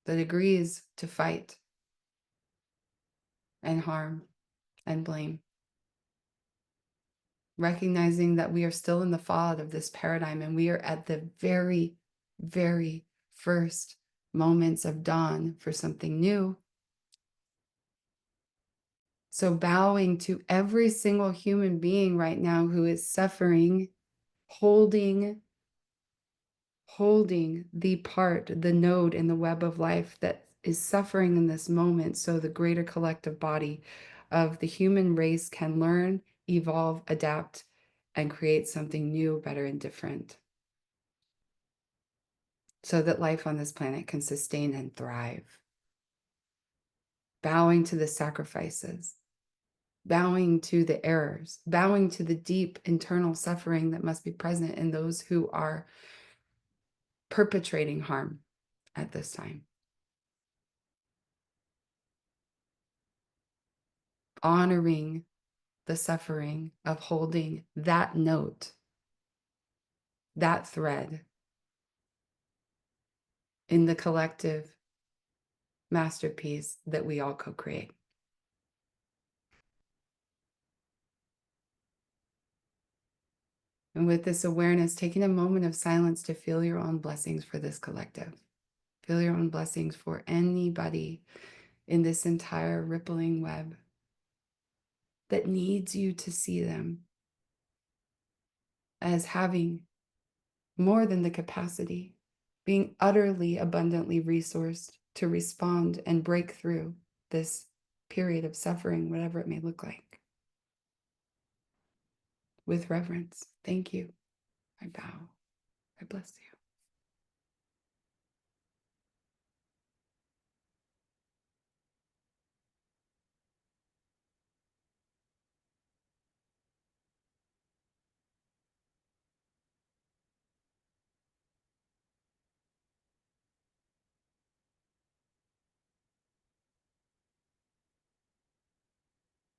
that agrees to fight and harm and blame. Recognizing that we are still in the fallout of this paradigm and we are at the very, very first moments of dawn for something new. So bowing to every single human being right now who is suffering, holding the part, the node in the web of life that is suffering in this moment, so the greater collective body of the human race can learn, evolve, adapt, and create something new, better, and different, so that life on this planet can sustain and thrive. Bowing to the sacrifices, bowing to the errors, bowing to the deep internal suffering that must be present in those who are perpetrating harm at this time. Honoring the suffering of holding that note, that thread in the collective masterpiece that we all co-create. And with this awareness, taking a moment of silence to feel your own blessings for this collective. Feel your own blessings for anybody in this entire rippling web that needs you to see them as having more than the capacity, being utterly abundantly resourced to respond and break through this period of suffering, whatever it may look like. With reverence, thank you. I bow. I bless you.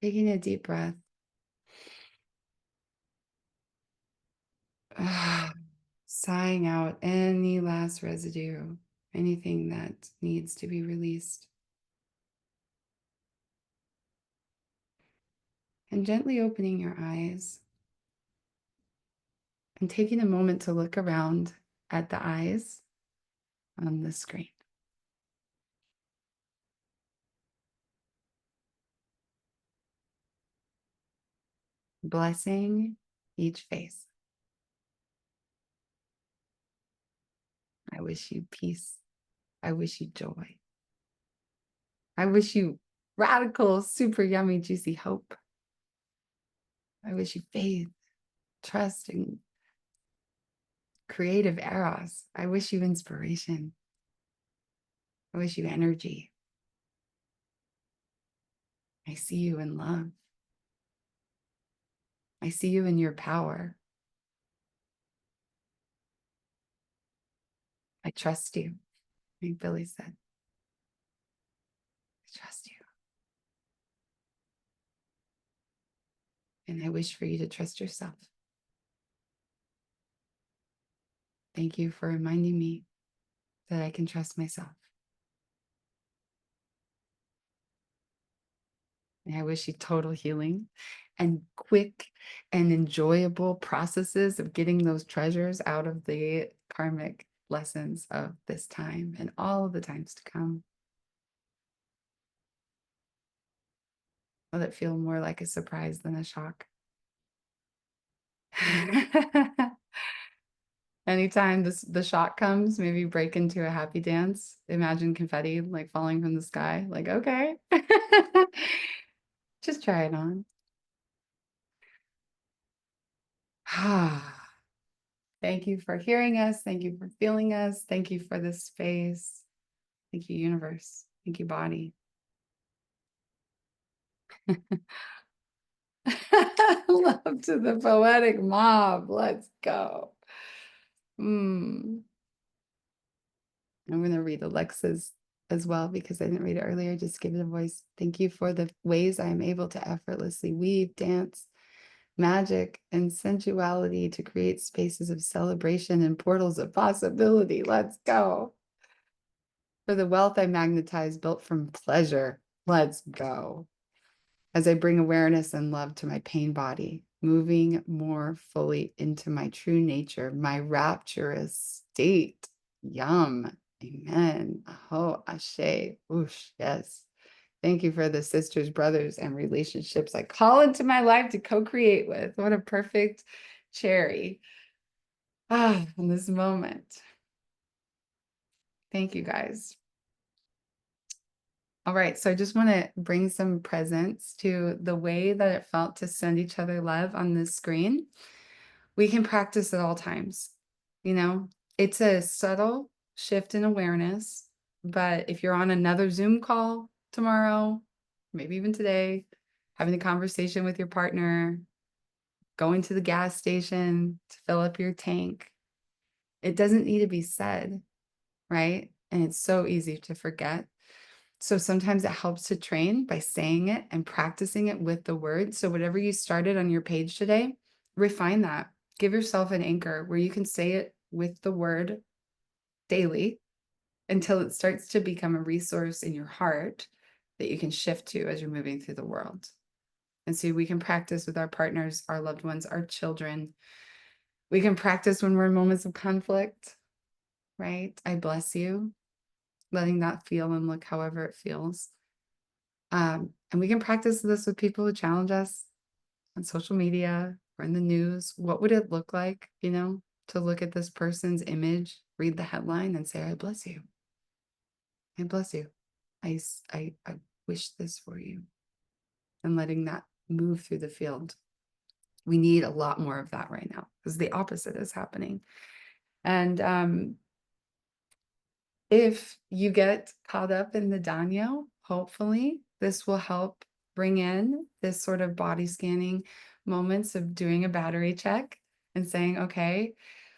Taking a deep breath. Sighing out any last residue, anything that needs to be released. And gently opening your eyes and taking a moment to look around at the eyes on the screen. Blessing each face. I wish you peace. I wish you joy. I wish you radical, super yummy, juicy hope. I wish you faith, trust, and creative eros. I wish you inspiration. I wish you energy. I see you in love. I see you in your power. I trust you, like Billy said. I trust you. And I wish for you to trust yourself. Thank you for reminding me that I can trust myself. And I wish you total healing and quick and enjoyable processes of getting those treasures out of the karmic lessons of this time and all of the times to come. Let it feel more like a surprise than a shock. Anytime the shock comes, maybe break into a happy dance. Imagine confetti like falling from the sky. Like, okay. Just try it on. Thank you for hearing us. Thank you for feeling us. Thank you for this space. Thank you, universe. Thank you, body. Love to the poetic mob. Let's go. I'm going to read Alexa's as well because I didn't read it earlier. Just give it a voice. Thank you for the ways I am able to effortlessly weave, dance, magic, and sensuality to create spaces of celebration and portals of possibility. Let's go. For the wealth I magnetize built from pleasure. Let's go. As I bring awareness and love to my pain body, moving more fully into my true nature, my rapturous state. Yum. Amen. Aho, ashe. Whoosh. Yes. Thank you for the sisters, brothers, and relationships I call into my life to co-create with. What a perfect cherry. In this moment. Thank you, guys. All right, so I just want to bring some presence to the way that it felt to send each other love on this screen. We can practice at all times. You know, it's a subtle shift in awareness, but if you're on another Zoom call tomorrow, maybe even today, having a conversation with your partner, going to the gas station to fill up your tank, it doesn't need to be said, right? And it's so easy to forget. So sometimes it helps to train by saying it and practicing it with the words. So whatever you started on your page today, refine that. Give yourself an anchor where you can say it with the word daily until it starts to become a resource in your heart that you can shift to as you're moving through the world. And so we can practice with our partners, our loved ones, our children. We can practice when we're in moments of conflict, right? I bless you. Letting that feel and look however it feels. And we can practice this with people who challenge us on social media or in the news. What would it look like, you know, to look at this person's image, read the headline and say, I bless you. I bless you. I wish this for you. And letting that move through the field. We need a lot more of that right now because the opposite is happening. And if you get caught up in the Danyo, hopefully this will help bring in this sort of body scanning moments of doing a battery check and saying, okay,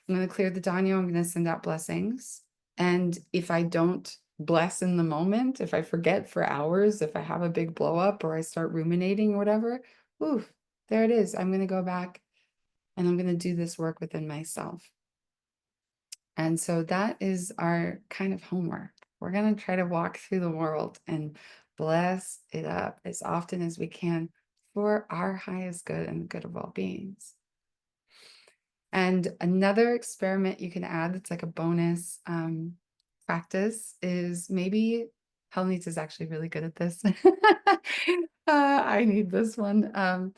I'm going to clear the Danyo. I'm going to send out blessings. And if I don't bless in the moment, if I forget for hours, if I have a big blow up or I start ruminating or whatever, oof, there it is. I'm going to go back and I'm going to do this work within myself. And so that is our kind of homework. We're going to try to walk through the world and bless it up as often as we can for our highest good and the good of all beings. And another experiment you can add that's like a bonus practice is maybe Helenita is actually really good at this. I need this one.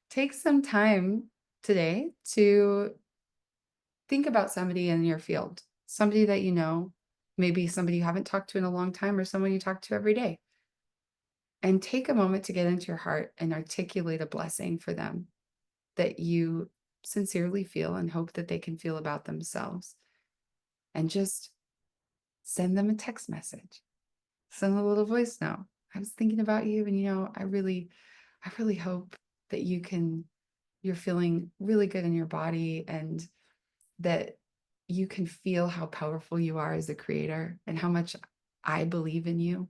Take some time today to think about somebody in your field, somebody that you know, maybe somebody you haven't talked to in a long time or someone you talk to every day. And take a moment to get into your heart and articulate a blessing for them that you sincerely feel and hope that they can feel about themselves. And just send them a text message, send a little voice note. I was thinking about you, and I really hope that you're feeling really good in your body, and that you can feel how powerful you are as a creator and how much I believe in you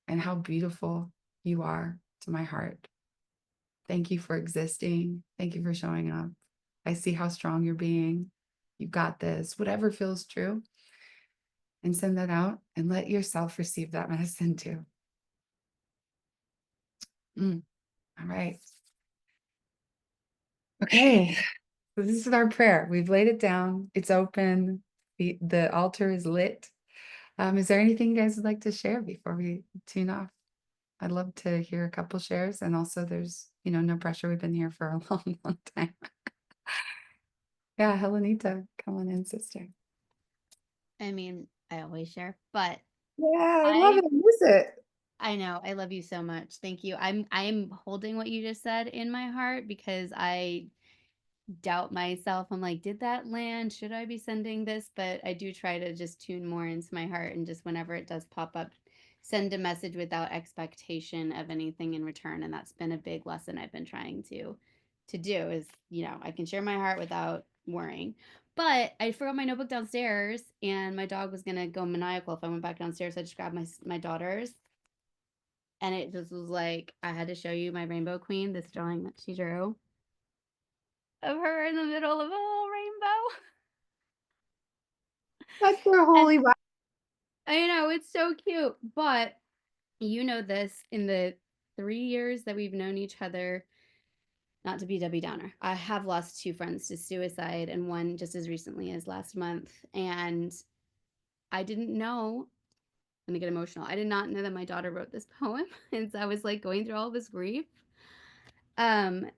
and how beautiful you are to my heart. Thank you for existing. Thank you for showing up. I see how strong you're being. You got this, whatever feels true. And send that out and let yourself receive that medicine too. All right. Okay. So this is our prayer. We've laid it down. It's open. The altar is lit. Is there anything you guys would like to share before we tune off? I'd love to hear a couple shares. And also there's, no pressure. We've been here for a long, long time. Yeah, Helenita, come on in, sister. I mean, I always share, but Yeah, I love I it. I miss it. I know. I love you so much. Thank you. I'm holding what you just said in my heart because I doubt myself. I'm like, did that land? Should I be sending this? But I do try to just tune more into my heart and just whenever it does pop up, send a message without expectation of anything in return. And that's been a big lesson I've been trying to do is, I can share my heart without worrying. But I forgot my notebook downstairs and my dog was gonna go maniacal if I went back downstairs. I just grabbed my daughter's and it just was like I had to show you my rainbow queen, this drawing that she drew of her in the middle of a little rainbow. That's your And holy Bible. I know it's so cute, but you know this in the 3 years that we've known each other, not to be Debbie Downer, I have lost two friends to suicide and one just as recently as last month. And I didn't know, I'm gonna get emotional. I did not know that my daughter wrote this poem. And so I was like going through all this grief. And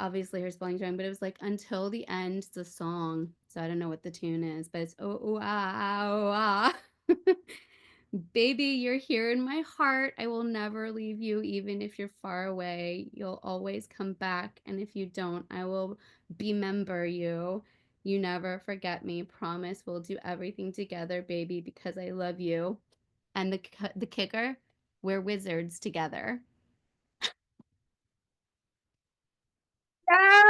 obviously her spelling's wrong, but it was like until the end, the song. So I don't know what the tune is, but it's oh, oh ah oh ah. Baby, you're here in my heart. I will never leave you, even if you're far away. You'll always come back, and if you don't, I will remember you. You never forget me. Promise we'll do everything together, baby, because I love you. And the kicker, we're wizards together. Yes.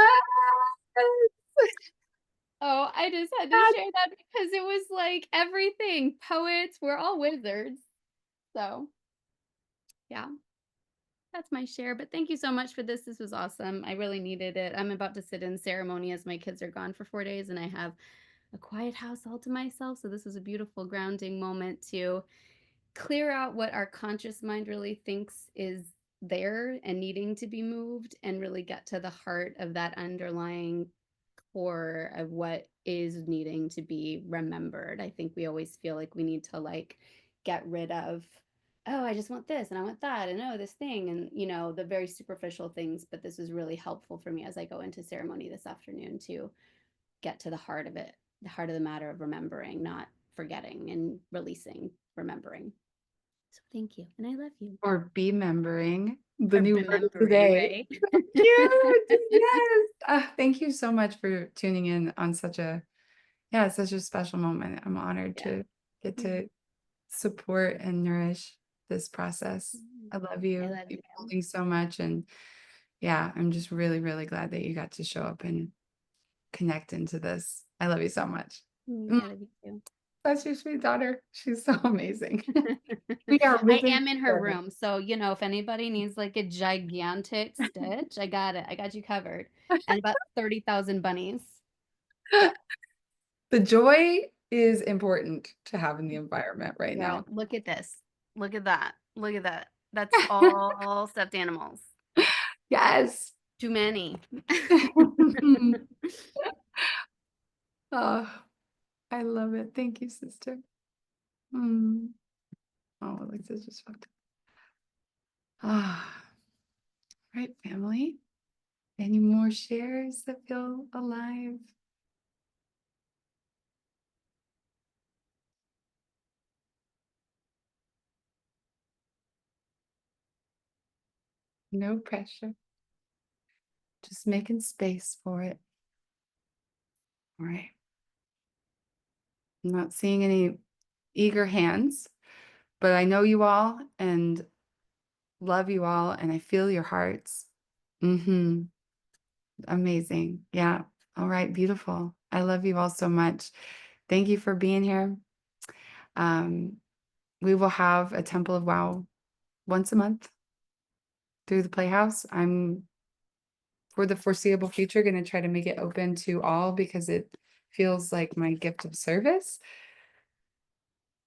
Oh, I just had to That's share that because it was like everything. Poets, we're all wizards. So, yeah, that's my share. But thank you so much for this. This was awesome. I really needed it. I'm about to sit in ceremony as my kids are gone for 4 days and I have a quiet house all to myself. So, this was a beautiful grounding moment to clear out what our conscious mind really thinks is there and needing to be moved and really get to the heart of that underlying core of what is needing to be remembered. I think we always feel like we need to like get rid of, oh, I just want this and I want that and oh, this thing and the very superficial things. But this was really helpful for me as I go into ceremony this afternoon to get to the heart of it, the heart of the matter of remembering, not forgetting and releasing, remembering. So thank you. And I love you. or be membering the Or new word of the remembering, day. right? Cute. Yes. Thank you so much for tuning in on such a special moment. I'm honored Yeah. to get to support and nourish this process. I love I you. love You're you. holding so much. And yeah, I'm just really, really glad that you got to show up and connect into this. I love you so much. I love you too. That's your sweet daughter. She's so amazing. We are I wizards am in her together. room, so, if anybody needs, like, a gigantic stitch, I got it. I got you covered, and about 30,000 bunnies. The joy is important to have in the environment right Girl, now. look at this. Look at that. Look at that. That's all stuffed animals. Yes. Too many. Oh, I love it. Thank you, sister. Mm. Oh, Alexa's just fucked up. Ah, right, family. Any more shares that feel alive? No pressure. Just making space for it. All right. I'm not seeing any eager hands, but I know you all and love you all, and I feel your hearts. Mm-hmm. Amazing. Yeah. All right. Beautiful. I love you all so much. Thank you for being here. Um, we will have a Temple of Wow once a month through the Playhouse. I'm, for the foreseeable future, going to try to make it open to all because it feels like my gift of service.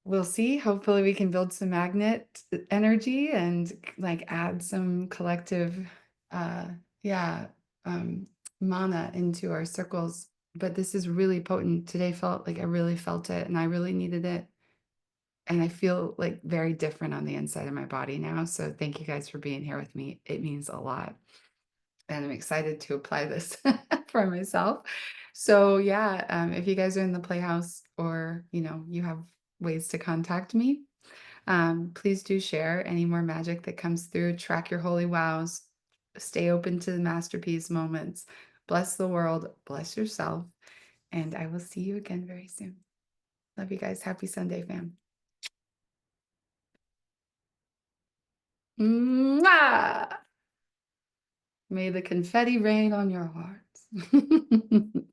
We'll see. Hopefully, we can build some magnet energy and like add some collective, uh, yeah, um, mana into our circles. But this is really potent. Today felt like I really felt it and I really needed it. And I feel like very different on the inside of my body now. So thank you guys for being here with me. It means a lot. And I'm excited to apply this for myself. So yeah, if you guys are in the Playhouse or you have ways to contact me, please do share any more magic that comes through. Track your holy wows. Stay open to the masterpiece moments. Bless the world. Bless yourself. And I will see you again very soon. Love you guys. Happy Sunday, fam. Mwah! May the confetti rain on your hearts.